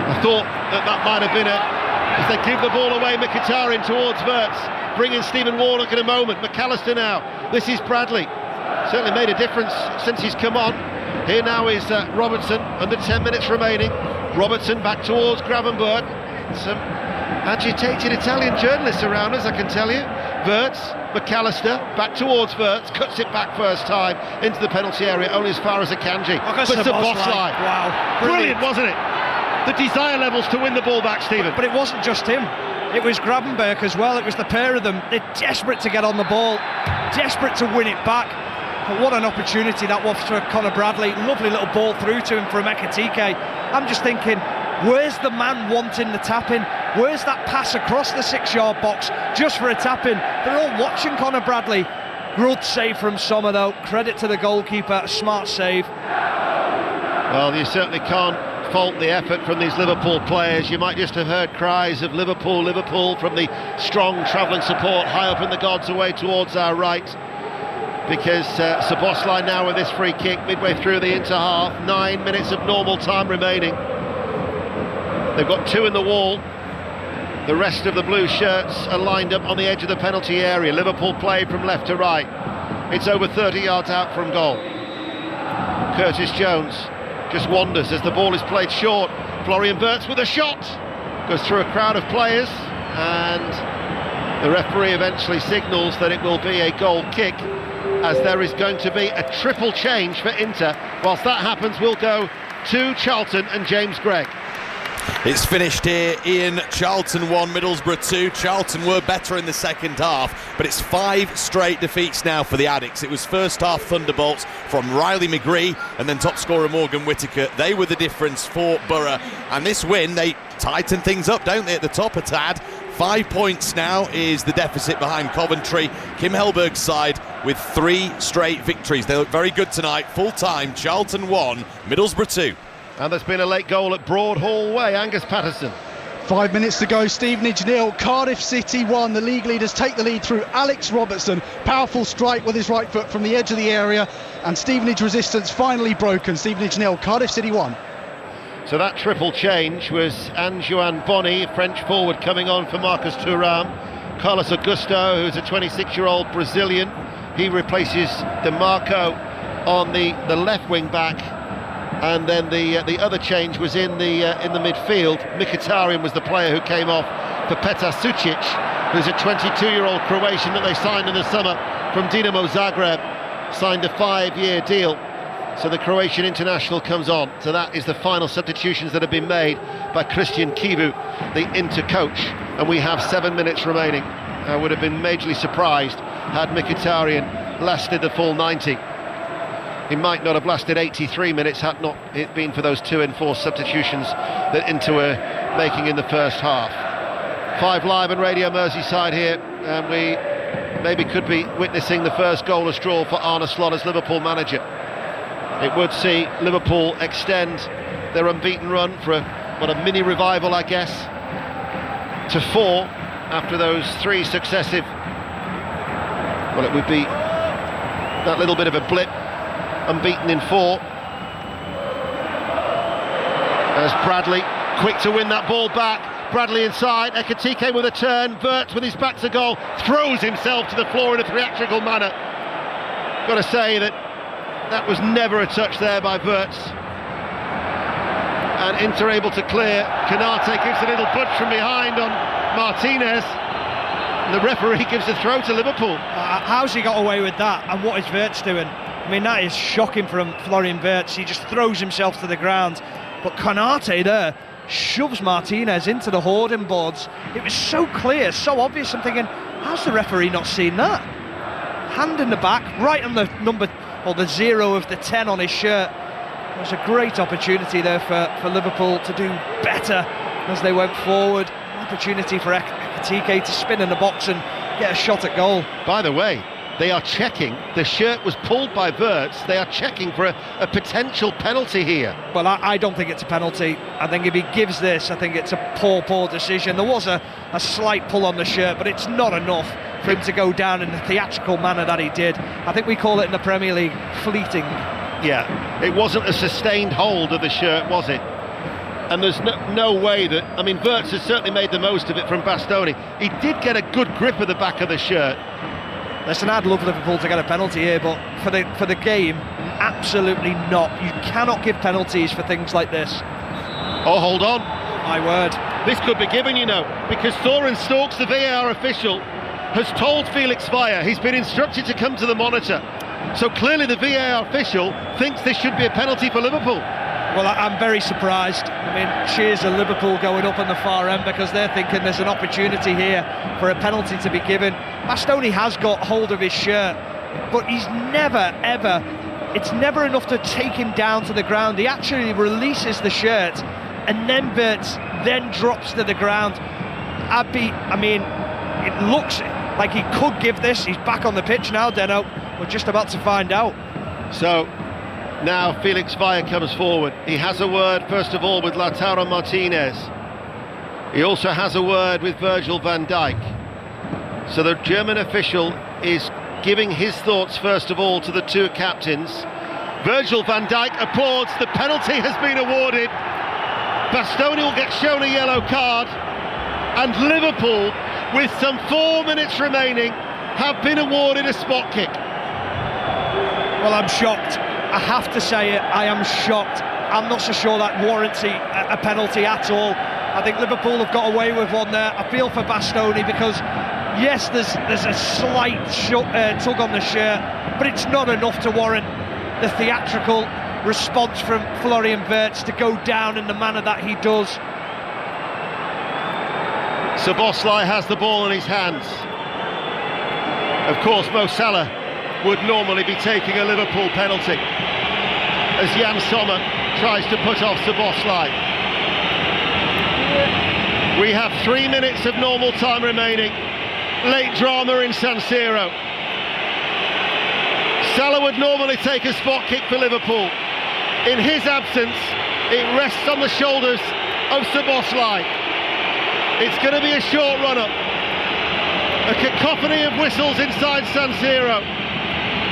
I thought that might have been as they give the ball away, Mkhitaryan towards Wirtz, bringing Stephen Warnock in a moment. McAllister now. This is Bradley. Certainly made a difference since he's come on. Here now is Robertson, under 10 minutes remaining. Robertson back towards Gravenberch. Some agitated Italian journalists around us, I can tell you. Wirtz, McAllister, back towards Wirtz, cuts it back first time into the penalty area, only as far as Akanji. But Szoboszlai. Wow. Brilliant, wasn't it? The desire levels to win the ball back, Stephen. But it wasn't just him. It was Gravenberch as well. It was the pair of them. They're desperate to get on the ball, desperate to win it back. But what an opportunity that was for Conor Bradley. Lovely little ball through to him from Ekitike. I'm just thinking, where's the man wanting the tap-in? Where's that pass across the 6-yard box just for a tap-in? They're all watching Conor Bradley. Good save from Sommer though. Credit to the goalkeeper, a smart save. Well, you certainly can't fault the effort from these Liverpool players. You might just have heard cries of Liverpool, Liverpool from the strong travelling support high up in the gods away towards our right. Because Szoboszlai now with this free kick midway through the Inter half. 9 minutes of normal time remaining. They've got 2 in the wall. The rest of the blue shirts are lined up on the edge of the penalty area. Liverpool play from left to right. It's over 30 yards out from goal. Curtis Jones just wanders as the ball is played short. Florian Wirtz with a shot. Goes through a crowd of players, and the referee eventually signals that it will be a goal kick, as there is going to be a triple change for Inter. Whilst that happens, we'll go to Charlton and James Gregg. It's finished here, Ian. Charlton 1, Middlesbrough 2. Charlton were better in the second half, but it's 5 straight defeats now for the Addicks. It was first half thunderbolts from Riley McGree and then top scorer Morgan Whittaker. They were the difference for Borough, and this win, they tighten things up, don't they, at the top a tad. 5 points now is the deficit behind Coventry. Kim Hellberg's side with 3 straight victories. They look very good tonight. Full time, Charlton 1, Middlesbrough 2. And there's been a late goal at Broadhall Way. Angus Patterson. 5 minutes to go, Stevenage 0, Cardiff City 1. The league leaders take the lead through Alex Robertson. Powerful strike with his right foot from the edge of the area, and Stevenage resistance finally broken. Stevenage 0, Cardiff City 1. So that triple change was Anjuan Boni, French forward, coming on for Marcus Thuram. Carlos Augusto, who's a 26-year-old Brazilian. He replaces DeMarco on the left wing back. And then the other change was in the midfield. Mkhitaryan was the player who came off for Petar Sucic, who's a 22-year-old Croatian that they signed in the summer from Dinamo Zagreb. Signed a 5-year deal. So the Croatian international comes on. So that is the final substitutions that have been made by Christian Kivu, the Inter coach. And we have 7 minutes remaining. I would have been majorly surprised had Mkhitaryan lasted the full 90. He might not have lasted 83 minutes had not it been for those 2 enforced substitutions that Inter were making in the first half. 5 Live and Radio Merseyside here, and we maybe could be witnessing the first goalless draw for Arne Slot as Liverpool manager. It would see Liverpool extend their unbeaten run for a mini revival, I guess, to 4 after those 3 successive. Well, it would be that little bit of a blip. Unbeaten in 4. As Bradley, quick to win that ball back. Bradley inside, Ekitike with a turn. Wirtz with his back to goal, throws himself to the floor in a theatrical manner. Got to say that was never a touch there by Wirtz. And Inter able to clear. Canate gives a little push from behind on Martinez. And the referee gives a throw to Liverpool. How's he got away with that? And what is Wirtz doing? I mean, that is shocking from Florian Wirtz. He just throws himself to the ground. But Canate there shoves Martinez into the hoarding boards. It was so clear, so obvious. I'm thinking, how's the referee not seen that? Hand in the back, right on the number, or the 0 of the 10 on his shirt. It was a great opportunity there for Liverpool to do better as they went forward. An opportunity for Ekitike to spin in the box and get a shot at goal. By the way, they are checking. The shirt was pulled by Wirtz. They are checking for a potential penalty here. Well, I don't think it's a penalty. I think if he gives this, I think it's a poor decision. There was a slight pull on the shirt, but it's not enough for him to go down in the theatrical manner that he did. I think we call it in the Premier League fleeting. Yeah, it wasn't a sustained hold of the shirt, was it? And there's no way that... I mean, Wirtz has certainly made the most of it from Bastoni. He did get a good grip of the back of the shirt. Listen, I'd love Liverpool to get a penalty here, but for the game, absolutely not. You cannot give penalties for things like this. Oh, hold on. My word. This could be given, you know, because Thorin Storks, the VAR official, has told Felix Vaya he's been instructed to come to the monitor. So clearly the VAR official thinks this should be a penalty for Liverpool. Well, I'm very surprised. I mean, cheers to Liverpool going up on the far end because they're thinking there's an opportunity here for a penalty to be given. Bastoni has got hold of his shirt, but he's it's never enough to take him down to the ground. He actually releases the shirt and then then drops to the ground. It looks like he could give this. He's back on the pitch now, Deno. We're just about to find out. So now Felix Vaya comes forward. He has a word, first of all, with Lautaro Martinez. He also has a word with Virgil van Dijk. So the German official is giving his thoughts, first of all, to the two captains. Virgil van Dijk applauds. The penalty has been awarded. Bastoni will get shown a yellow card. And Liverpool, with some 4 minutes remaining, have been awarded a spot kick. Well, I'm shocked. I have to say it, I am shocked. I'm not so sure that warrants a penalty at all. I think Liverpool have got away with one there. I feel for Bastoni because, yes, there's a slight tug on the shirt, but it's not enough to warrant the theatrical response from Florian Wirtz to go down in the manner that he does. Szoboszlai has the ball in his hands. Of course, Mo Salah would normally be taking a Liverpool penalty as Jan Sommer tries to put off Szoboszlai. We have 3 minutes of normal time remaining. Late drama in San Siro. Salah would normally take a spot kick for Liverpool. In his absence, it rests on the shoulders of Szoboszlai. It's going to be a short run-up. A cacophony of whistles inside San Siro.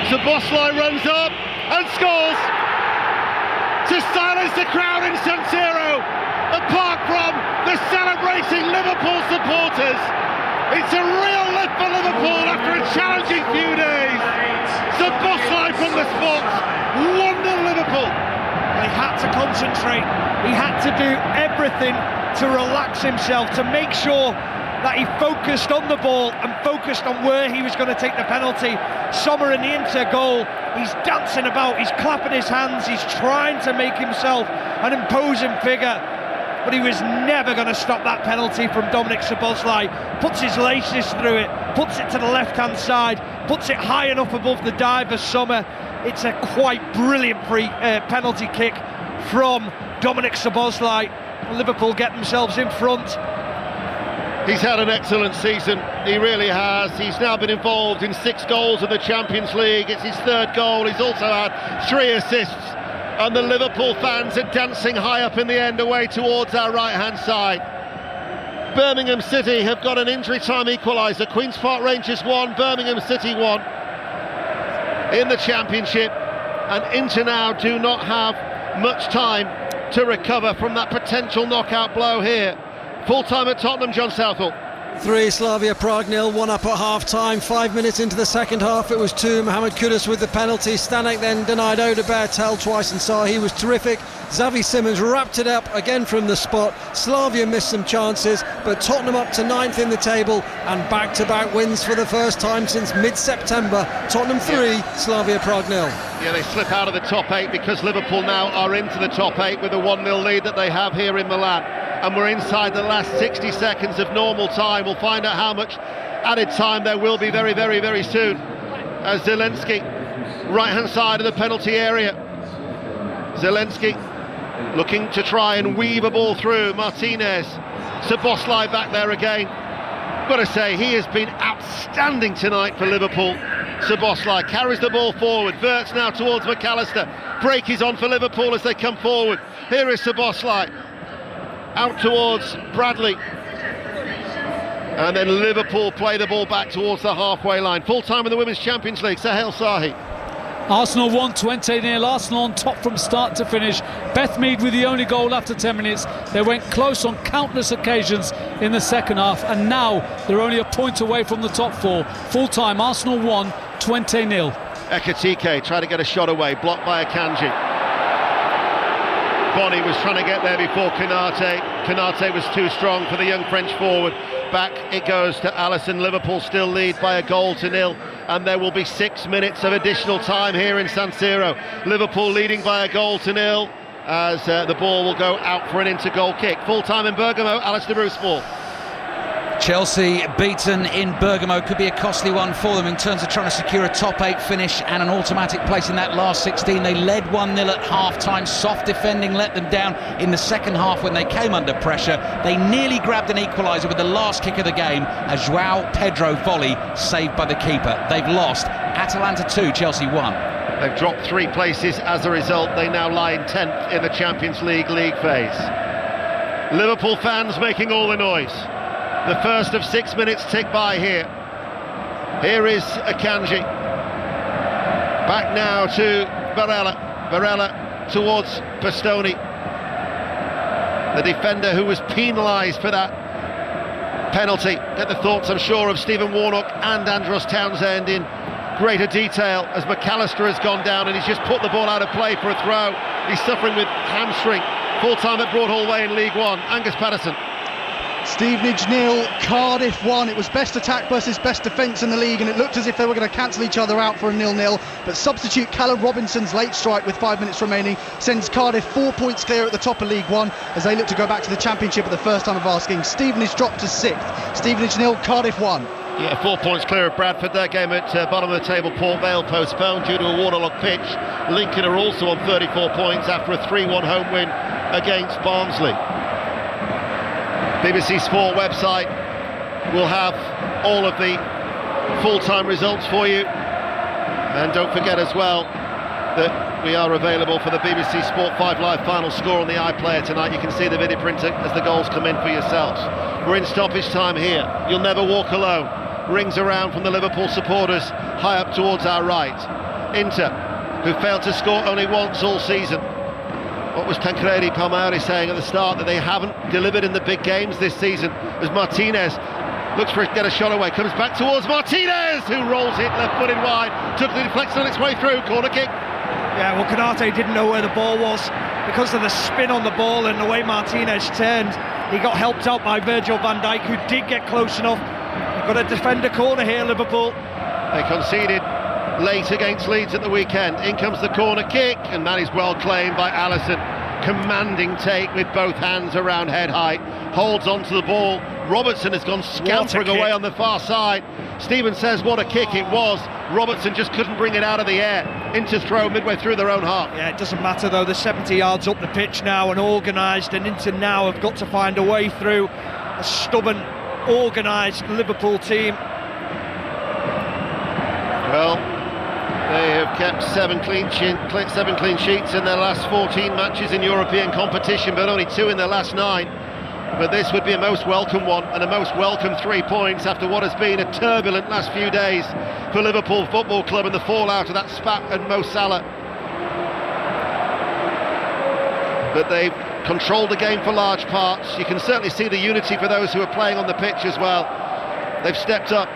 Szoboszlai runs up and scores to silence the crowd in San Siro. Apart from the celebrating Liverpool supporters, it's a real lift for Liverpool after a challenging few days. Szoboszlai from the spot, 1-0 Liverpool. He had to concentrate. He had to do everything to relax himself, to make sure that he focused on the ball and focused on where he was going to take the penalty. Sommer in the Inter goal, he's dancing about, he's clapping his hands, he's trying to make himself an imposing figure, but he was never going to stop that penalty from Dominik Szoboszlai. Puts his laces through it, puts it to the left-hand side, puts it high enough above the diver Sommer. It's a quite brilliant penalty kick from Dominik Szoboszlai. Liverpool get themselves in front. He's had an excellent season, he really has. He's now been involved in 6 goals in the Champions League. It's his 3rd goal. He's also had 3 assists. And the Liverpool fans are dancing high up in the end away towards our right-hand side. Birmingham City have got an injury time equaliser. Queen's Park Rangers 1, Birmingham City 1 in the Championship. And Inter now do not have much time to recover from that potential knockout blow here. Full time at Tottenham, John Southall. 3 Slavia Prague 0, 1 up at half time. 5 minutes into the second half, it was 2. Mohamed Kudus with the penalty. Stanek then denied Odebertel twice and Sahi was terrific. Xavi Simons wrapped it up again from the spot. Slavia missed some chances, but Tottenham up to 9th in the table and back-to-back wins for the first time since mid-September. Tottenham 3, Slavia Prague 0. Yeah, they slip out of the top 8 because Liverpool now are into the top 8 with a 1-0 lead that they have here in Milan. And we're inside the last 60 seconds of normal time. We'll find out how much added time there will be very, very, very soon. As Zelensky, right-hand side of the penalty area. Zelensky looking to try and weave a ball through. Martinez, Szoboszlai back there again. Got to say, he has been outstanding tonight for Liverpool. Szoboszlai carries the ball forward. Wirtz now towards McAllister. Break is on for Liverpool as they come forward. Here is Szoboszlai. Out towards Bradley. And then Liverpool play the ball back towards the halfway line. Full time in the Women's Champions League. Sahel Sahi. Arsenal won 20-0. Arsenal on top from start to finish. Beth Mead with the only goal after 10 minutes. They went close on countless occasions in the second half, and now they're only a point away from the top four. Full time, Arsenal won 20-0. Ekitike tried to get a shot away, blocked by Akanji. Bonny was trying to get there before Konate. Konate was too strong for the young French forward. Back it goes to Alisson. Liverpool still lead by 1-0, and there will be 6 minutes of additional time here in San Siro. Liverpool leading by 1-0 as the ball will go out for an inter-goal kick. Full time in Bergamo, Alistair Bruce-Moore. Chelsea beaten in Bergamo could be a costly one for them in terms of trying to secure a top 8 finish and an automatic place in that last 16. They led 1-0 at half-time. Soft defending let them down in the second half when they came under pressure. They nearly grabbed an equaliser with the last kick of the game, a João Pedro volley saved by the keeper. They've lost. Atalanta 2, Chelsea 1. They've dropped 3 places as a result. They now lie in 10th in the Champions League phase. Liverpool fans making all the noise. The first of 6 minutes tick by here. Here is Akanji. Back now to Barella. Barella towards Bastoni. The defender who was penalised for that penalty. Get the thoughts, I'm sure, of Stephen Warnock and Andros Townsend in greater detail as McAllister has gone down and he's just put the ball out of play for a throw. He's suffering with hamstring. Full time at Broadhall Way in League One. Angus Patterson. Stevenage 0, Cardiff 1. It was best attack versus best defence in the league, and it looked as if they were going to cancel each other out for a 0-0. But substitute Callum Robinson's late strike with 5 minutes remaining sends Cardiff 4 points clear at the top of League One as they look to go back to the Championship at the first time of asking. Stevenage dropped to 6th. Stevenage 0, Cardiff 1. Yeah, 4 points clear of Bradford. Their game at bottom of the table, Port Vale, postponed due to a waterlogged pitch. Lincoln are also on 34 points after a 3-1 home win against Barnsley. BBC Sport website will have all of the full-time results for you, and don't forget as well that we are available for the BBC Sport 5 Live final score on the iPlayer tonight. You can see the video printer as the goals come in for yourselves. We're in stoppage time here. You'll never walk alone. Rings around from the Liverpool supporters high up towards our right. Inter, who failed to score only once all season. What was Tancredi Palmieri saying at the start? That they haven't delivered in the big games this season, as Martinez looks for it to get a shot away, comes back towards Martinez, who rolls it left-footed wide, took the deflection on its way through, corner kick. Yeah, well, Konate didn't know where the ball was because of the spin on the ball and the way Martinez turned. He got helped out by Virgil van Dijk, who did get close enough. They've got a defender corner here, Liverpool. They conceded late against Leeds at the weekend. In comes the corner kick, and that is well claimed by Alisson. Commanding take with both hands around head height, holds onto the ball. Robertson has gone scampering away on the far side. Stephen says what a kick it was. Robertson just couldn't bring it out of the air. Inter throw midway through their own half. Yeah, it doesn't matter though. They're 70 yards up the pitch now and organised, and Inter now have got to find a way through a stubborn, organised Liverpool team. Well, they have kept 7 clean sheets in their last 14 matches in European competition, but only 2 in their last 9. But this would be a most welcome one, and a most welcome 3 points after what has been a turbulent last few days for Liverpool Football Club and the fallout of that spat and Mo Salah. But they've controlled the game for large parts. You can certainly see the unity for those who are playing on the pitch as well. They've stepped up.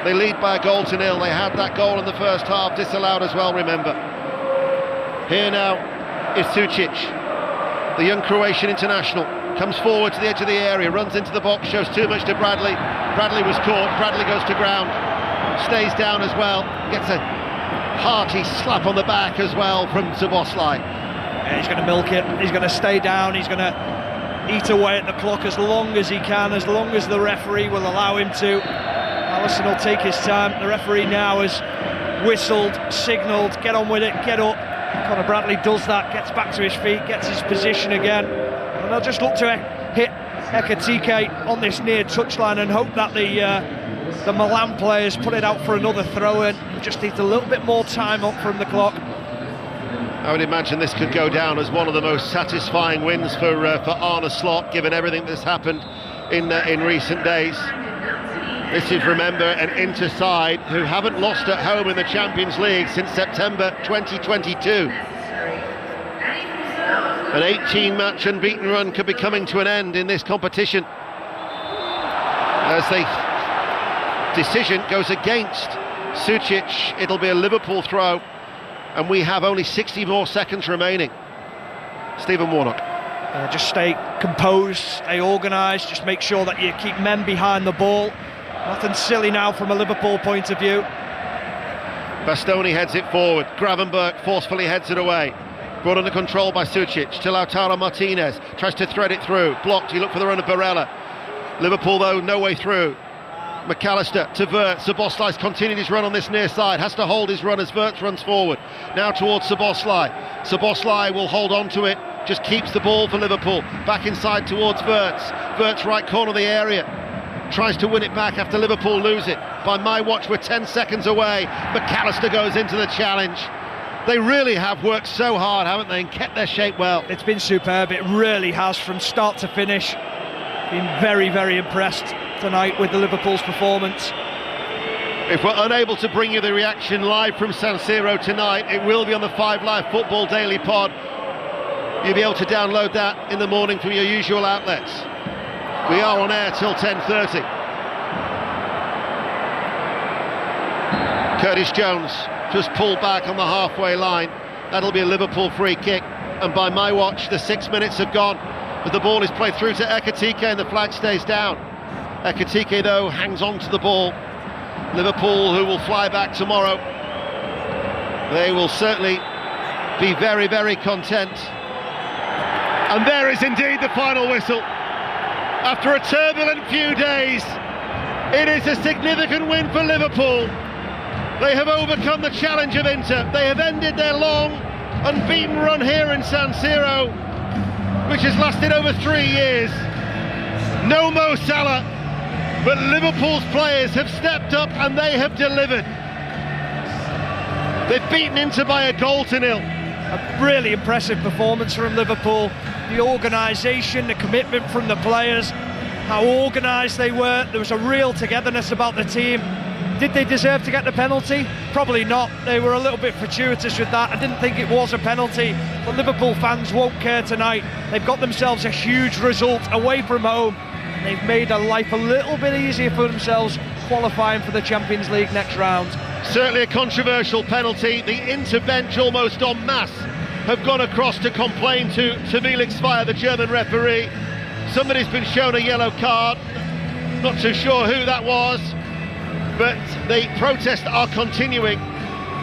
They lead by 1-0. They had that goal in the first half, disallowed as well, remember. Here now is Sucic, the young Croatian international. Comes forward to the edge of the area, runs into the box, shows too much to Bradley. Bradley was caught, Bradley goes to ground, stays down as well, gets a hearty slap on the back as well from Szoboszlai. Yeah, he's going to milk it, he's going to stay down, he's going to eat away at the clock as long as he can, as long as the referee will allow him to. Alisson will take his time. The referee now has whistled, signalled, get on with it, get up. Conor Bradley does that, gets back to his feet, gets his position again. And they'll just look to hit Ekitike on this near touchline and hope that the The Milan players put it out for another throw-in. Just needs a little bit more time up from the clock. I would imagine this could go down as one of the most satisfying wins for Arne Slot, given everything that's happened in recent days. This is, remember, an Inter side who haven't lost at home in the Champions League since September 2022. An 18-match unbeaten run could be coming to an end in this competition, as the decision goes against Sucic. It'll be a Liverpool throw, and we have only 60 more seconds remaining. Stephen Warnock. Just stay composed, stay organised, just make sure that you keep men behind the ball. Nothing silly now from a Liverpool point of view. Bastoni heads it forward. Gravenberch forcefully heads it away. Brought under control by Sucic to Lautaro Martinez. Tries to thread it through. Blocked. You look for the run of Barella. Liverpool, though, no way through. McAllister to Wirtz. Szoboszlai's continued his run on this near side. Has to hold his run as Wirtz runs forward. Now towards Szoboszlai. Szoboszlai will hold on to it. Just keeps the ball for Liverpool. Back inside towards Wirtz. Wirtz right corner of the area. Tries to win it back after Liverpool lose it. By my watch, we're 10 seconds away. McAllister goes into the challenge. They really have worked so hard, haven't they, and kept their shape well. It's been superb. It really has, from start to finish. Been very, very impressed tonight with the Liverpool's performance. If we're unable to bring you the reaction live from San Siro tonight, it will be on the 5 Live Football Daily Pod. You'll be able to download that in the morning from your usual outlets. We are on air till 10:30. Curtis Jones just pulled back on the halfway line. That'll be a Liverpool free kick, and by my watch the 6 minutes have gone, but the ball is played through to Ekitike and the flag stays down. Ekitike, though, hangs on to the ball. Liverpool, who will fly back tomorrow, they will certainly be very, very content. And there is indeed the final whistle. After a turbulent few days, it is a significant win for Liverpool. They have overcome the challenge of Inter. They have ended their long, unbeaten run here in San Siro, which has lasted over 3 years. No Mo Salah, but Liverpool's players have stepped up and they have delivered. They've beaten Inter by a goal to nil. A really impressive performance from Liverpool. The organisation, the commitment from the players, how organised they were. There was a real togetherness about the team. Did they deserve to get the penalty? Probably not. They were a little bit fortuitous with that. I didn't think it was a penalty, but Liverpool fans won't care tonight. They've got themselves a huge result away from home. They've made a life a little bit easier for themselves, qualifying for the Champions League next round. Certainly a controversial penalty. The Inter bench almost en masse have gone across to complain to Felix Zweier, the German referee. Somebody's been shown a yellow card. Not too sure who that was, but the protests are continuing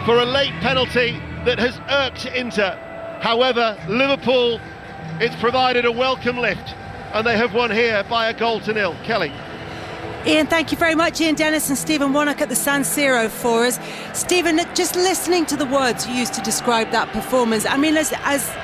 for a late penalty that has irked Inter. However, Liverpool, it's provided a welcome lift, and they have won here by a goal to nil. Kelly. Ian, thank you very much. Ian Dennis and Stephen Warnock at the San Siro for us. Stephen, just listening to the words you used to describe that performance, I mean, as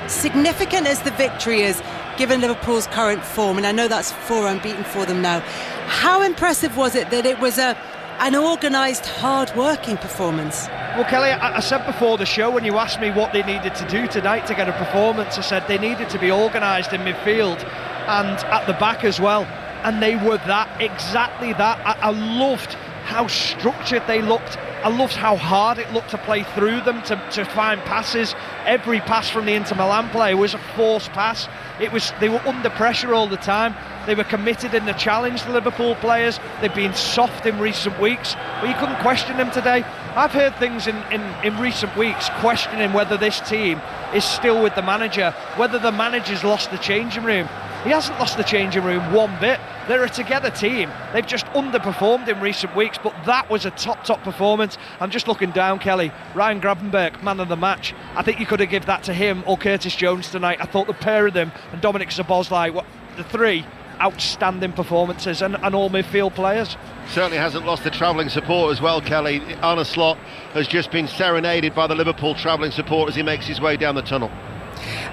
significant as the victory is, given Liverpool's current form, and I know that's 4 unbeaten for them now, how impressive was it that it was an organised, hard-working performance? Well, Kelly, I said before the show, when you asked me what they needed to do tonight to get a performance, I said they needed to be organised in midfield and at the back as well. And they were that, exactly that. I loved how structured they looked. I loved how hard it looked to play through them, to find passes. Every pass from the Inter Milan player was a forced pass. They were under pressure all the time. They were committed in the challenge, the Liverpool players. They've been soft in recent weeks, but you couldn't question them today. I've heard things in recent weeks questioning whether this team is still with the manager, whether the manager's lost the changing room. He hasn't lost the changing room one bit. They're a together team. They've just underperformed in recent weeks, but that was a top performance. I'm just looking down, Kelly. Ryan Gravenberch, man of the match. I think you could have given that to him or Curtis Jones tonight. I thought the pair of them and Dominic Szoboszlai, the 3 outstanding performances, and all midfield players. Certainly hasn't lost the travelling support as well, Kelly. Arne Slot has just been serenaded by the Liverpool travelling support as he makes his way down the tunnel.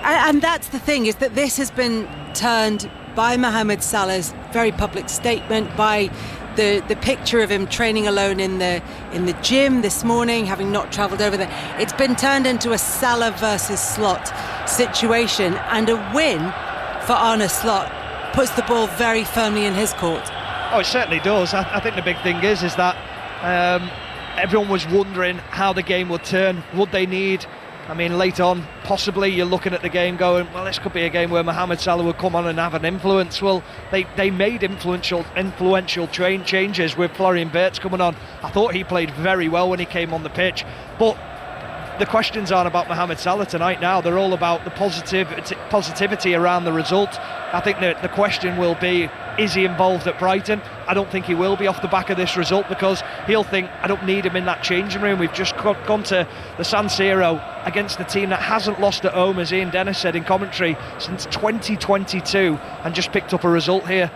And that's the thing, is that this has been turned by Mohamed Salah's very public statement, by the picture of him training alone in the gym this morning, having not travelled over there. It's been turned into a Salah versus Slot situation, and a win for Arne Slot puts the ball very firmly in his court. Oh, it certainly does. I think the big thing is that everyone was wondering how the game would turn. Would they need, late on, possibly you're looking at the game going, well, this could be a game where Mohamed Salah would come on and have an influence. Well, they made influential changes with Florian Wirtz coming on. I thought he played very well when he came on the pitch, but the questions aren't about Mohamed Salah tonight now. They're all about the positivity around the result. I think the question will be, is he involved at Brighton? I don't think he will be off the back of this result, because he'll think, I don't need him in that changing room. We've just gone to the San Siro against a team that hasn't lost at home, as Ian Dennis said in commentary, since 2022, and just picked up a result here.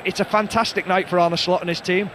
It's a fantastic night for Arne Slot and his team.